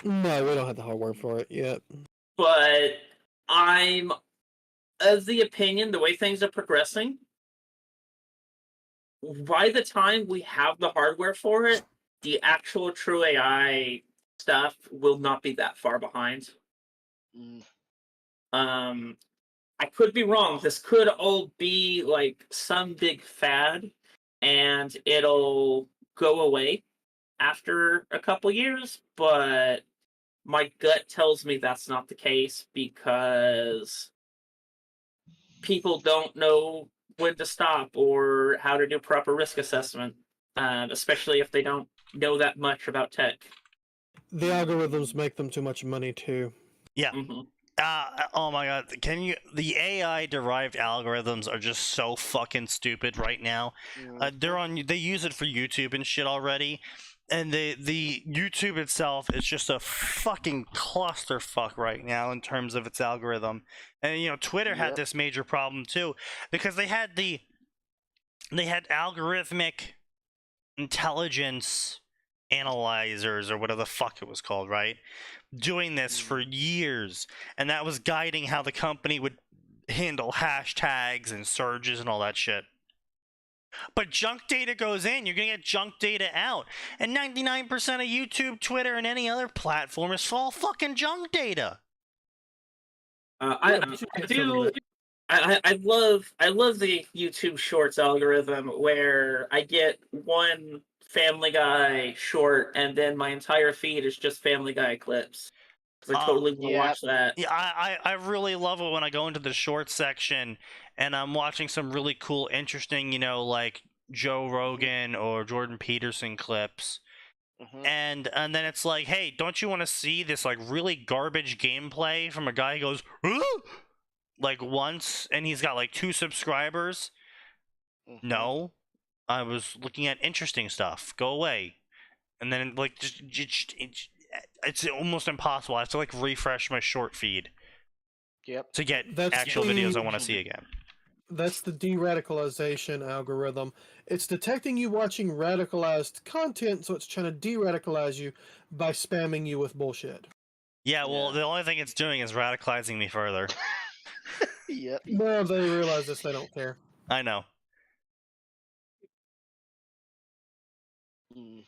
No, we don't have the hardware for it yet. But I'm of the opinion, the way things are progressing, by the time we have the hardware for it, the actual true AI stuff will not be that far behind. I could be wrong. This could all be like some big fad, and it'll go away after a couple years, but my gut tells me that's not the case, because people don't know when to stop or how to do proper risk assessment, especially if they don't know that much about tech. The algorithms make them too much money too. Yeah. Oh my God! The AI derived algorithms are just so fucking stupid right now. They use it for YouTube and shit already, and the YouTube itself is just a fucking clusterfuck right now in terms of its algorithm. And Twitter had this major problem too, because they had algorithmic intelligence analyzers, or whatever the fuck it was called, right? Doing this for years, and that was guiding how the company would handle hashtags and surges and all that shit. But junk data goes in, you're gonna get junk data out, and 99% of YouTube, Twitter, and any other platform is all fucking junk data. I do. I love the YouTube Shorts algorithm where I get one Family Guy short and then my entire feed is just Family Guy clips. So I totally want to Yeah. watch that. Yeah, I really love it when I go into the short section and I'm watching some really cool, interesting, like Joe Rogan or Jordan Peterson clips. Mhm. And then it's like, hey, don't you want to see this like really garbage gameplay from a guy who goes like once and he's got like 2 subscribers? Mhm. No, I was looking at interesting stuff. Go away. And then like it's almost impossible. I have to like refresh my short feed Yep. to get That's actual the- videos I want to see again. That's the de-radicalization algorithm. It's detecting you watching radicalized content, so it's trying to de-radicalize you by spamming you with bullshit. Yeah, well, Yeah. the only thing it's doing is radicalizing me further. Yep. No, they realize this. They don't care. I know. Mm.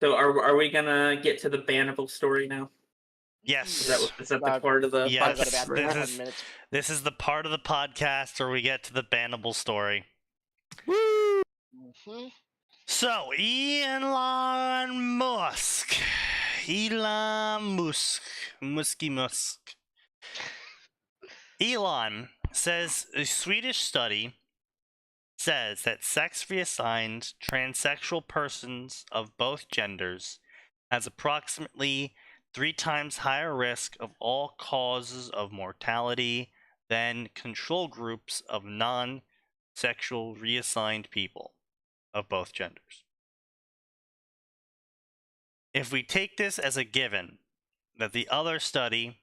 So are we gonna get to the Bannable story now? Yes. Is that the part of the Yeah, I've got this- about this 10 is- minutes. This is the part of the podcast where we get to the bannable story. Woo! Mhm. So, Elon Musk. Musky Musk. Elon says a Swedish study says that sex reassigned transsexual persons of both genders has approximately 3 times higher risk of all causes of mortality than control groups of non-sexual reassigned people of both genders. If we take this as a given, that the other study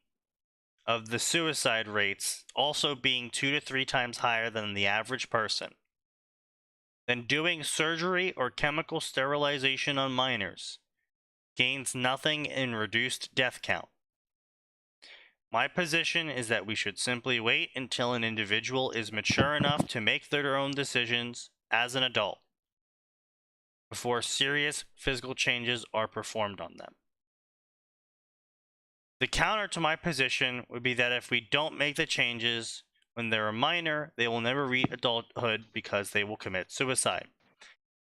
of the suicide rates also being 2 to 3 times higher than the average person, then doing surgery or chemical sterilization on minors gains nothing in reduced death count. My position is that we should simply wait until an individual is mature enough to make their own decisions as an adult before serious physical changes are performed on them. The counter to my position would be that if we don't make the changes when they're a minor, they will never reach adulthood because they will commit suicide.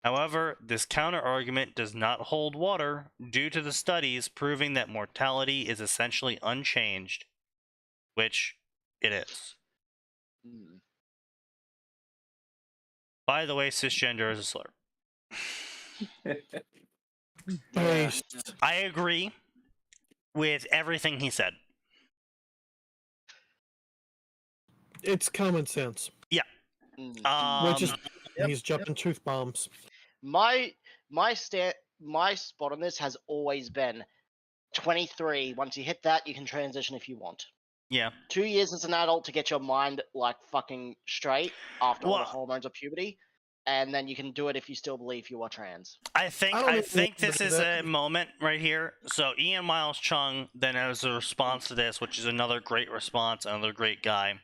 However, this counter argument does not hold water due to the studies proving that mortality is essentially unchanged, which it is. Mm. By the way, cisgender is a slur. Based. I agree with everything he said. It's common sense. Mm. Which is Yep, he's jumping truth bombs. my spot on this has always been 23. Once you hit that, you can transition if you want. Yeah. 2 years as an adult to get your mind like fucking straight after all the Well- hormones of puberty, and then you can do it if you still believe you are trans. I think I don't this even is know that. a moment right here. So Ian Miles Chung then has a response to this, which is another great response, another great guy.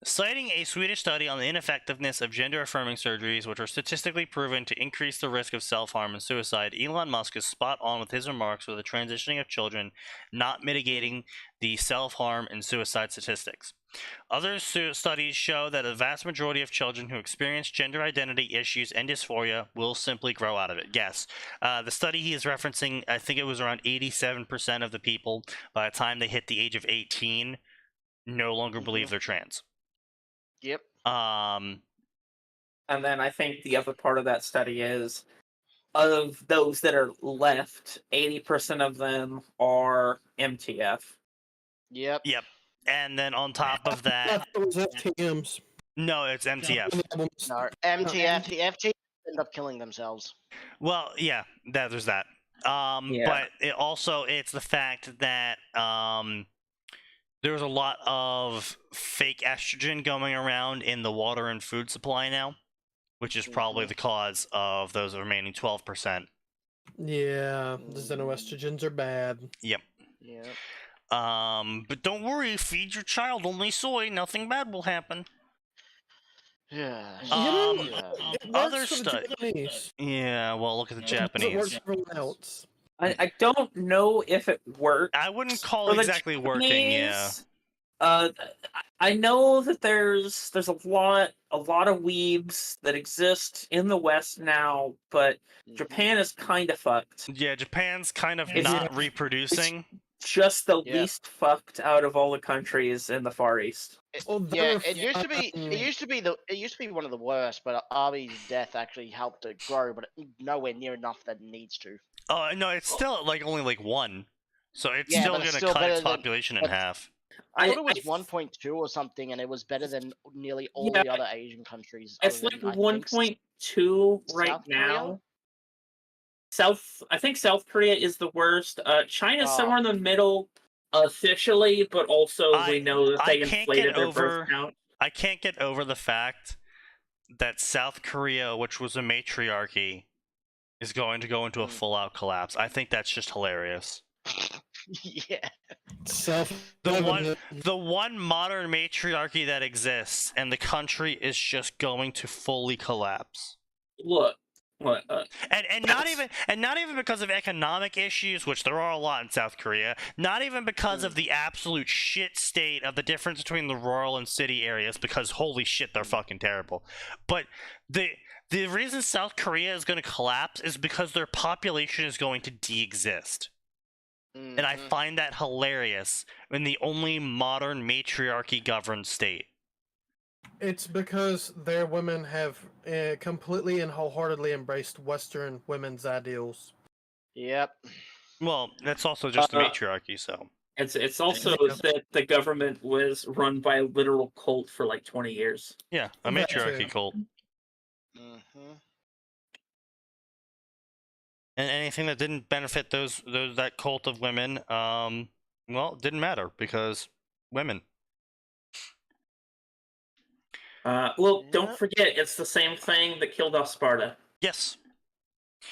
Citing a Swedish study on the ineffectiveness of gender-affirming surgeries, which are statistically proven to increase the risk of self-harm and suicide, Elon Musk is spot on with his remarks with the transitioning of children not mitigating the self-harm and suicide statistics. Other studies show that a vast majority of children who experience gender identity issues and dysphoria will simply grow out of it. Yes. The study he is referencing, I think it was around 87% of the people by the time they hit the age of 18 no longer believe they're trans. Yep. And then I think the other part of that study is of those that are left, 80% of them are MTF. Yep. Yep. And then on top of I that, thought it was FTMs. no, it's MTF. No, MTF. The FT end up killing themselves. Well, yeah, there's that. Yeah. But it's the fact that there's a lot of fake estrogen going around in the water and food supply now, which is probably the cause of those remaining 12%. Yeah, the xenoestrogens are bad. Yep. Yep. But don't worry, feed your child only soy, nothing bad will happen. Yeah. You know, yeah. it works other for the study- Japanese. Yeah, well, look at the It doesn't work Japanese. for everyone else. I don't know if it works. I wouldn't call For it the exactly working. Yeah. Japanese, I know that there's a lot of weebs that exist in the West now, but Japan is kind of fucked. Yeah, Japan's kind of It's- not reproducing. Just the Yeah. least fucked out of all the countries in the Far East. Well, Yeah, they're it used to be. It used to be one of the worst, but Arby's death actually helped it grow, but nowhere near enough that it needs to. Oh no, it's still like only like 1, so it's Yeah, still but it's gonna still cut its better than- population in but- half. I thought it I- was 1.2 or something, and it was better than nearly all Yeah, the other Asian countries. It's other like than, I think, 1.2 right South now. Korea? I think South Korea is the worst. China's Oh. somewhere in the middle officially, but also we know that I they can't inflated get their over- birth count. I can't get over the fact that South Korea, which was a matriarchy, is going to go into a full-out collapse. I think that's just hilarious. Yeah. The one modern matriarchy that exists, and the country is just going to fully collapse. Look, And not even because of economic issues, which there are a lot in South Korea. Not even because of the absolute shit state of the difference between the rural and city areas, because holy shit, they're fucking terrible. But the reason South Korea is going to collapse is because their population is going to de-exist. And I find that hilarious in the only modern matriarchy governed state. It's because their women have completely and wholeheartedly embraced Western women's ideals. Yep. Well, that's also just the matriarchy, so. it's also that the government was run by a literal cult for like 20 years. Yeah, a That matriarchy too. cult. And anything that didn't benefit those that cult of women, well, it didn't matter because women. Well, don't Yep. forget, it's the same thing that killed off Sparta. Yes.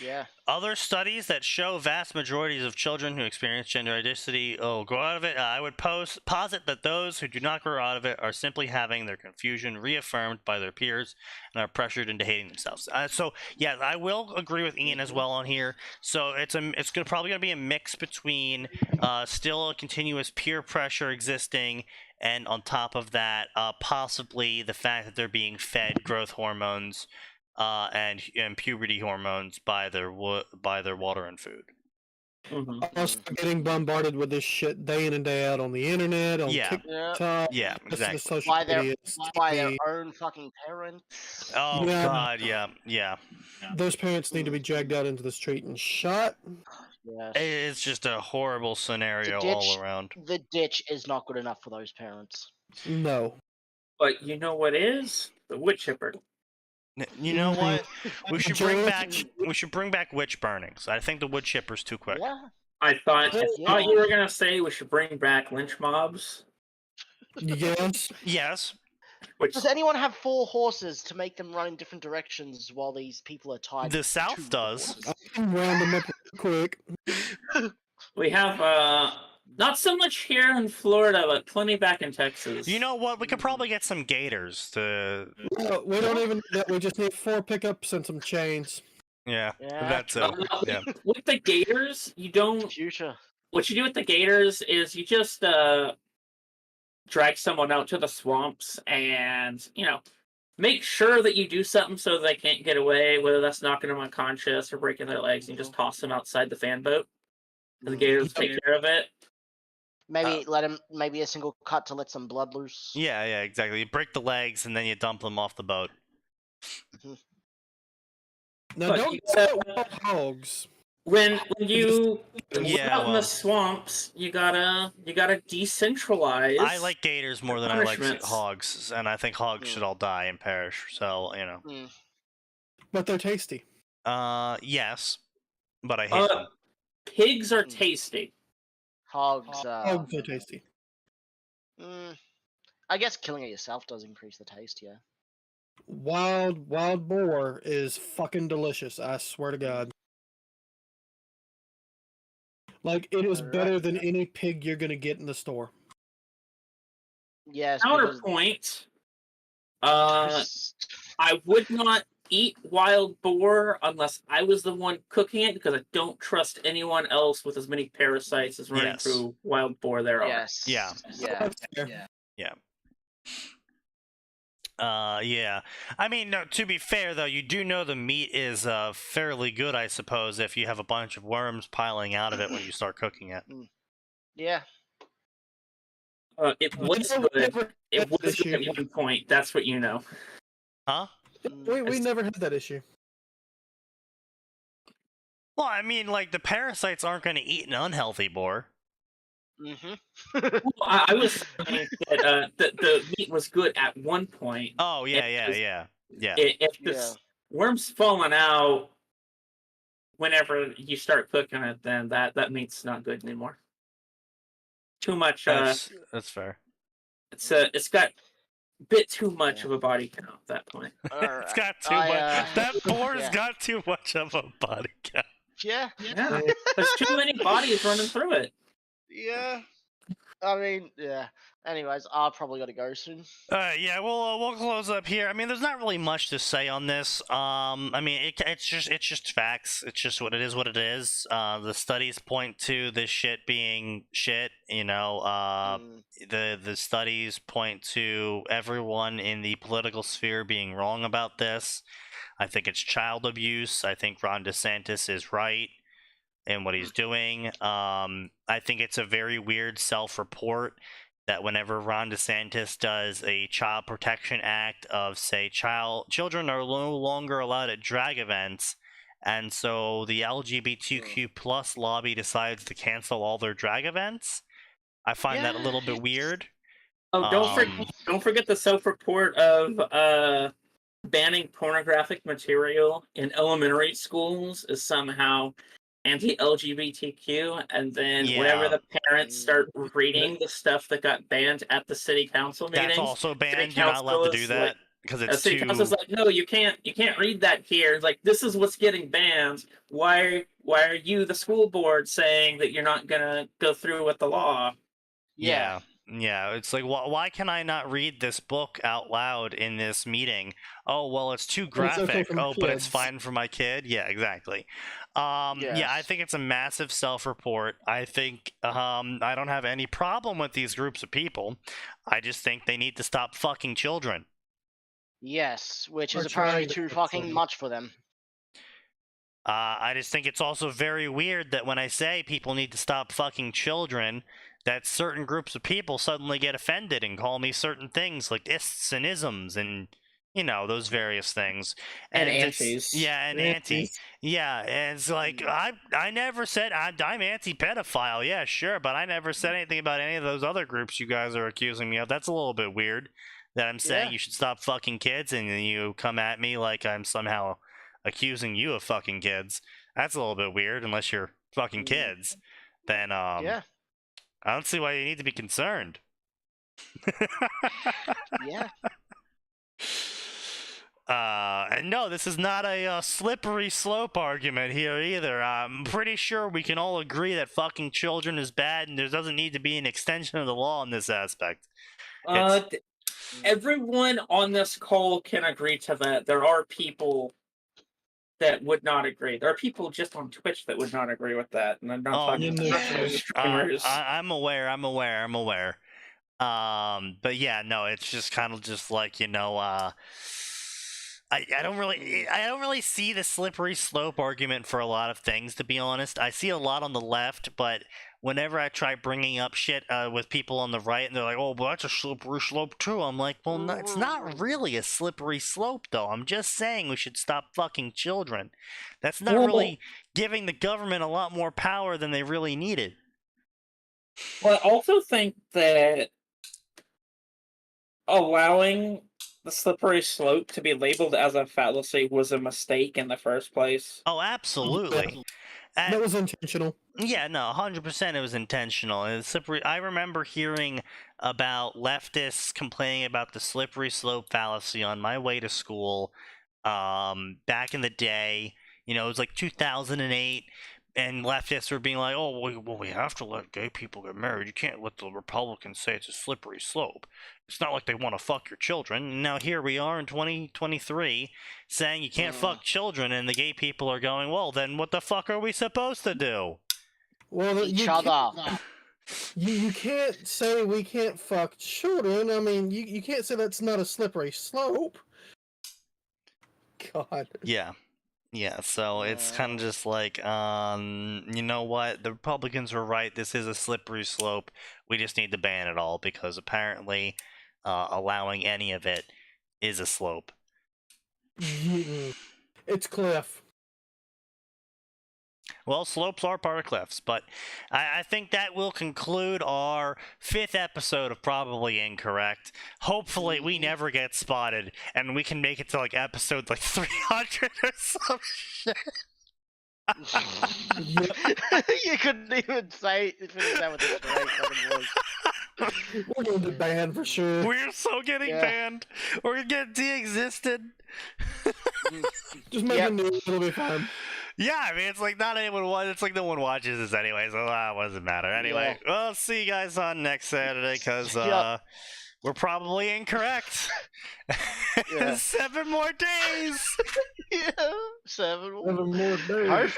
Yeah. Other studies that show vast majorities of children who experience gender identity grow out of it. I would posit that those who do not grow out of it are simply having their confusion reaffirmed by their peers and are pressured into hating themselves. So yeah, I will agree with Ian as well on here. So it's probably gonna be a mix between still a continuous peer pressure existing, and on top of that, possibly the fact that they're being fed growth hormones. And puberty hormones by their water and food. Also getting bombarded with this shit day in and day out on the internet, on Yeah. TikTok, Yeah, the exactly. social By their media, by their TV. own fucking parents. Oh Yeah. god, yeah. Those parents need to be dragged out into the street and shot. Yes. It's just a horrible scenario ditch- all around. The ditch is not good enough for those parents. No. But you know what is? The wood chipper. You know what? We should bring George- back witch burnings. I think the wood chipper's too quick. Yeah. I thought Yeah. you were gonna say we should bring back lynch mobs. Yes. Yes. Which Does anyone have 4 horses to make them run in different directions while these people are tied? The to South does. horses? I can round them up quick. we have not so much here in Florida, but plenty back in Texas. You know what? We could probably get some gators to. No, we don't even. We just need 4 pickups and some chains. Yeah, Yeah. that's it. Yeah. With the gators, you don't. Future. What you do with the gators is you just drag someone out to the swamps and make sure that you do something so they can't get away. Whether that's knocking them unconscious or breaking their legs, and you just toss them outside the fan boat. And the gators take care of it. Maybe let him. Maybe a single cut to let some blood loose. Yeah, exactly. You break the legs and then you dump them off the boat. Now, But don't you set gotta- wild hogs. When you Yeah, out in well. the swamps, you gotta decentralize. I like gators more than I like punishments. hogs, and I think hogs should all die and perish. So But they're tasty. yes, but I hate them. Pigs are tasty. Hogs. Hogs are tasty. I guess killing it yourself does increase the taste. Yeah. Wild boar is fucking delicious. I swear to God. Like, it is better than any pig you're gonna get in the store. Yes. because- Counterpoint. I would not eat wild boar unless I was the one cooking it, because I don't trust anyone else with as many parasites as running Yes. through wild boar there are. Yes. Yeah. Yeah. Yeah. Yeah. Yeah. I mean, no, to be fair though, you do know the meat is fairly good, I suppose, if you have a bunch of worms piling out of it when you start cooking it. Yeah. It We was never good. had It that was good issue. at one point. That's what you know. Huh? We never had that issue. Well, I mean, like, the parasites aren't going to eat an unhealthy boar. Mm-hmm. Well, I was saying that the meat was good at one point. Oh, yeah, It yeah, was- yeah. Yeah. If this worm's falling out whenever you start cooking it, then that meat's not good anymore. Too much. That's fair. It's got a bit too much Yeah. of a body count at that point. It's got too much. That boar's got too much of a body count. Yeah. Yeah, there's too many bodies running through it. Yeah. I mean, yeah. Anyways, I'll probably gotta go soon. Yeah, we'll close up here. I mean, there's not really much to say on this. I mean, it's just facts. It's just what it is. The studies point to this shit being shit. You know, the studies point to everyone in the political sphere being wrong about this. I think it's child abuse. I think Ron DeSantis is right in what he's doing. I think it's a very weird self-report that whenever Ron DeSantis does a child protection act of, say, children are no longer allowed at drag events, and so the LGBTQ plus lobby decides to cancel all their drag events. I find that a little bit weird. Oh, don't forget the self-report of banning pornographic material in elementary schools is somehow anti-LGBTQ, and then whenever the parents start reading the stuff that got banned at the city council meetings, that's also banned. You're not allowed to do that because it's city council's like, no, you can't read that here. It's like, this is what's getting banned. Why are you, the school board, saying that you're not gonna go through with the law? Yeah, it's like, why can I not read this book out loud in this meeting? Oh, well, it's too graphic. But it's fine for my kid. Yeah, exactly. Yeah, I think it's a massive self-report. I think I don't have any problem with these groups of people. I just think they need to stop fucking children. Yes, which is apparently too fucking much for them. I just think it's also very weird that when I say people need to stop fucking children, that certain groups of people suddenly get offended and call me certain things like ists and isms and, you know, those various things. And antis. Yeah, and anti. Yeah, and it's like, I never said I'm anti-pedophile. Yeah, sure, but I never said anything about any of those other groups you guys are accusing me of. That's a little bit weird that I'm saying you should stop fucking kids and then you come at me like I'm somehow accusing you of fucking kids. That's a little bit weird unless you're fucking kids. Then, I don't see why you need to be concerned. Yeah. And no, this is not a slippery slope argument here either. I'm pretty sure we can all agree that fucking children is bad and there doesn't need to be an extension of the law in this aspect. Everyone on this call can agree to that. There are people that would not agree. There are people just on Twitch that would not agree with that, and I'm not talking about streamers. I'm aware. But yeah, no, it's just kind of just like, you know, I don't really see the slippery slope argument for a lot of things, to be honest. I see a lot on the left, but whenever I try bringing up shit with people on the right, and they're like, oh, but that's a slippery slope too. I'm like, well, no, it's not really a slippery slope, though. I'm just saying we should stop fucking children. That's not really giving the government a lot more power than they really needed. Well, I also think that allowing the slippery slope to be labeled as a fallacy was a mistake in the first place. Oh, absolutely. That was intentional. Yeah, no, 100% it was intentional. I remember hearing about leftists complaining about the slippery slope fallacy on my way to school back in the day. You know, it was like 2008. and leftists were being like, oh, well, we have to let gay people get married. You can't let the Republicans say it's a slippery slope. It's not like they want to fuck your children. And now here we are in 2023 saying you can't fuck children, and the gay people are going, well, then what the fuck are we supposed to do? Well, Each other. You can't say we can't fuck children. I mean, you can't say that's not a slippery slope. God. Yeah, so it's kind of just like, you know what? The Republicans were right. This is a slippery slope. We just need to ban it all because apparently allowing any of it is a slope. It's cliff. Well, slopes are part of cliffs, but I think that will conclude our 5th episode of Probably Incorrect. Hopefully, we never get spotted, and we can make it to, like, episode, like, 300 or some shit. You couldn't even finish that with a straight fucking voice. We're going to ban for sure. We're so getting banned. We're gonna get de-existed. Just make a new, it'll be fine. Yeah, I mean, it's like not anyone watches. It's like no one watches this anyway, so it doesn't matter. Anyway, we'll see you guys on next Saturday because we're probably incorrect. 7 more days. 7 7 more days.